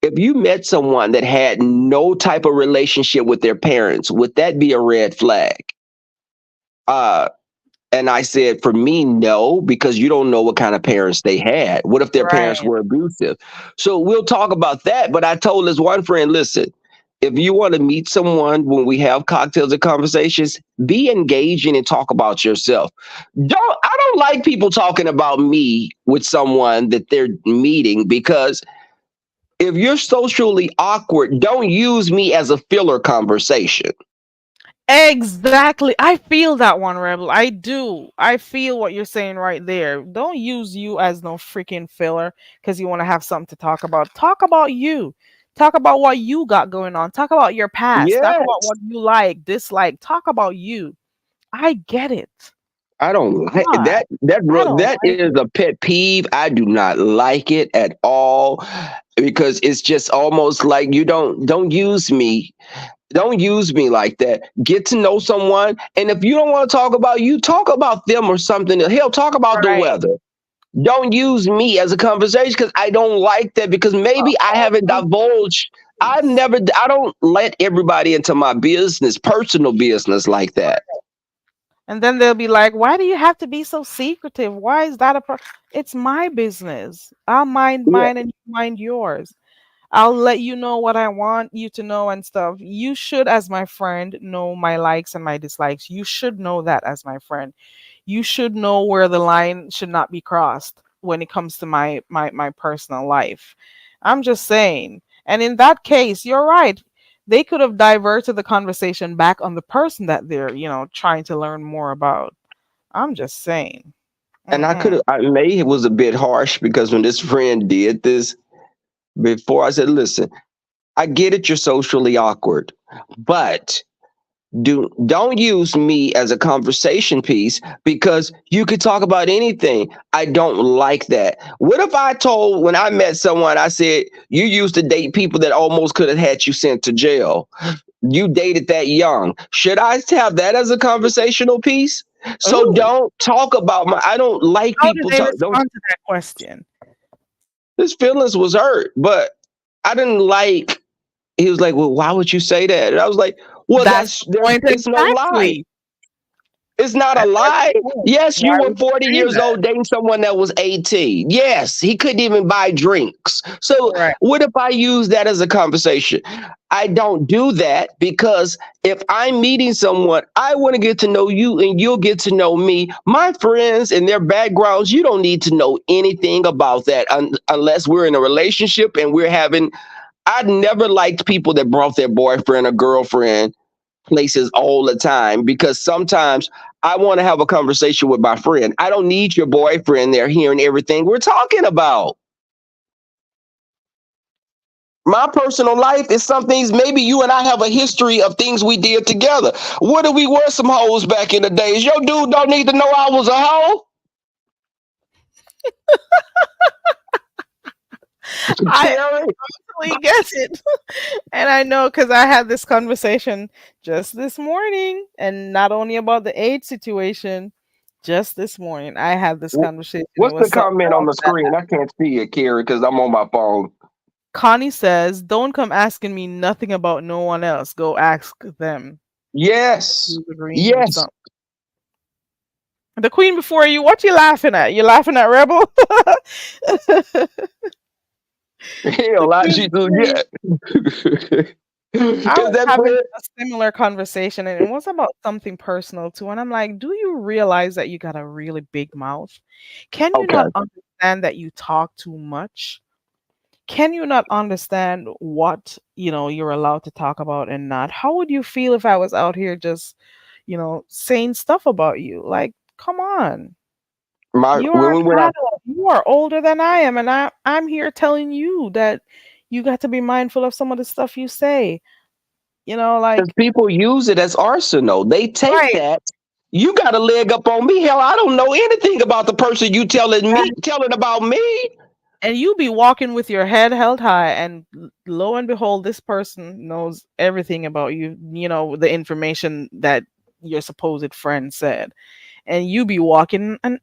G: if you met someone that had no type of relationship with their parents, would that be a red flag? Uh, And I said, for me, no, because you don't know what kind of parents they had. What if their parents
B: Right.
G: were abusive? So we'll talk about that. But I told this one friend, listen, if you want to meet someone when we have cocktails and conversations, be engaging and talk about yourself. I don't like people talking about me with someone that they're meeting because if you're socially awkward, don't use me as a filler conversation.
B: Exactly. I feel that one, Rebel. I do. I feel what you're saying right there. Don't use you as no freaking filler because you want to have something to talk about. Talk about you. Talk about what you got going on. Talk about your past. Talk about
G: Yes.
B: what you like, dislike. Talk about you. I get it.
G: I don't like
B: God,
G: that. That
B: I
G: bro,
B: don't
G: that
B: like
G: is
B: it.
G: a pet peeve. I do not like it at all because it's just almost like you don't use me. Don't use me like that. Get to know someone, and if you don't want to talk about you, talk about them or something. Hell, talk about the
B: Right.
G: weather. Don't use me as a conversation because I don't like that because maybe I
B: Oh,
G: haven't
B: come
G: divulged.
B: please.
G: I don't let everybody into my business, personal business like that.
B: And then they'll be like, "Why do you have to be so secretive? Why is that It's my business. I'll mind
G: Yeah,
B: mine and you mind yours. I'll let you know what I want you to know and stuff. You should, as my friend, know my likes and my dislikes. You should know that as my friend. You should know where the line should not be crossed when it comes to my personal life. I'm just saying. And in that case, you're right. They could have diverted the conversation back on the person that they're, trying to learn more about. I'm just saying.
G: and I could
B: Mm-mm.
G: have. I may it was a bit harsh because when this friend did this before, I said, "Listen, I get it. You're socially awkward, but." Don't use me as a conversation piece because you could talk about anything. I don't like that. What if I told when I met someone, I said, you used to date people that almost could have had you sent to jail. You dated that young. Should I have that as a conversational piece? So
B: Ooh,
G: don't talk about my. I don't like
B: how did
G: people
B: they
G: talk. Don't.
B: respond to that question?
G: His feelings was hurt, but I didn't like. He was like, "Well, why would you say that?" And I was like, "Well,
B: That's the point
G: it's no lie.
B: exactly.
G: It's not a
B: And that's
G: lie.
B: the point.
G: Yes,
B: Why
G: you were
B: would you
G: 40
B: say
G: years
B: that?
G: old dating someone that was 18. Yes, he couldn't even buy drinks. So,
B: Right.
G: what if I use that as a conversation? I don't do that because if I'm meeting someone, I want to get to know you and you'll get to know me. My friends and their backgrounds, you don't need to know anything about that unless we're in a relationship and we're having. I never liked people that brought their boyfriend or girlfriend places all the time because sometimes I want to have a conversation with my friend. I don't need your boyfriend there hearing everything we're talking about. My personal life is some things maybe you and I have a history of things we did together. What did we wear some hoes back in the days? Your dude don't need to know I was a hoe.
B: I
G: Carrie,
B: totally get it. And I know because I had this conversation just this morning, and not only about the age situation, just this morning I had this conversation. It
G: what's the
B: was something
G: comment on
B: else
G: the
B: that
G: screen? I can't see it, Carrie, because I'm on my phone.
B: Connie says, "Don't come asking me nothing about no one else. Go ask them."
G: Yes.
B: Who's agreeing with
G: Yes.
B: something? The queen before you. What you laughing at? You laughing at Rebel? The
G: Hell,
B: queen before you.
G: yeah.
B: I
G: Is
B: was
G: that
B: having
G: fair?
B: a similar conversation, and it was about something personal too. And I'm like, do you realize that you got a really big mouth? Can you
G: Okay.
B: not understand that you talk too much? Can you not understand what, you're allowed to talk about and not? How would you feel if I was out here just, saying stuff about you? Like, come on. You are
G: When we
B: an
G: went out.
B: adult. You are older than I am, and I'm here telling you that you got to be mindful of some of the stuff you say.
G: Because
B: Like,
G: people use it as arsenal. They take
B: right.
G: that. You got a leg up on me. Hell, I don't know anything about the person you telling about me.
B: And you be walking with your head held high, and lo and behold, this person knows everything about you, the information that your supposed friend said. And you be walking, and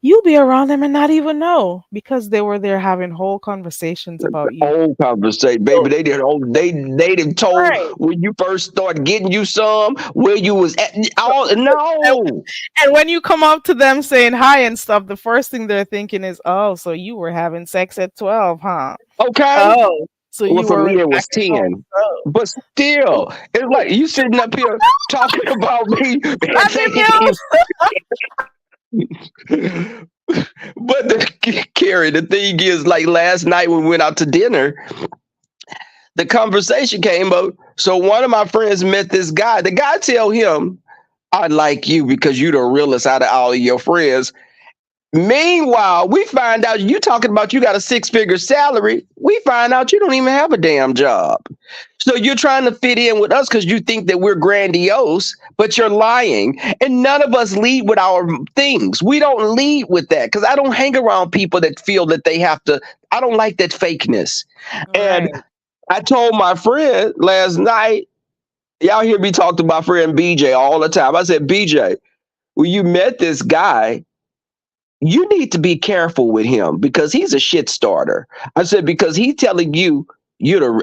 B: you'll be around them and not even know, because they were there having whole conversations about you.
G: Old conversation, baby.
B: So,
G: They did. Oh, they did told
B: right.
G: when you first started getting you some where you was at.
B: So,
G: All
B: and
G: no.
B: and when you come up to them saying hi and stuff, the first thing they're thinking is, "Oh, so you were having sex at 12, huh?
G: Okay.
B: Oh, so
G: Well,
B: you
G: for
B: were
G: me
B: really
G: it
B: back
G: was
B: at home."
G: 10.
B: So,
G: But still, it's like you sitting up here talking about me and
B: let me
G: saying
B: mute.
G: but Carrie, the thing is, like last night when we went out to dinner, the conversation came up. So one of my friends met this guy. The guy tell him, "I like you because you the realest out of all of your friends." Meanwhile, we find out you talking about you got a six-figure salary. We find out you don't even have a damn job. So you're trying to fit in with us because you think that we're grandiose, but you're lying. And none of us lead with our things. We don't lead with that because I don't hang around people that feel that they have to. I don't like that fakeness. And
B: Right.
G: I told my friend last night, y'all hear me talk to my friend BJ all the time. I said, BJ, when you met this guy, you need to be careful with him because he's a shit starter. I said, because he's telling you,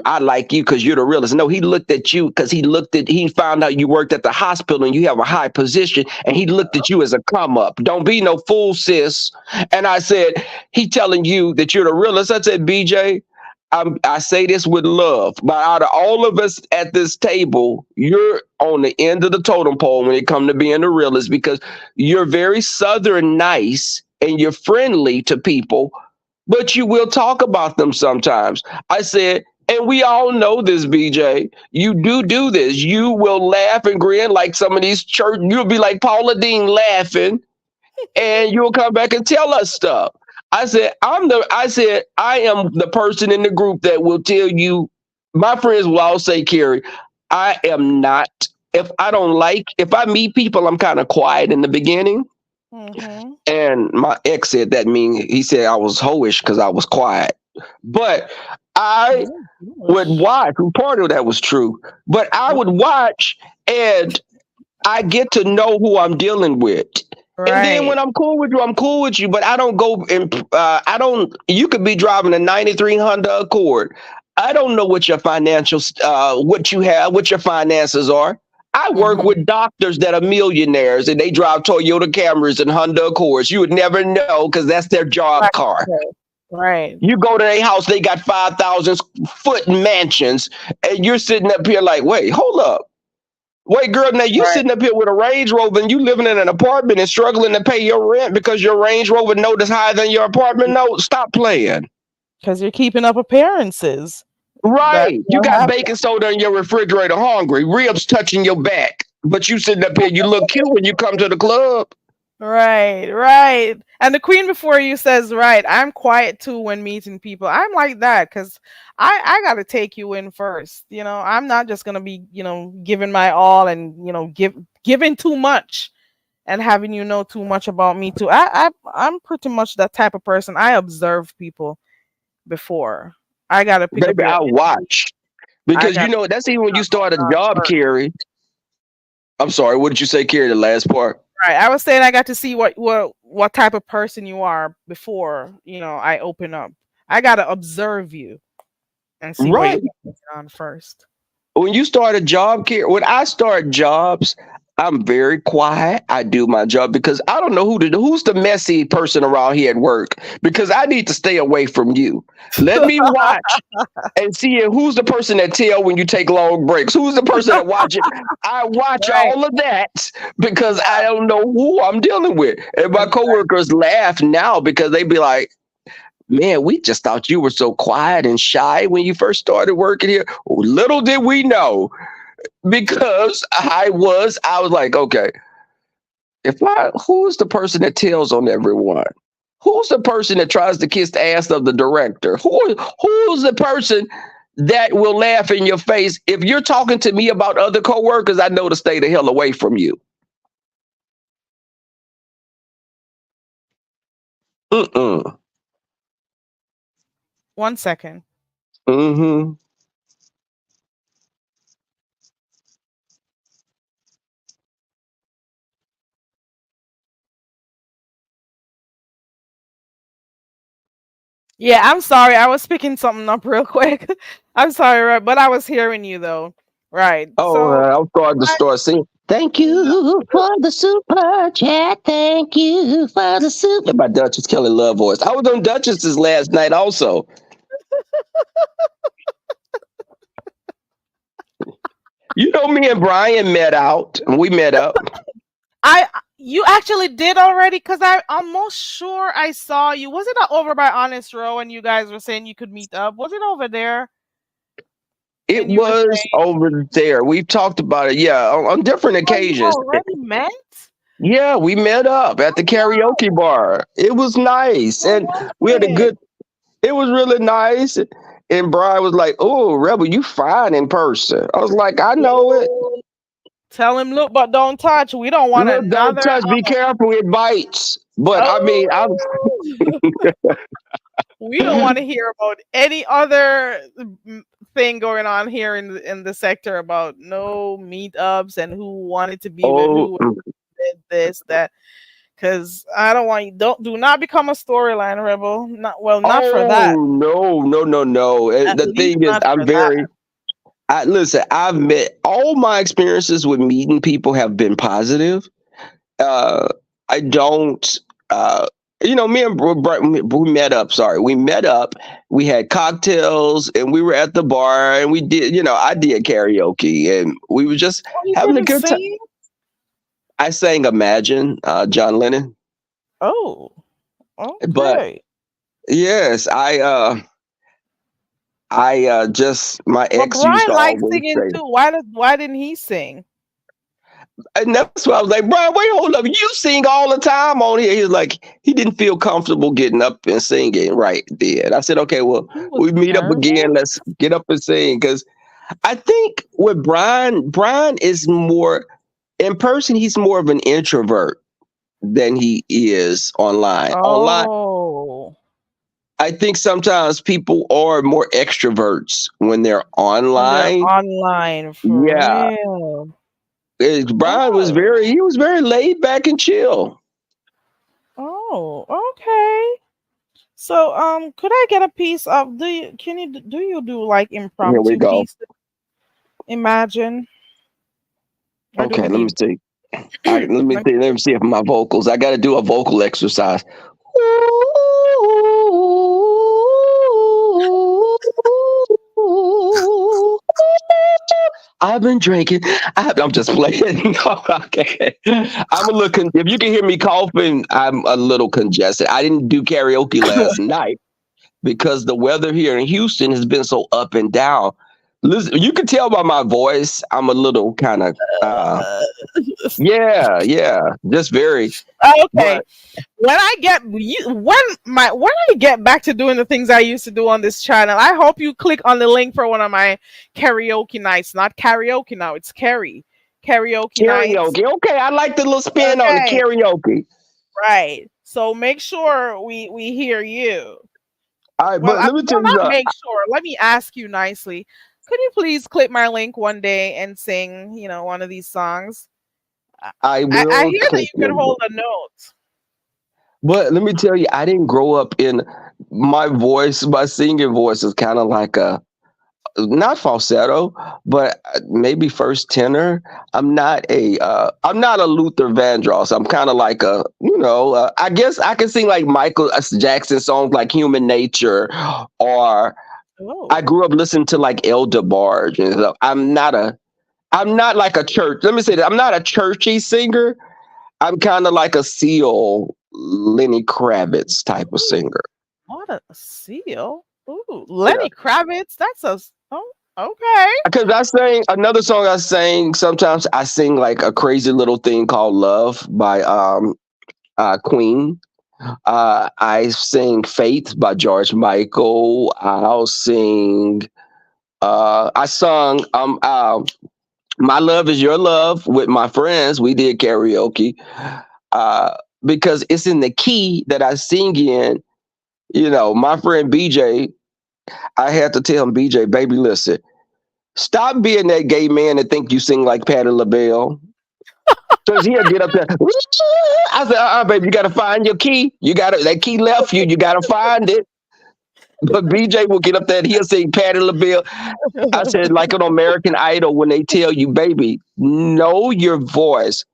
G: I like you because you're the realest. No, he looked at you because he found out you worked at the hospital and you have a high position and he looked at you as a come up. Don't be no fool, sis. And I said, he telling you that you're the realest. I said, BJ, I say this with love, but out of all of us at this table, you're on the end of the totem pole when it comes to being the realest because you're very southern nice and you're friendly to people, but you will talk about them sometimes. I said, and we all know this, BJ. You do this. You will laugh and grin like some of these church. You'll be like Paula Dean laughing, and you'll come back and tell us stuff. I said, I am the person in the group that will tell you, my friends will all say, Carrie, I am not, if I meet people, I'm kind of quiet in the beginning.
B: Mm-hmm.
G: And my ex said that he said I was hoish because I was quiet. But I would
B: English.
G: watch, and part of that was true, but I would watch and I get to know who I'm dealing with. And then when
B: Right.
G: I'm cool with you, I'm cool with you. But I don't go and I don't. You could be driving a '93 Honda Accord. I don't know what your what you have, what your finances are. I work
B: Mm-hmm.
G: with doctors that are millionaires and they drive Toyota Camrys and Honda Accords. You would never know because that's their job
B: Right.
G: car.
B: Right.
G: You go to their house, they got 5,000 foot mansions, and you're sitting up here like, wait, hold up. Wait, girl, now you
B: Right.
G: sitting up here with a Range Rover and you living in an apartment and struggling to pay your rent because your Range Rover note is higher than your apartment note. Stop playing.
B: Because you're keeping up appearances. That's
G: Right. You
B: what
G: got
B: happened.
G: baking soda in your refrigerator hungry, ribs touching your back, but you sitting up here, you look cute when you come to the club.
B: Right, right. And the queen before you says, right, I'm quiet too when meeting people. I'm like that because I got to take you in first. I'm not just going to be, giving my all and, giving too much and having you know too much about me too. I'm pretty much that type of person. I observe people before. I got to pick up
G: Baby,
B: your
G: I
B: energy.
G: watch.
B: I
G: Because
B: got
G: you
B: to
G: know, that's even when you
B: what's
G: start a
B: going on
G: job,
B: first.
G: Carrie. I'm sorry, what did you say, Carrie, the last part?
B: Right. I was saying I got to see what type of person you are before, I open up. I got to observe you and see what you
G: Right.
B: got going on first.
G: When you start a job, when I start jobs, I'm very quiet. I do my job because I don't know who's the messy person around here at work because I need to stay away from you. Let me watch and see who's the person that tell when you take long breaks. Who's the person that watch it? I watch
B: Right.
G: all of that because
B: Yeah.
G: I don't know who I'm dealing with. And my
B: Exactly.
G: coworkers laugh now because they be like, man, we just thought you were so quiet and shy when you first started working here. Little did we know, because I was like, okay, who's the person that tells on everyone? Who's the person that tries to kiss the ass of the director? Who's the person that will laugh in your face? If you're talking to me about other coworkers, I know to stay the hell away from you. Mm-mm.
B: 1 second.
G: Mm-hmm.
B: Yeah, I'm sorry. I was picking something up real quick. I'm sorry, right? But I was hearing you though. Right.
G: Oh,
B: So
G: I'm starting to
B: I,
G: start singing. Thank
B: no,
G: you for the super chat. Thank you for the super. My Duchess Kelly Love voice. I was on Duchess's last night also. You know, me and Brian met out and we met up.
B: I you actually did already because I'm almost sure I saw you. Was it over by Honest Row and you guys were saying you could meet up? Was it over there?
G: It
B: And you were
G: was
B: saying,
G: over there. We've talked about it, yeah, on different
B: oh, you
G: occasions.
B: already met?
G: Yeah, we met up at the
B: Oh wow.
G: karaoke bar. It was nice,
B: Oh,
G: and
B: was
G: we had a
B: it?
G: good. It was really nice. And Brian was like, "Oh, Rebel, you fine in person." I was like, "I know it.
B: Ooh. Tell him, look, but don't touch. We don't want
G: Look, don't
B: another.
G: touch. Be careful. It bites." But I mean, I'm
B: Oh, we don't want to hear about any other thing going on here in the sector about no meetups and who wanted to be with
G: oh
B: who did this that. Because I don't want you. Do not become a storyline rebel. Not for that.
G: oh no no no no.
B: At
G: The
B: least
G: thing is,
B: not
G: I'm
B: for that.
G: very. I listen. I've met all my experiences with meeting people have been positive. uh, I don't. Uh, me and we met up. Sorry, we met up. We had cocktails and we were at the bar and we did. I did karaoke and we were just
B: Oh, you
G: having a
B: didn't
G: good time.
B: sing?
G: I sang "Imagine," John Lennon.
B: Oh,
G: But
B: okay.
G: yes, just my
B: But
G: ex used
B: Brian
G: to
B: likes
G: always
B: singing
G: say,
B: too. Why didn't he sing?
G: and that's why I was like, Brian, wait, hold up. You sing all the time on here. He was like, he didn't feel comfortable getting up and singing right then. I said, okay, well,
B: He was
G: we meet up again.
B: nervous.
G: Let's get up and sing. Because I think with Brian is more in person, he's more of an introvert than he is online. Online,
B: Oh,
G: I think sometimes people are more extroverts when they're
B: when they're
G: online.
B: online for
G: Yeah.
B: real.
G: Brian was
B: Oh,
G: very laid back and chill.
B: oh, okay. So, could I get a piece of do you do like
G: Here we
B: impromptu
G: go.
B: pieces? Imagine or do
G: Okay,
B: we
G: let me
B: need?
G: see.
B: Let me
G: Let me see if my vocals. I got to do a vocal exercise. I've been drinking. I'm just playing. Okay. I'm a little. If you can hear me coughing, I'm a little congested. I didn't do karaoke last night because the weather here in Houston has been so up and down. Listen, you can tell by my voice, I'm a little kind of, yeah, just very.
B: okay.
G: But
B: When I get when I get back to doing the things I used to do on this channel, I hope you click on the link for one of my karaoke nights. Not karaoke now, it's karaoke nights.
G: karaoke, okay, I like the little spin on the
B: Okay,
G: karaoke.
B: right. So make sure we hear you.
G: All right, but let me tell
B: Well,
G: you
B: not
G: something.
B: make sure. Let me ask you nicely. Could you please click my link one day and sing, one of these songs? I,
G: I
B: I
G: will
B: hear that
G: click
B: you can
G: your link.
B: hold a note.
G: But let me tell you, I didn't grow up in my voice. My singing voice is kind of like a not falsetto, but maybe first tenor. I'm not a Luther Vandross. I'm kind of like I guess I can sing like Michael Jackson songs like Human Nature, or I
B: Oh.
G: grew up listening to like Elder Barge and stuff. I'm not like a church. Let me say that I'm not a churchy singer. I'm kind of like a Seal, Lenny Kravitz type of singer.
B: What a seal. Ooh,
G: Yeah.
B: Lenny Kravitz. Oh, okay.
G: Because I sang another song I sang, sometimes I sing like a crazy little thing called Love by Queen. I sing Faith by George Michael. I sung My Love Is Your Love with my friends. We did karaoke. Uh, because it's in the key that I sing in. My friend BJ, I had to tell him, BJ, baby, listen, stop being that gay man that think you sing like Patti LaBelle. Because he'll get up there. I said, baby, you got to find your key. That key left you. You got to find it. But BJ will get up there and he'll sing Patti LaBelle. I said, like an American Idol, when they tell you, baby, know your voice.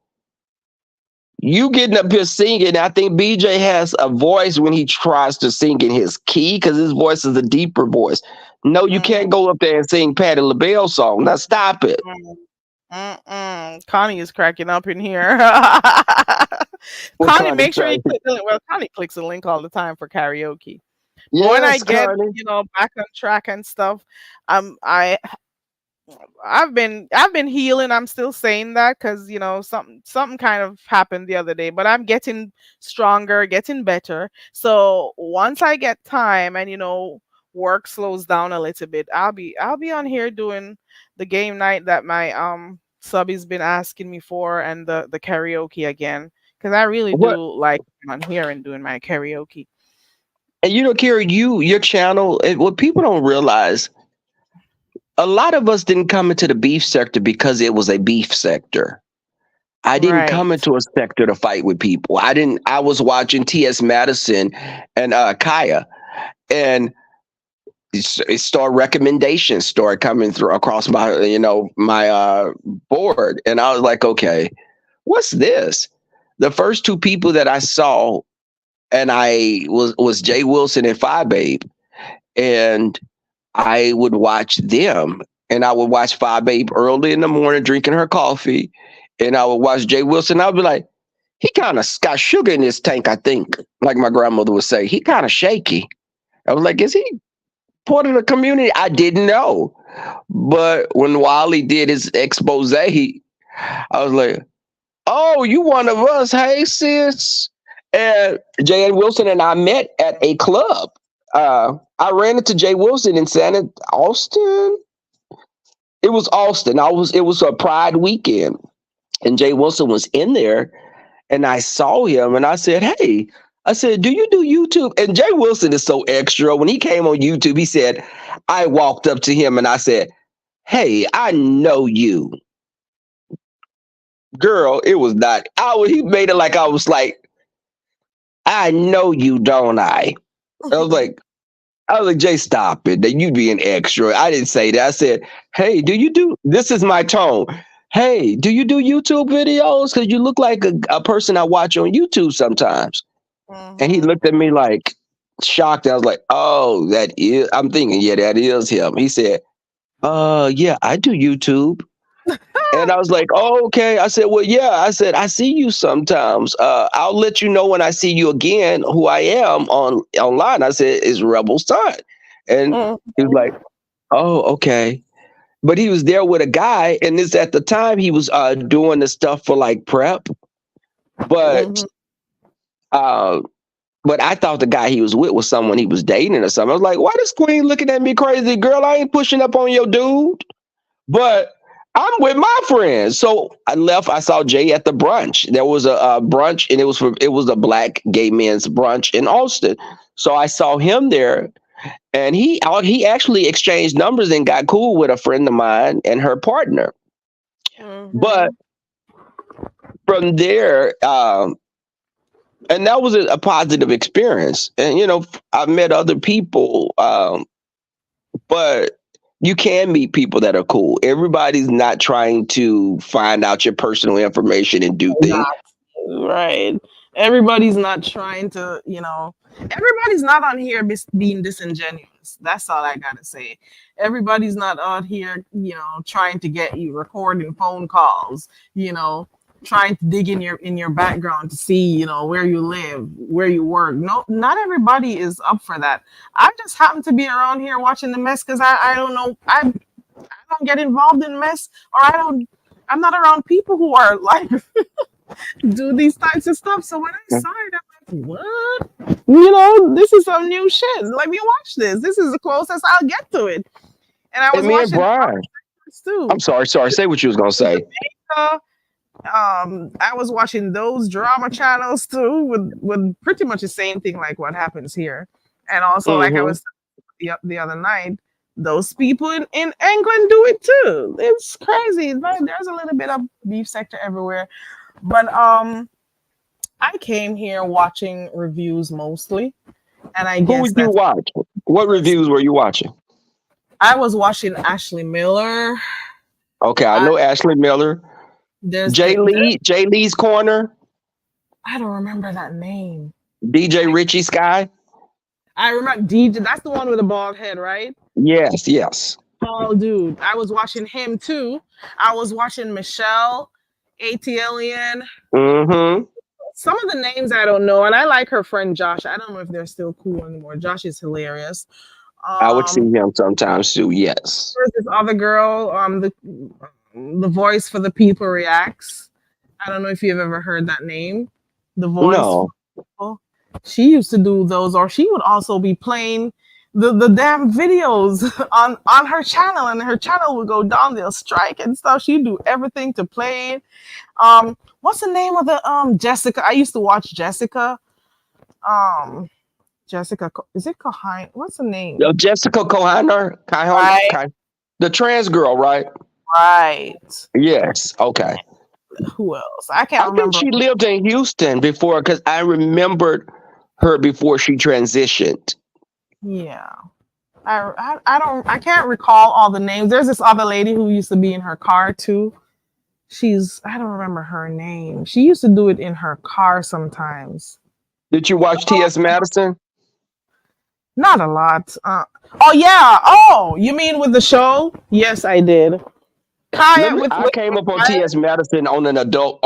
G: You getting up here singing. I think BJ has a voice when he tries to sing in his key because his voice is a deeper voice. No, you can't
B: Mm-mm,
G: go up there and sing Patti LaBelle song. Now stop it.
B: mm-mm, mm-mm. Connie is cracking up in here.
G: What
B: Connie,
G: kind of
B: make sure you
G: say?
B: click the link. Well, Connie clicks the link all the time for karaoke. But when I
G: Yes,
B: get,
G: Connie.
B: back on track and stuff, um, I I've been healing. I'm still saying that because something kind of happened the other day, but I'm getting stronger, getting better. So once I get time and work slows down a little bit, I'll be on here doing the game night that my subby's been asking me for, and the karaoke again, because I really
G: What
B: do like on here and doing my karaoke.
G: and Kira, your channel, what people don't realize, a lot of us didn't come into the beef sector because it was a beef sector. I didn't come
B: Right.
G: into a sector to fight with people. I was watching T.S. Madison and Kaya, and it started recommendations started coming through across my board, and I was like, okay, what's this? The first two people that I saw, and I was Jay Wilson and Phi Babe, and I would watch them, and I would watch Phi Babe early in the morning drinking her coffee, and I would watch Jay Wilson. I'd be like, he kind of got sugar in his tank, I think, like my grandmother would say. He kind of shaky. I was like, is he part of the community? I didn't know. But when Wally did his expose, I was like, oh, you one of us. Hey, sis. And Jay Wilson and I met at a club. I ran into Jay Wilson in Austin. It was Austin. It was a Pride weekend. And Jay Wilson was in there, and I saw him and I said, hey, I said, do you do YouTube? And Jay Wilson is so extra. When he came on YouTube, he said, I walked up to him and I said, hey, I know you. Girl, it was not. He made it like I was like, I know you, don't I? I was like, Jay, stop it. That you being extra. I didn't say that. I said, hey, this is my tone. Hey, do you do YouTube videos? Because you look like a person I watch on YouTube sometimes. And he looked at me like shocked. I was like, oh, I'm thinking, yeah, that is him. He said, yeah, I do YouTube. And I was like, oh, okay. I said, well, yeah. I said, I see you sometimes. I'll let you know when I see you again who I am online. I said, it's Rebel's son. And he was like, oh, okay. But he was there with a guy, and this at the time he was doing the stuff for like prep. But but I thought the guy he was with was someone he was dating or something. I was like, why this queen looking at me crazy? Girl, I ain't pushing up on your dude. But I'm with my friends. So I left. I saw Jay at the brunch. There was a brunch, and it was a black gay men's brunch in Austin. So I saw him there, and he actually exchanged numbers and got cool with a friend of mine and her partner. But from there, and that was a positive experience. And I met other people, but you can meet people that are cool. Everybody's not trying to find out your personal information and do things.
B: Right. Everybody's not trying to, everybody's not on here being disingenuous. That's all I gotta say. Everybody's not out here, trying to get you recording phone calls, trying to dig in your background to see, where you live, where you work. No, not everybody is up for that. I just happen to be around here watching the mess because I don't know. I don't get involved in mess, or I'm not around people who are like do these types of stuff. So when I saw it, I'm like, what? This is some new shit. Let me watch this. This is the closest I'll get to it. And I was watching
G: Brian too. I'm sorry. Say what you was gonna say.
B: I was watching those drama channels too, with pretty much the same thing like what happens here. And also, like I was the other night, those people in England do it too. It's crazy. There's a little bit of beef sector everywhere. But I came here watching reviews mostly. And I guess
G: who would you watch? What reviews were you watching?
B: I was watching Ashley Miller.
G: Okay, I know Ashley Miller.
B: There's
G: Jay Lee's Corner.
B: I don't remember that name.
G: DJ Richie Sky.
B: I remember DJ. That's the one with the bald head, right?
G: Yes.
B: Oh, dude, I was watching him too. I was watching Michelle, ATLian. Some of the names I don't know, and I like her friend Josh. I don't know if they're still cool anymore. Josh is hilarious.
G: I would see him sometimes too. Yes.
B: There's this other girl, the voice for the people reacts. I don't know if you've ever heard that name. The voice. No. She used to do those, or she would also be playing the damn videos on her channel, and her channel would go down, they'll strike and stuff. She'd do everything to play it. What's the name of the Jessica? I used to watch Jessica. Jessica, is it Kohine? What's the name?
G: Jessica Kohiner. Right. The trans girl, right?
B: Right.
G: Yes. Okay.
B: Who else? I can't remember.
G: Think she lived in Houston before, because I remembered her before she transitioned.
B: Yeah. I can't recall all the names. There's this other lady who used to be in her car too. I don't remember her name. She used to do it in her car sometimes.
G: Did you watch T.S. Madison?
B: Not a lot. Oh yeah. Oh, you mean with the show? Yes, I did.
G: I came up on T.S. Madison on an adult.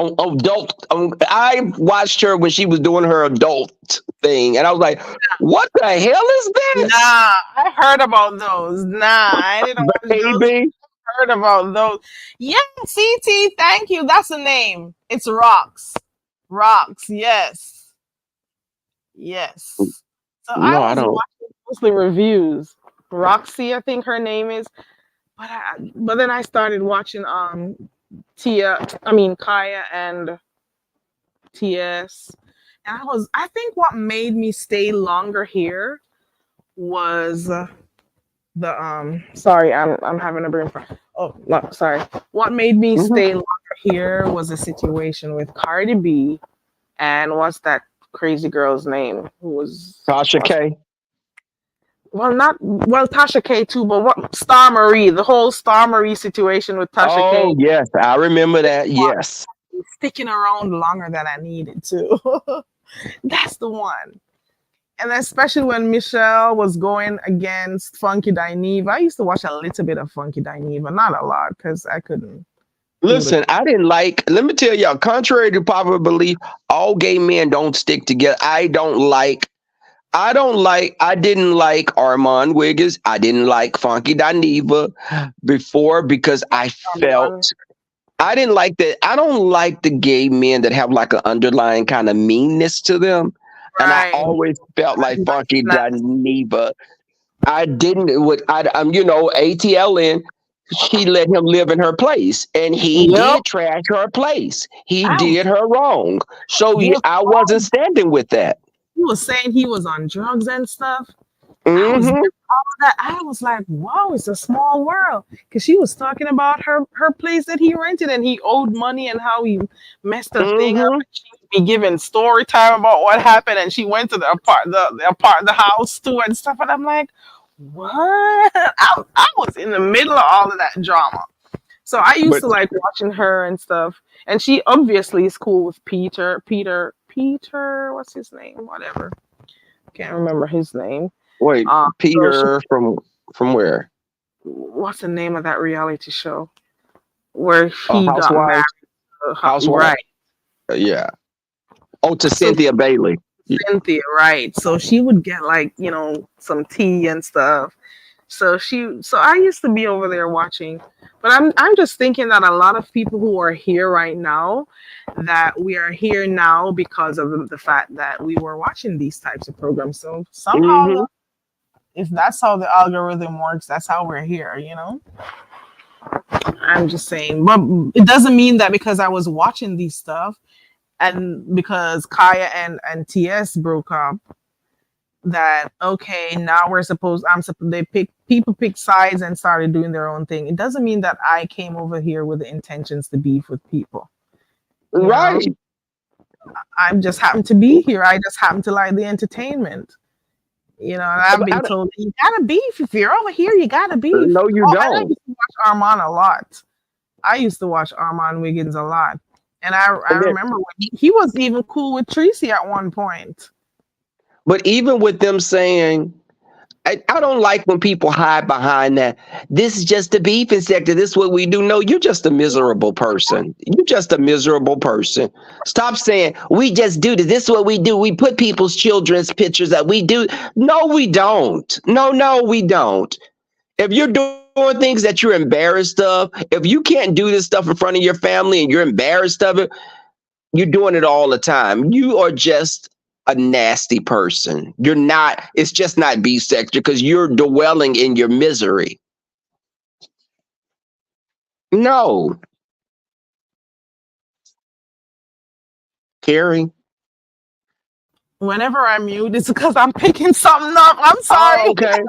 G: I watched her when she was doing her adult thing, and I was like, "What the hell is this?"
B: Nah, I heard about those. Nah, I didn't watch those. Heard about those. Yeah, CT. Thank you. That's the name. It's Rocks. Rocks. Yes. So no, I was watching mostly reviews. Roxy, I think her name is. But then I started watching Kaya and TS, and I think what made me stay longer here was the sorry, I'm having a brain fart. Oh, no, sorry. What made me stay longer here was a situation with Cardi B and what's that crazy girl's name who was
G: Tasha K.
B: well Tasha K too, but what Star Marie, the whole Star Marie situation with Tasha K
G: Oh yes, I remember that. Yes.
B: sticking around longer than I needed to. That's the one. And especially when Michelle was going against Funky Dineva. I used to watch a little bit of Funky Dineva, not a lot, because I couldn't do the
G: Listen, I didn't like. Let me tell y'all. Contrary to popular belief, all gay men don't stick together. I don't like. I don't like. I didn't like Armand Wiggins. I didn't like Funky Dineva before because I felt
B: one.
G: I didn't like that. I don't like the gay men that have like an underlying kind of meanness to them. And I
B: Right.
G: always felt like Funky
B: Not
G: Dineva. I didn't would ATLN. She let him live in her place, and he
B: yep.
G: did trash her place. He
B: I was,
G: did her wrong. So
B: he was
G: I wasn't standing with that.
B: he was saying he was on drugs and stuff. I was
G: Hmm.
B: that I was like, wow, it's a small world. Because she was talking about her place that he rented and he owed money and how he messed her thing up.
G: Hmm.
B: And she would be giving story time about what happened, and she went to the house too and stuff. And I'm like, what? I was in the middle of all of that drama. So I used
G: But
B: to like watching her and stuff. And she obviously is cool with Peter, what's his name? Whatever. Can't remember his name.
G: wait,
B: So she,
G: Peter from where?
B: what's the name of that reality show where he got married?
G: Housewives. Housewives.
B: Right.
G: Yeah. Oh, to
B: So
G: Cynthia Bailey.
B: Cynthia, right. So she would get like, some tea and stuff. So I used to be over there watching. But I'm just thinking that a lot of people who are here right now, that we are here now because of the fact that we were watching these types of programs. So somehow,
G: Hmm.
B: if that's how the algorithm works, that's how we're here. I'm just saying. But it doesn't mean that because I was watching these stuff and because Kaya and TS broke up, that okay, now we're supposed I'm supposed they pick people pick sides and started doing their own thing. It doesn't mean that I came over here with the intentions to beef with people. You know,
G: Right.
B: I just happen to be here. I just happen to like the entertainment. And I've been told you gotta beef if you're over here. You gotta beef.
G: No, you
B: Oh, and I
G: don't.
B: used to watch Armand a lot. I used to watch Armand Wiggins a lot, and I
G: And then,
B: remember when he was even cool with TEECEE at one point.
G: but even with them saying, I don't like when people hide behind that. This is just the beefing sector. This is what we do. No, you're just a miserable person. You're just a miserable person. Stop saying we just do this. This is what we do. We put people's children's pictures that we do. No, we don't. No, we don't. If you're doing things that you're embarrassed of, if you can't do this stuff in front of your family and you're embarrassed of it, you're doing it all the time. You are just a nasty person. You're not, it's just not beef sector because you're dwelling in your misery. No, Carrie.
B: Whenever I mute, it's because I'm picking something up. I'm
G: Oh,
B: sorry.
G: okay.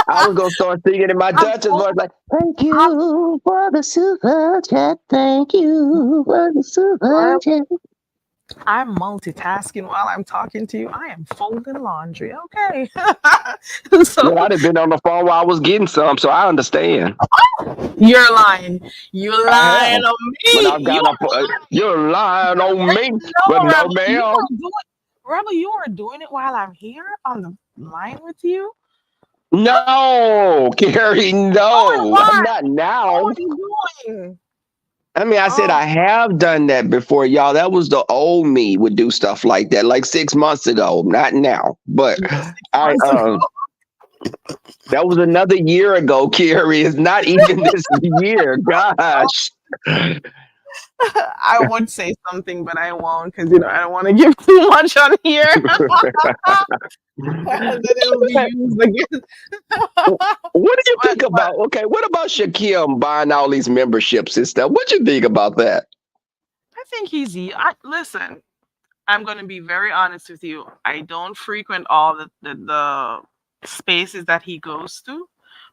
G: I was gonna start singing in my
B: I'm,
G: Dutchess voice like, thank
B: I'm
G: you for the super chat. Thank you for the super chat.
B: I'm multitasking while I'm talking to you. I am folding laundry. Okay.
G: Well,
B: So
G: I'd have been on the phone while I was getting some, so I understand.
B: you're lying. You're
G: I have,
B: lying on
G: but
B: me.
G: I've got a. You're lying on me, but
B: No,
G: no,
B: Rebel. You
G: ma'am.
B: are doing Rebel, you are doing it while I'm here on the line with you.
G: No, Carrie,
B: Doing
G: no, I'm
B: what?
G: not
B: What
G: now.
B: are you doing?
G: I mean, I said
B: Oh,
G: I have done that before, y'all. That was the old me would do stuff like that, like 6 months ago, not now. But
B: yeah, six
G: I,
B: months ago.
G: that was another year ago, Carrie. It's not even this year. Gosh.
B: I would say something, but I won't because I don't want to give too much on here. And then it'll be used again.
G: What do you think
B: But
G: about? Okay, what about Shaquille buying all these memberships and stuff? What you think about that?
B: I think listen. I'm going to be very honest with you. I don't frequent all the spaces that he goes to,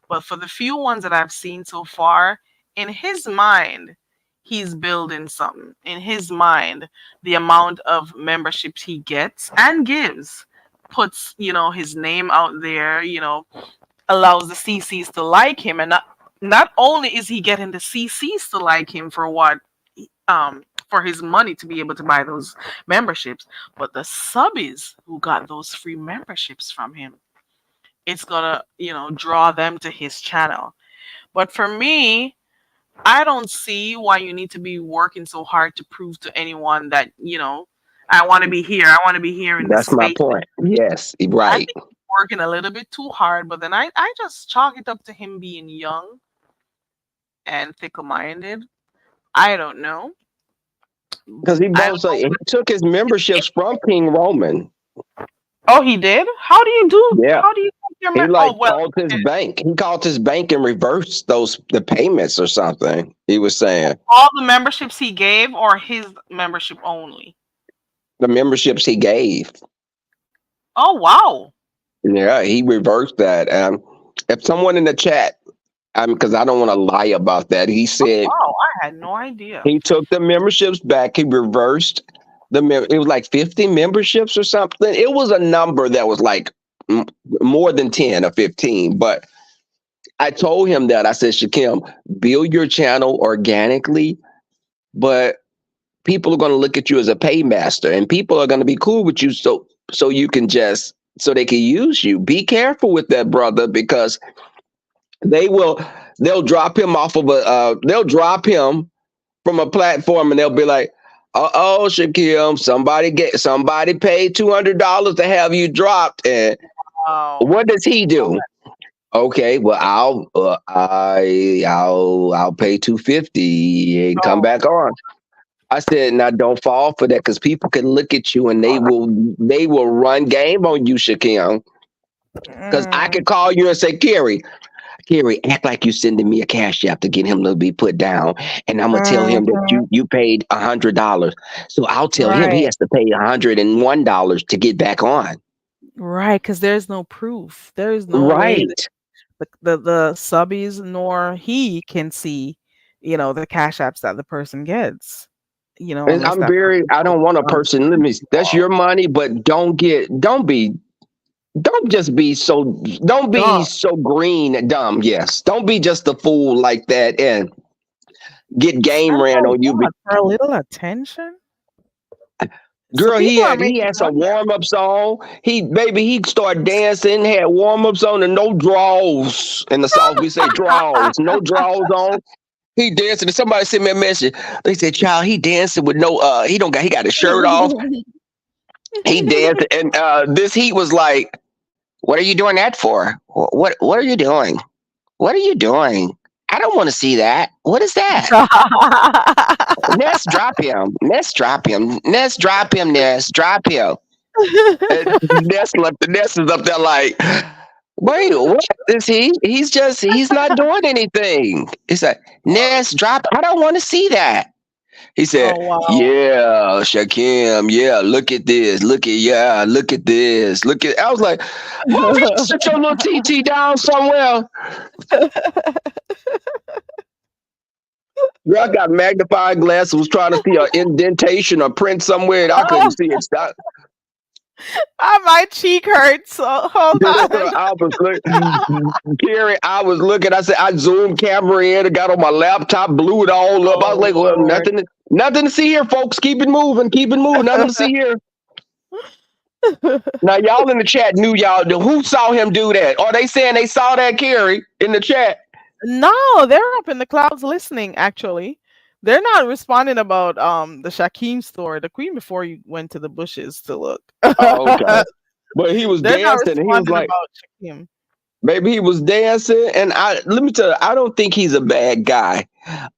B: but for the few ones that I've seen so far, in his mind, he's building something. In his mind, the amount of memberships he gets and gives puts, his name out there, allows the CCs to like him. And not only is he getting the CCs to like him for his money to be able to buy those memberships, but the subbies who got those free memberships from him, it's gonna, draw them to his channel. But for me, I don't see why you need to be working so hard to prove to anyone that, I want to be here. I want to be here in this
G: That's my
B: space.
G: point. Yes,
B: I
G: right.
B: think he's working a little bit too hard, but then I just chalk it up to him being young and fickle minded. I don't know.
G: Because he
B: I
G: both
B: don't
G: he took his memberships from King Roman.
B: Oh, he did? How do you do?
G: Yeah.
B: How do you take your
G: He
B: Oh, well,
G: called his bank. He called his bank and reversed the payments or something. He was saying
B: all the memberships he gave or his membership only?
G: the memberships he gave.
B: Oh, wow.
G: Yeah, he reversed that. If someone in the chat, because I don't want to lie about that, he said
B: Wow, I had no idea.
G: he took the memberships back. He reversed it was like 50 memberships or something. It was a number that was like more than 10 or 15. But I told him that. I said, Shakim, build your channel organically, but people are going to look at you as a paymaster, and people are going to be cool with you so you can so they can use you. Be careful with that, brother, because they'll drop him off of they'll drop him from a platform, and they'll be like, oh, Shakim, somebody paid $200 to have you dropped. And what does he do? Okay, well, I'll pay $250 and come back on. I said, now don't fall for that, because people can look at you and they will run game on you, Shakim. Because I could call you and say, Carrie, act like you sending me a cash app to get him to be put down, and I'm gonna tell him that you paid $100. So I'll tell him he has to pay $101 to get back on.
B: Right, because there's no proof. There is no way that the subbies nor he can see, the cash apps that the person gets.
G: And I don't want a person. That's your money, but don't just be so green and dumb. Yes. Don't be just a fool like that and get game ran on you.
B: For a little attention.
G: Girl, he had some warm-ups on. He started dancing, had warm-ups on and no draws. In the South, we say draws. No draws on. He dancing, and somebody sent me a message. They said, child, he dancing with no he got his shirt off. He danced, and this heat was like, what are you doing that for? What are you doing? What are you doing? I don't want to see that. What is that? Ness, drop him. Ness, drop him. Ness, drop him. Ness, drop him. And Ness is up there like, wait, what is he? He's not doing anything. It's like, Ness, drop. I don't want to see that. He said, yeah, Shakim, yeah, look at this. Look at this. I was like, why don't you sit your little TT down somewhere? Girl, I got magnifying glasses, was trying to see an indentation or print somewhere, and I couldn't see it. Stop.
B: My cheek hurts. So hold on.
G: Carrie, I was looking. I said, I zoomed camera in and got on my laptop, blew it all up. I was like, well, nothing to see here, folks. Keep it moving. Nothing to see here. Now, y'all in the chat knew who saw him do that? Are they saying they saw that, Carrie, in the chat?
B: No, they're up in the clouds listening, actually. They're not responding about the Shakim story. The queen before you went to the bushes to look.
G: Oh, okay. But he was dancing, and he was like,
B: about Shakim.
G: Maybe he was dancing, and let me tell you, I don't think he's a bad guy.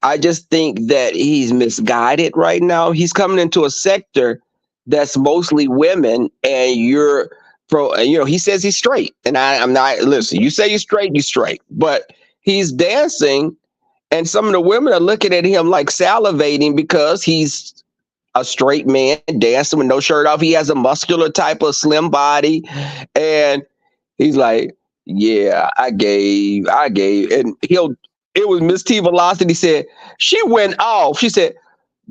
G: I just think that he's misguided right now. He's coming into a sector that's mostly women, and you're pro. He says he's straight, and I'm not. Listen, you say you're straight, but he's dancing, and some of the women are looking at him like salivating because he's a straight man dancing with no shirt off. He has a muscular type of slim body, and he's like, yeah, I gave, and it was Miss T Velocity said, she went off. She said,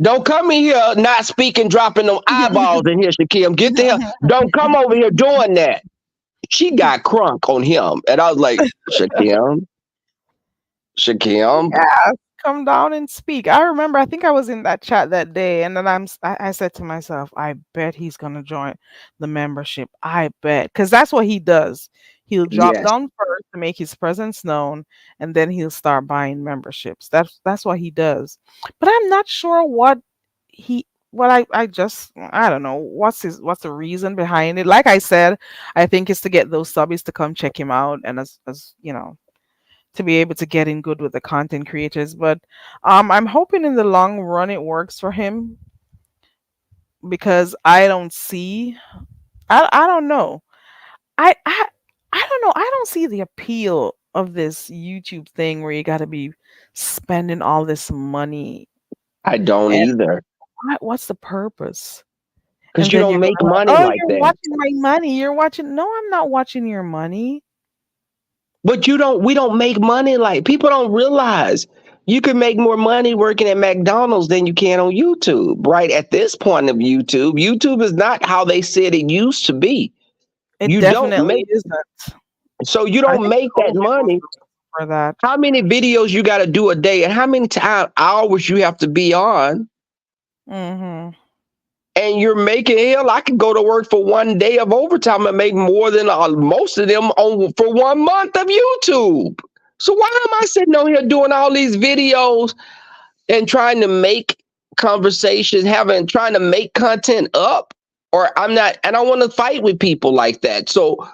G: don't come in here not speaking, dropping them eyeballs in here, Shakim. Get the hell. Don't come over here doing that. She got crunk on him. And I was like, Shakim,
B: Yeah, come down and speak. I remember, I think I was in that chat that day, and then I said to myself, I bet he's gonna join the membership. I bet, because that's what he does. He'll drop
G: yes,
B: down first to make his presence known, and then he'll start buying memberships. That's what he does. But I'm not sure what he. Well, I don't know what's the reason behind it. Like I said, I think it's to get those subbies to come check him out, and as you know, to be able to get in good with the content creators. But I'm hoping in the long run it works for him, because I don't see. I don't know. I I I don't know. I don't see the appeal of this YouTube thing where you got to be spending all this money,
G: I don't
B: and
G: either.
B: what's the purpose?
G: Because
B: And
G: you
B: then
G: don't
B: you're
G: make
B: going,
G: money
B: oh,
G: like
B: you're
G: that.
B: watching my money. You're watching. No, I'm not watching your money.
G: But we don't make money like people don't realize you can make more money working at McDonald's than you can on YouTube. Right at this point of YouTube, YouTube is not how they said it used to be.
B: It
G: You don't
B: definitely
G: make
B: isn't.
G: so you
B: I
G: don't
B: think
G: make that
B: COVID was
G: money.
B: the reason for that.
G: How many videos you got to do a day, and how many hours you have to be on,
B: Hmm.
G: and you're making hell. I could go to work for one day of overtime and make more than most of them on for 1 month of YouTube. So why am I sitting on here doing all these videos and trying to make conversations, trying to make content up? Or I'm not, and I want to fight with people like that. So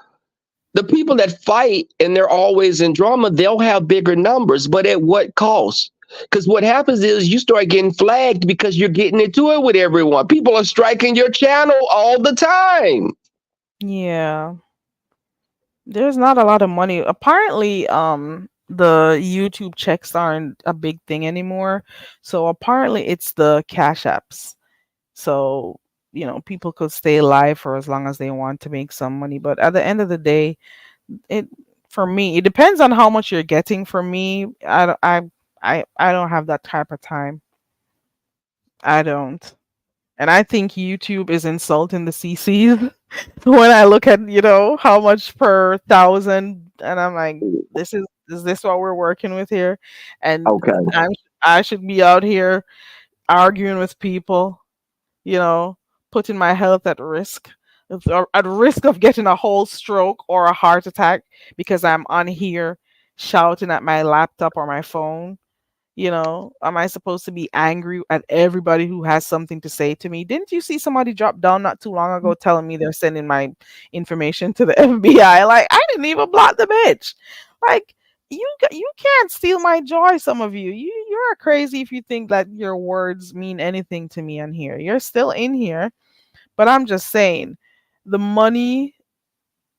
G: the people that fight and they're always in drama, they'll have bigger numbers, but at what cost? Because what happens is you start getting flagged because you're getting into it with everyone. People are striking your channel all the time.
B: Yeah. There's not a lot of money. Apparently, the YouTube checks aren't a big thing anymore. So apparently it's the cash apps. So, people could stay live for as long as they want to make some money. But at the end of the day, it for me, it depends on how much you're getting from me. I don't have that type of time. I don't. And I think YouTube is insulting the CCs when I look at, how much per thousand, and I'm like, is this what we're working with here? And
G: Okay.
B: I should be out here arguing with people, you know, putting my health at risk, at risk of getting a whole stroke or a heart attack because I'm on here shouting at my laptop or my phone. Am I supposed to be angry at everybody who has something to say to me? Didn't you see somebody drop down not too long ago telling me they're sending my information to the FBI? Like, I didn't even block the bitch. Like, you can't steal my joy. Some of you're crazy if you think that your words mean anything to me on here. You're still in here, but I'm just saying, the money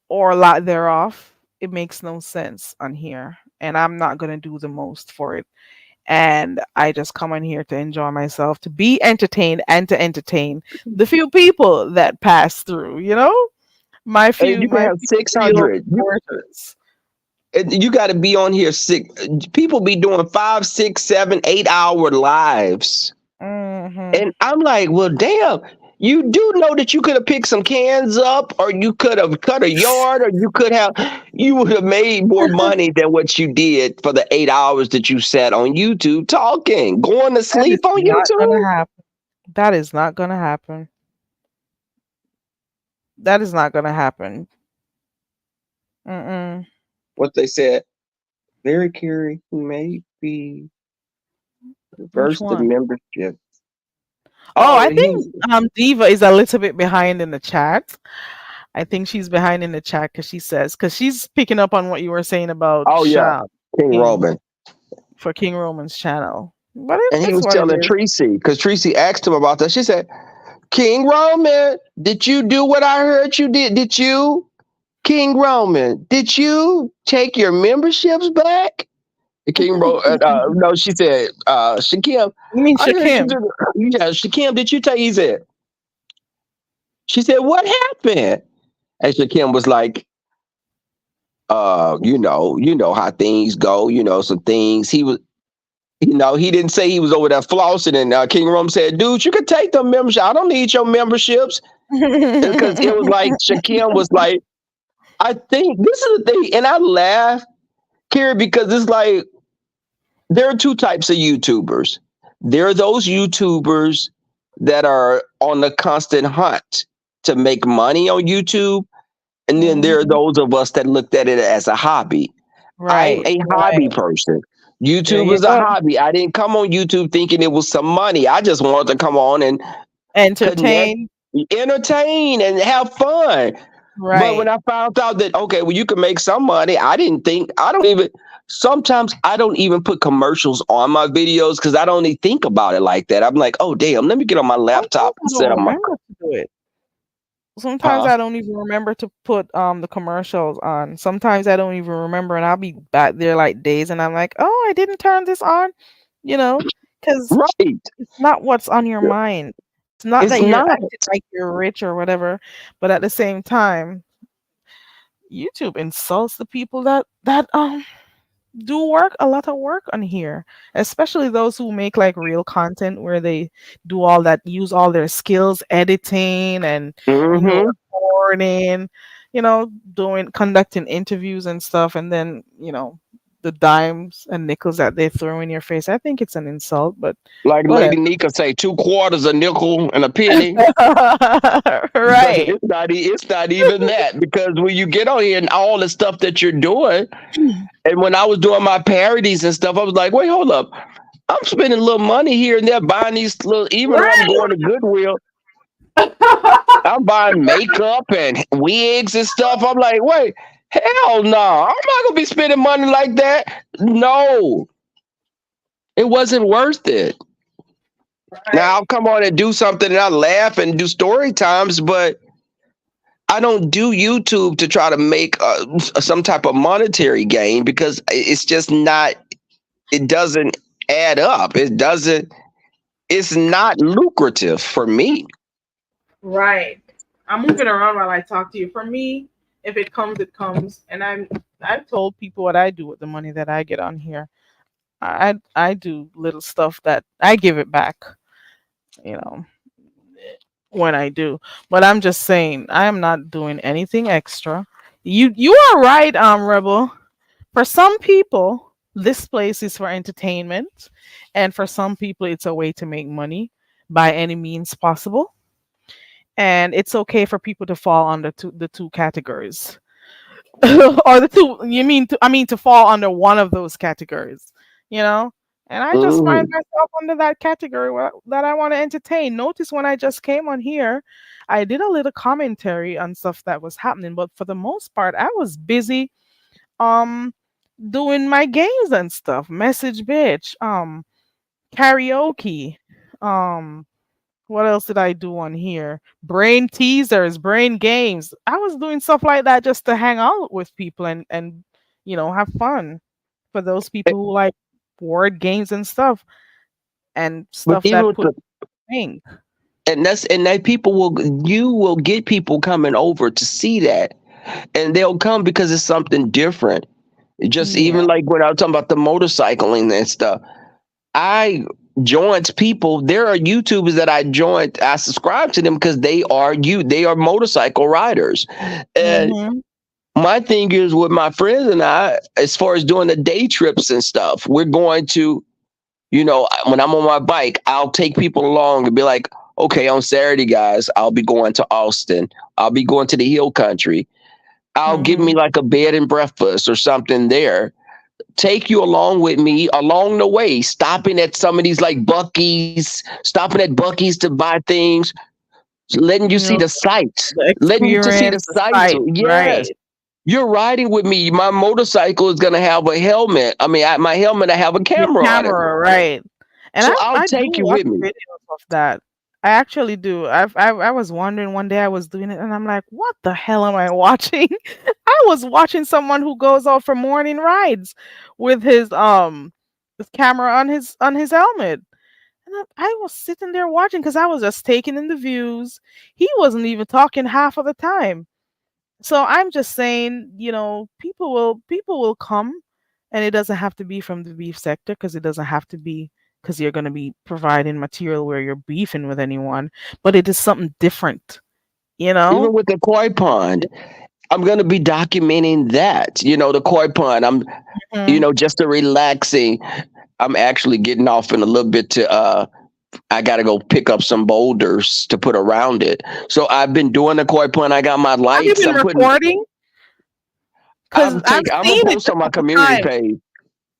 B: or a lot thereof, it makes no sense on here, and I'm not gonna do the most for it, and I just come in here to enjoy myself, to be entertained, and to entertain the few people that pass through. My
G: And
B: few,
G: you can
B: my
G: have
B: few real
G: 600.
B: supporters.
G: You got to be on here people be doing 5, 6, 7, 8 hour lives.
B: Hmm.
G: And I'm like, well, damn, you do know that you could have picked some cans up, or you could have cut a yard, or you would have made more money than what you did for the 8 hours that you sat on YouTube talking, going to
B: That is
G: sleep on
B: not gonna
G: YouTube.
B: happen. That is not gonna happen. That is not gonna happen. Mm-mm.
G: What they said, Larry Carey may be
B: Which
G: reverse the
B: one?
G: membership.
B: Oh, I
G: He,
B: think Diva is a little bit behind in the chat. I think she's behind in the chat because she's picking up on what you were saying about
G: oh yeah, King
B: King
G: Roman.
B: for King Roman's channel. But
G: And he
B: it's
G: was
B: what it
G: telling
B: is.
G: TEECEE, because TEECEE asked him about that. She said, King Roman, did you do what I heard you did? Did you, King Roman, did you take your memberships back? King Roman, no, she said, Shakim,
B: You mean
G: I heard you
B: Shakim?
G: do. Yeah, Shakim, did you take? He said, she said, what happened? And Shakim was like, You know how things go. Some things he was. He didn't say he was over there flossing, and King Rome said, "Dude, you could take them membership. I don't need your memberships." Because it was like Shakim was like, I think this is the thing, and I laugh, Carrie, because it's like there are two types of YouTubers. There are those YouTubers that are on the constant hunt to make money on YouTube, and then there are
B: Mhm.
G: those of us that looked at it as a hobby. I'm
B: Right,
G: a hobby
B: right.
G: person.
B: There
G: YouTube
B: you
G: is a
B: go.
G: hobby. I didn't come on YouTube thinking it was some money. I just wanted to come on and connect,
B: Entertain.
G: entertain, and have fun. But when
B: Right.
G: I found out that okay, well, you can make some money, I didn't think. I don't even. Sometimes I don't even put commercials on my videos because I don't even think about it like that. I'm like, oh damn, let me get on my
B: Sometimes
G: laptop
B: I
G: and
B: don't
G: set up my.
B: remember to do it. Sometimes
G: Huh?
B: I don't even remember to put the commercials on. Sometimes I don't even remember, and I'll be back there like days, and I'm like, oh, I didn't turn this on, you know, because
G: Right?
B: it's not what's on your mind. It's not
G: It's
B: that you're
G: not.
B: acting like you're rich or whatever, but at the same time, YouTube insults the people that do work a lot of work on here, especially those who make like real content where they do all that, use all their skills editing and
G: Hmm.
B: recording, doing conducting interviews and stuff, and then the dimes and nickels that they throw in your face. I think it's an insult, but
G: Like
B: whatever.
G: Lady Nika say, 2 quarters, a nickel, and a penny. But
B: Right.
G: it's not even that because when you get on here and all the stuff that you're doing, and when I was doing my parodies and stuff, I was like, wait, hold up. I'm spending a little money here and there buying these little, even when I'm going to Goodwill, I'm buying makeup and wigs and stuff. I'm like, wait, hell no. I'm not going to be spending money like that. No, it wasn't worth it. Now I'll
A: Right.
G: come on and do something and I laugh and do story times, but I don't do YouTube to try to make some type of monetary gain because it's just not, it doesn't add up. It's not lucrative for me.
A: Right. I'm moving around while I talk to you. For me, if it comes, it comes, and
B: I've told people what I do with the money that I get on here. I do little stuff that I give it back, you know, when I do. But I'm just saying, I am not doing anything extra. You are right, Rebel. For some people, this place is for entertainment, and for some people, it's a way to make money by any means possible. And it's okay for people to fall under the two categories. Or the two, I mean to fall under one of those categories, you know and I just find
G: Mhm.
B: myself under that category that I want to entertain. Notice when I just came on here, I did a little commentary on stuff that was happening, but for the most part I was busy um doing my games and stuff. Message bitch, karaoke, um what else did I do on here? Brain teasers, brain games. I was doing stuff like that just to hang out with people and have fun. For those people who like board games and stuff and
G: But
B: stuff
G: even
B: that
G: with
B: put
G: the
B: think.
G: and that people will you will get people coming over to see that, and they'll come because it's something different. Just
B: Yeah.
G: even like when I was talking about the motorcycling and stuff, I joined people. There are YouTubers that I joined. I subscribe to them because they are motorcycle riders, and
B: Mhm.
G: my thing is with my friends and I, as far as doing the day trips and stuff, we're going to, when I'm on my bike, I'll take people along and be like, okay, on Saturday, guys, I'll be going to Austin. I'll be going to the hill country. I'll give me
B: Mhm.
G: like a bed and breakfast or something there. Take you along with me along the way, stopping at some of these like Bucky's, stopping at Bucky's to buy things, letting you
B: You
G: see
B: know,
G: the sights,
B: the
G: letting you to see the
B: experience, the
G: sights.
B: sight,
G: Yes,
B: right?
G: you're riding with me. My motorcycle is gonna have a helmet. I mean, my helmet, I have a
B: Your
G: camera on it,
B: camera, right? And
G: so
B: I
G: I'll
B: I do
G: take you
B: watch
G: with me.
B: videos of that. I actually do. I was wondering one day I was doing it and I'm like, what the hell am I watching? I was watching someone who goes out for morning rides with his camera on his helmet. And I was sitting there watching because I was just taking in the views. He wasn't even talking half of the time. So I'm just saying, people will come, and it doesn't have to be from the beef sector, because it doesn't have to be because you're going to be providing material where you're beefing with anyone, but it is something different, you
G: Even
B: know?
G: with the koi pond, I'm gonna be documenting that. The koi pond.
B: Mhm.
G: Just a relaxing. I'm actually getting off in a little bit to I gotta go pick up some boulders to put around it. So I've been doing the koi pond. I got my
B: Have you
G: lights.
B: been recording? Because I've
G: I'm gonna
B: seen it
G: post
B: a
G: on my
B: couple
G: community
B: times.
G: page.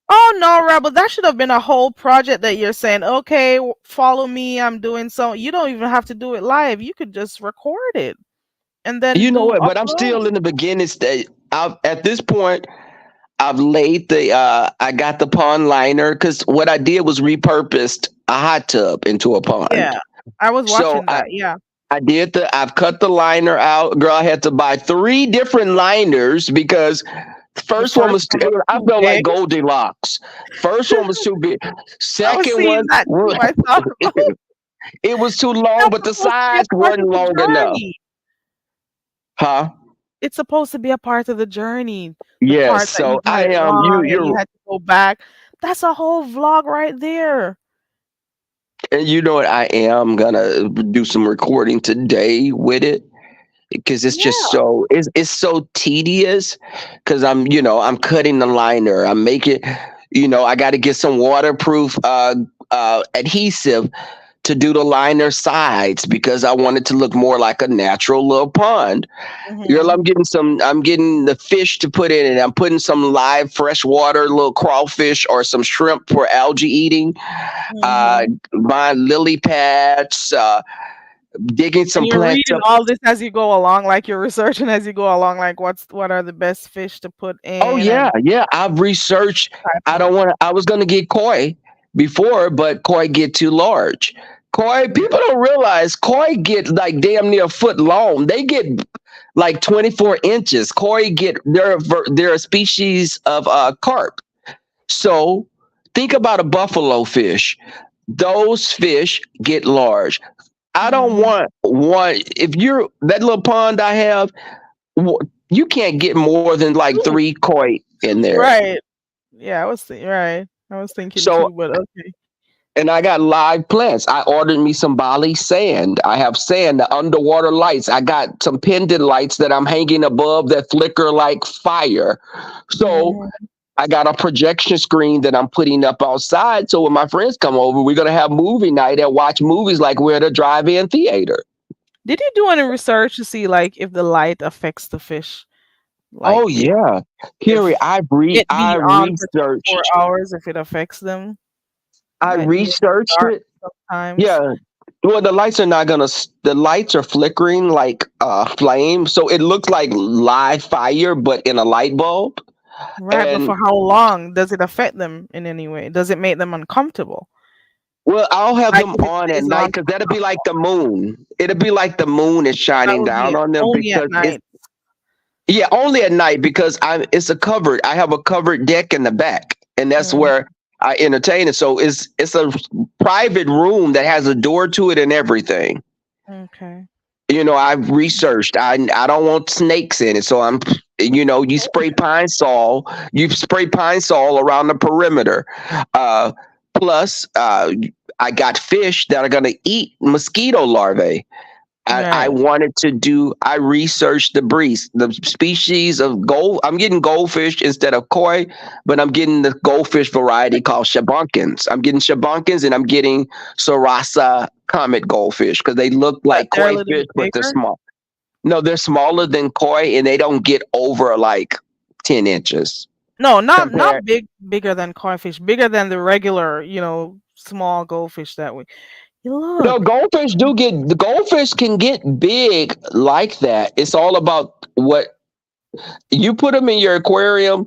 B: Oh no, Rebel, that should have been a whole project that you're saying, okay, follow me, I'm doing so. You don't even have to do it live. You could just record it and then
G: You know
B: do
G: what? But I'm
B: upload.
G: still in the beginning stage. At this point, I've laid I got the pond liner because what I did was repurposed a hot tub into a pond.
B: Yeah. I was
G: So
B: watching that. Yeah.
G: I've cut the liner out. Girl, I had to buy three different liners because the
B: The
G: first one
B: first
G: was
B: one was
G: I
B: too
G: felt like
B: big.
G: Goldilocks. First one was too big.
B: I was
G: Second
B: seeing
G: one,
B: that too. I thought, oh,
G: it was too long,
B: that's
G: but the
B: supposed to be
G: size
B: a part
G: wasn't
B: of the
G: long enough.
B: journey.
G: Huh?
B: It's supposed to be a part of the journey. The
G: Yes.
B: part that you
G: So
B: got
G: I
B: it
G: am
B: wrong and you
G: you're
B: had to go back. That's a whole vlog right there.
G: and you know what, I am gonna do some recording today with it because
B: Yeah.
G: it's so tedious because I'm cutting the liner, I'm making, I got to get some waterproof adhesive to do the liner sides because I want it to look more like a natural little pond. Girl,
B: Mhm.
G: I'm getting the fish to put in it. I'm putting some live freshwater little crawfish or some shrimp for algae eating, uh
B: Mhm.
G: buying lily pads, digging
B: And
G: some
B: you're
G: plants
B: reading
G: up.
B: all this as you go along, like you're researching as you go along, like what are the best fish to put
G: Oh
B: in
G: yeah,
B: and
G: yeah. I've researched.
B: type
G: I
B: of.
G: don't want. I was gonna get koi before, but koi get too large. Koi,
B: Yeah.
G: people don't realize koi get like damn near a foot long. They get like 24 inches. Koi get they're a species of carp. So think about a buffalo fish. Those fish get large. I don't
B: Mhm.
G: want one. If you're that little pond I have, you can't get more than like
B: Two.
G: three koi in there.
B: Right. Yeah, right. I was thinking
G: So,
B: two, but okay.
G: and I got live plants. I ordered me some Bali sand. I have sand, the underwater lights. I got some pendant lights that I'm hanging above that flicker like fire. So
B: Mhm.
G: I got a projection screen that I'm putting up outside. So when my friends come over, we're gonna have movie night and watch movies like we're at a drive-in theater.
B: Did you do any research to see like if the light affects the fish? Like
G: Oh yeah, Carrie,
B: if it
G: I
B: be on for
G: researched
B: 24 hours, if it affects them,
G: I
B: like being
G: researched
B: dark
G: it.
B: sometimes.
G: Yeah. Well, the lights are not gonna. The lights are flickering like flame, so it looks like live fire, but in a light bulb.
B: Right, but
G: And
B: for how long does it affect them in any way? Does it make them uncomfortable?
G: well, I'll have
B: Like
G: them
B: if it
G: on at
B: stays
G: night
B: on
G: because
B: for
G: that'll
B: how
G: be like
B: long?
G: the moon. It'll be like the moon is
B: That
G: shining
B: would
G: down
B: be
G: on them
B: only at
G: because it's
B: night.
G: yeah, only at night because it's a covered. I have a covered deck in the back, and that's
B: Mm,
G: where I entertain it. So it's a private room that has a door to it and everything.
B: okay.
G: I've researched. I don't want snakes in it, so you spray pine sol around the perimeter. Uh, plus, I got fish that are gonna eat mosquito larvae. I
B: Right.
G: wanted to do. I researched the species of gold. I'm getting goldfish instead of koi, but I'm getting the goldfish variety called shabunkins. I'm getting shabunkins and I'm getting sarasa comet goldfish because they look
B: But
G: like
B: they're a
G: koi
B: little
G: fish,
B: bit
G: but they're
B: bigger.
G: small. No, they're smaller than koi and they don't get over like 10 inches
B: No, not
G: compared.
B: bigger than koi fish, bigger than the regular, small goldfish that we. You
G: No,
B: look.
G: goldfish do get the goldfish can get big like that. It's all about what you put them in your aquarium.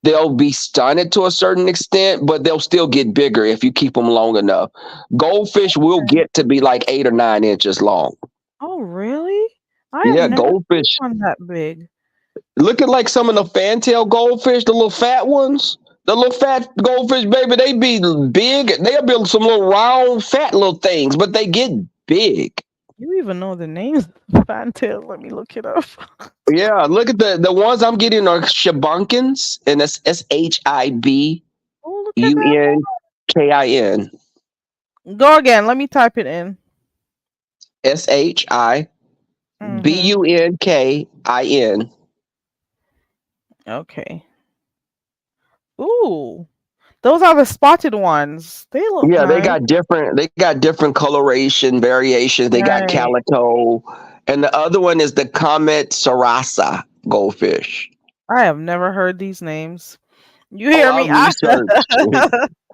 G: They'll be stunted to a certain extent, but they'll still get bigger if you keep them long enough. Goldfish will get to be like 8 or 9 inches long.
B: Oh, really? I have
G: Yeah,
B: never seen
G: goldfish.
B: one that big.
G: Look at like some of the fantail goldfish, the little fat ones. The little fat goldfish, baby, they be big. They'll be some little round, fat little things, but they get big.
B: You even know the names of fantails. Let me look it up.
G: Yeah, look at the ones I'm getting are Shabunkins, and that's SHIBUNKIN.
B: Oh, look at that. Go again. Let me type it in. Mm-hmm.
G: SHIBUNKIN.
B: Okay. Ooh, those are the spotted ones. They look
G: Yeah,
B: nice.
G: they got different coloration variations. They got
B: Right.
G: calico, and the other one is the Comet Sarasa goldfish.
B: I have never heard these names. You
G: Oh,
B: hear me?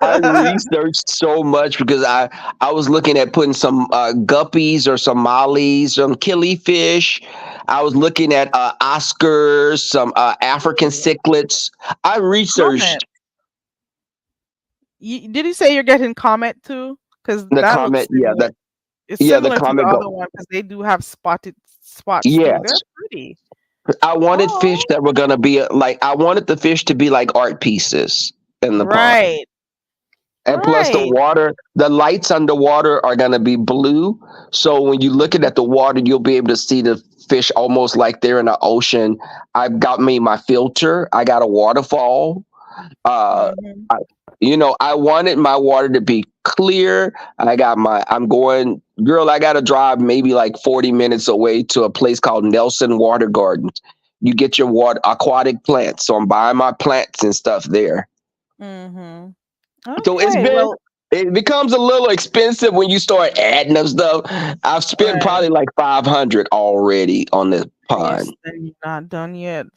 G: I researched so much because I was looking at putting some guppies or some mollies, some killifish. I was looking at Oscars, some African cichlids. I
B: Comet.
G: researched
B: Did you say you're getting Comet too? Because
G: the
B: that looks
G: comet. Yeah,
B: similar. It's
G: the
B: similar to the
G: comet
B: other
G: go.
B: one because they do have spotted spots too. They're
G: Yes,
B: pretty.
G: I wanted fish
B: Oh,
G: that were gonna be like I wanted the fish to be like art pieces in the pond.
B: right,
G: And plus the
B: right.
G: water, the lights underwater are gonna be blue. So when you looking at the water, you'll be able to see the fish almost like they're in the ocean. I've got me my filter. I got a waterfall.
B: Mm-hmm.
G: I, I wanted my water to be clear. I'm going, girl, I got to drive maybe like 40 minutes away to a place called Nelson Water Gardens. You get your water, aquatic plants. So I'm buying my plants and stuff there.
B: Mm-hmm.
G: So
B: Okay. Well,
G: it becomes a little expensive when you start adding up stuff. I've spent
B: right.
G: probably like 500 already on this pond.
B: And you're not done yet.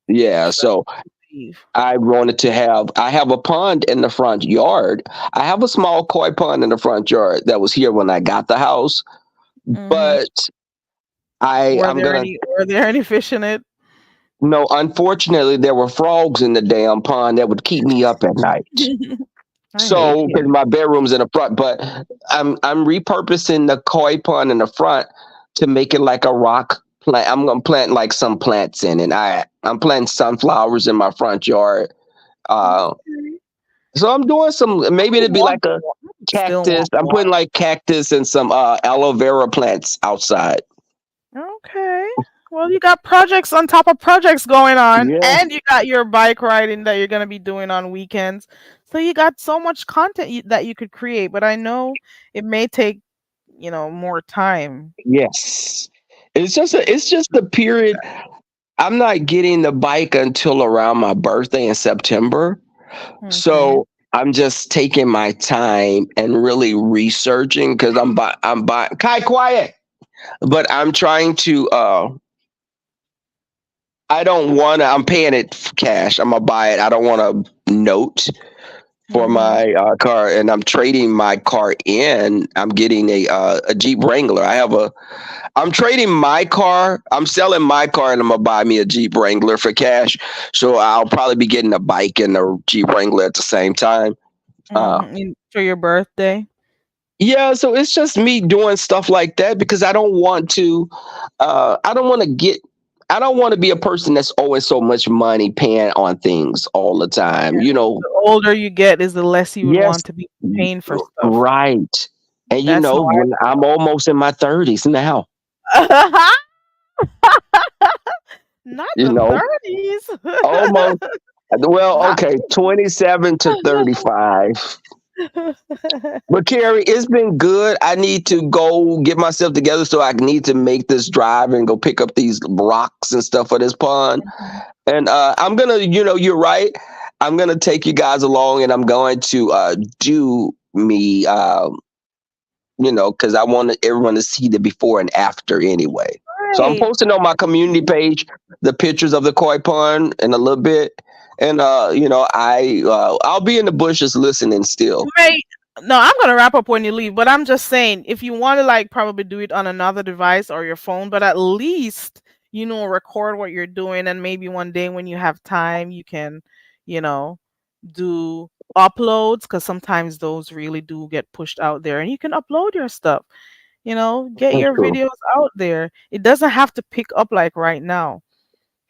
G: Yeah.
B: Trust
G: So
B: and believe.
G: I have a pond in the front yard. I have a small koi pond in the front yard that was here when I got the house,
B: Mm-hmm.
G: but I'm gonna
B: Were there any fish in it?
G: no, unfortunately there were frogs in the damn pond that would keep me up at night.
B: I hate
G: So because
B: him.
G: my bedroom's in the front, but I'm repurposing the koi pond in the front to make it like a rock plant. I'm gonna plant like some plants in it. I'm planting sunflowers in my front yard. Uh,
B: Okay.
G: so I'm doing some.
B: I
G: Maybe it'd be like a
B: still
G: cactus.
B: want
G: I'm
B: one.
G: putting like cactus and some aloe vera plants outside.
B: Okay. Well, you got projects on top of projects going on,
G: Yeah.
B: and you got your bike riding that you're going to be doing on weekends. So you got so much content that you could create, but I know it may take, more time.
G: Yes. It's just the period. I'm not getting the bike until around my birthday in September.
B: Okay.
G: So I'm just taking my time and really researching because I'm buying Kai quiet. But I'm trying to I don't wanna I'm paying it cash. I'm gonna buy it. I don't want a note for
B: Mhm.
G: my car, and I'm trading my car in. I'm getting a Jeep Wrangler. I'm trading my car. I'm selling my car, and I'm gonna buy me a Jeep Wrangler for cash. So I'll probably be getting a bike and a Jeep Wrangler at the same time. Uh,
B: For your birthday.
G: yeah, so it's just me doing stuff like that because I don't want to. I don't want to get. I don't want to be a person that's owing so much money paying on things all the time.
B: Yeah. The older you get is the less you would
G: Yes,
B: want to be paying for stuff.
G: right. And
B: That's how
G: when I'm almost in my 30s now,
B: I not
G: you
B: the
G: know,
B: 30s.
G: almost. Well,
B: Not
G: okay, 27 to 35. But Carrie, it's been good. I need to go get myself together, so I need to make this drive and go pick up these rocks and stuff for this pond. And I'm gonna, you're right. I'm gonna take you guys along, and I'm going to do me, because I want everyone to see the before and after anyway. So I'm
B: right.
G: posting on my community page the pictures of the koi pond in a little bit, and I'll be in the bushes listening still.
B: Right. No, I'm gonna wrap up when you leave, but I'm just saying if you want to like probably do it on another device or your phone, but at least record what you're doing, and maybe one day when you have time you can, you know, do uploads because sometimes those really do get pushed out there and you can upload your stuff, get
G: That's
B: your
G: true.
B: videos out there. It doesn't have to pick up like right now.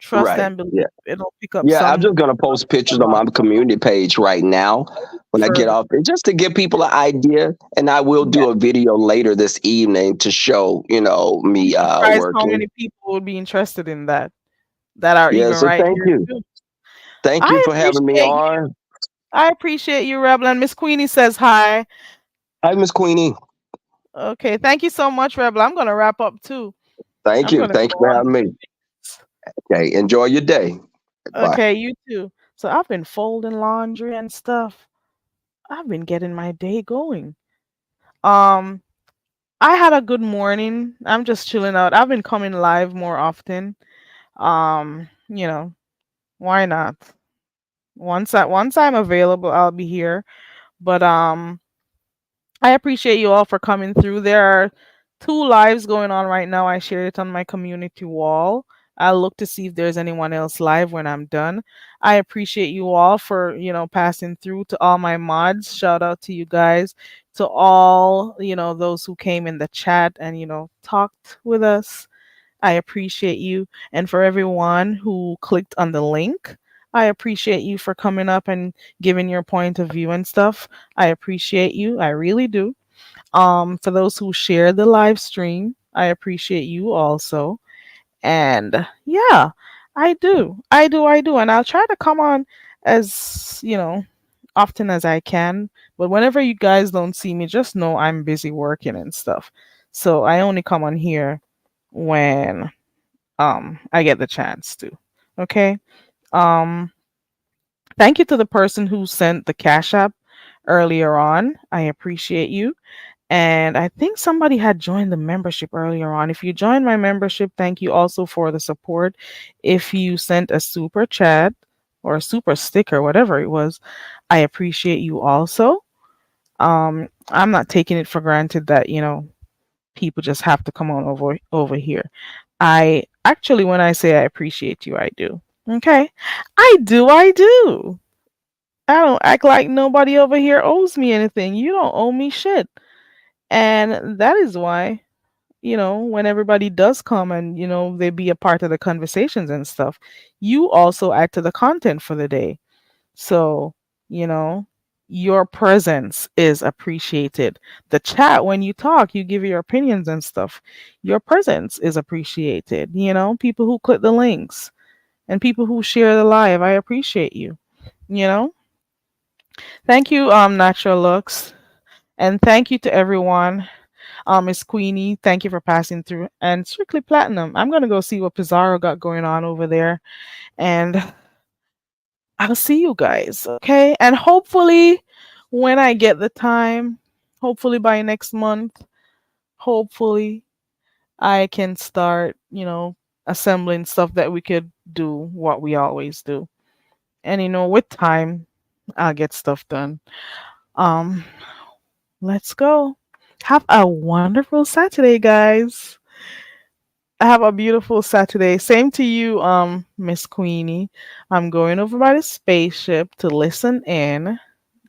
B: trust
G: Right.
B: and believe
G: Yeah.
B: it'll pick up
G: Yeah. I'm
B: some
G: just gonna post pictures on my
B: um,
G: community page right now when I get
B: further.
G: off, and just to give people an idea. And I will
B: Yeah.
G: do a video later this evening to show,
B: You'd be
G: me
B: surprised how
G: working.
B: many people would be interested in that that are
G: Yeah.
B: even
G: So
B: right
G: thank
B: here
G: you.
B: too.
G: Thank you
B: I
G: for having me
B: appreciate you.
G: on.
B: I appreciate you, Rebel. And Miss Queenie says hi.
G: Hi, Miss Queenie.
B: Okay, thank you so much, Rebel. I'm gonna wrap up too.
G: Thank
B: I'm
G: you.
B: gonna
G: Thank
B: go
G: you for
B: on.
G: having me. Okay. Enjoy your day. Bye.
B: Okay, you too. So I've been folding laundry and stuff. I've been getting my day going. Um, I had a good morning. I'm just chilling out. I've been coming live more often. You know, why not? Once I'm available, I'll be here. But I appreciate you all for coming through. There are two lives going on right now. I shared it on my community wall. I'll look to see if there's anyone else live when I'm done. I appreciate you all for, passing through. To all my mods. Shout out to you guys. To all, those who came in the chat and, talked with us. I appreciate you. And for everyone who clicked on the link, I appreciate you for coming up and giving your point of view and stuff. I appreciate you. I really do. For those who share the live stream, I appreciate you also. And yeah, I do. I do. And I'll try to come on as, often as I can. But whenever you guys don't see me, just know I'm busy working and stuff. So I only come on here when I get the chance to. Okay. Um Thank you to the person who sent the cash app earlier on. I appreciate you. And I think somebody had joined the membership earlier on. If you joined my membership, thank you also for the support. If you sent a super chat or a super sticker, whatever it was, I appreciate you also. I'm not taking it for granted that, people just have to come on over here. I actually, when I say I appreciate you, I do. Okay, I do. I don't act like nobody over here owes me anything. You don't owe me shit. And that is why, when everybody does come and, they be a part of the conversations and stuff, you also add to the content for the day. So, you know, your presence is appreciated. The chat, when you talk, you give your opinions and stuff. Your presence is appreciated. People who click the links and people who share the live, I appreciate you. You know, thank you, Natural Looks, and thank you to everyone. Miss Queenie, thank you for passing through, and Strictly Platinum. I'm gonna go see what Pizarro got going on over there, and I'll see you guys, okay? And hopefully, when I get the time, hopefully by next month, hopefully I can start, assembling stuff that we could do what we always do. And with time, I'll get stuff done. Um, let's go. Have a wonderful Saturday, guys. Have a beautiful Saturday. Same to you, Miss Queenie. I'm going over by the spaceship to listen in.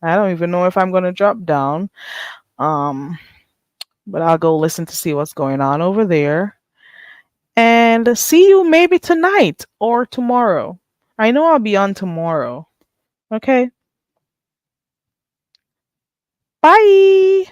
B: I don't even know if I'm gonna drop down. Um, but I'll go listen to see what's going on over there. And see you maybe tonight or tomorrow. I know I'll be on tomorrow. Okay. Bye.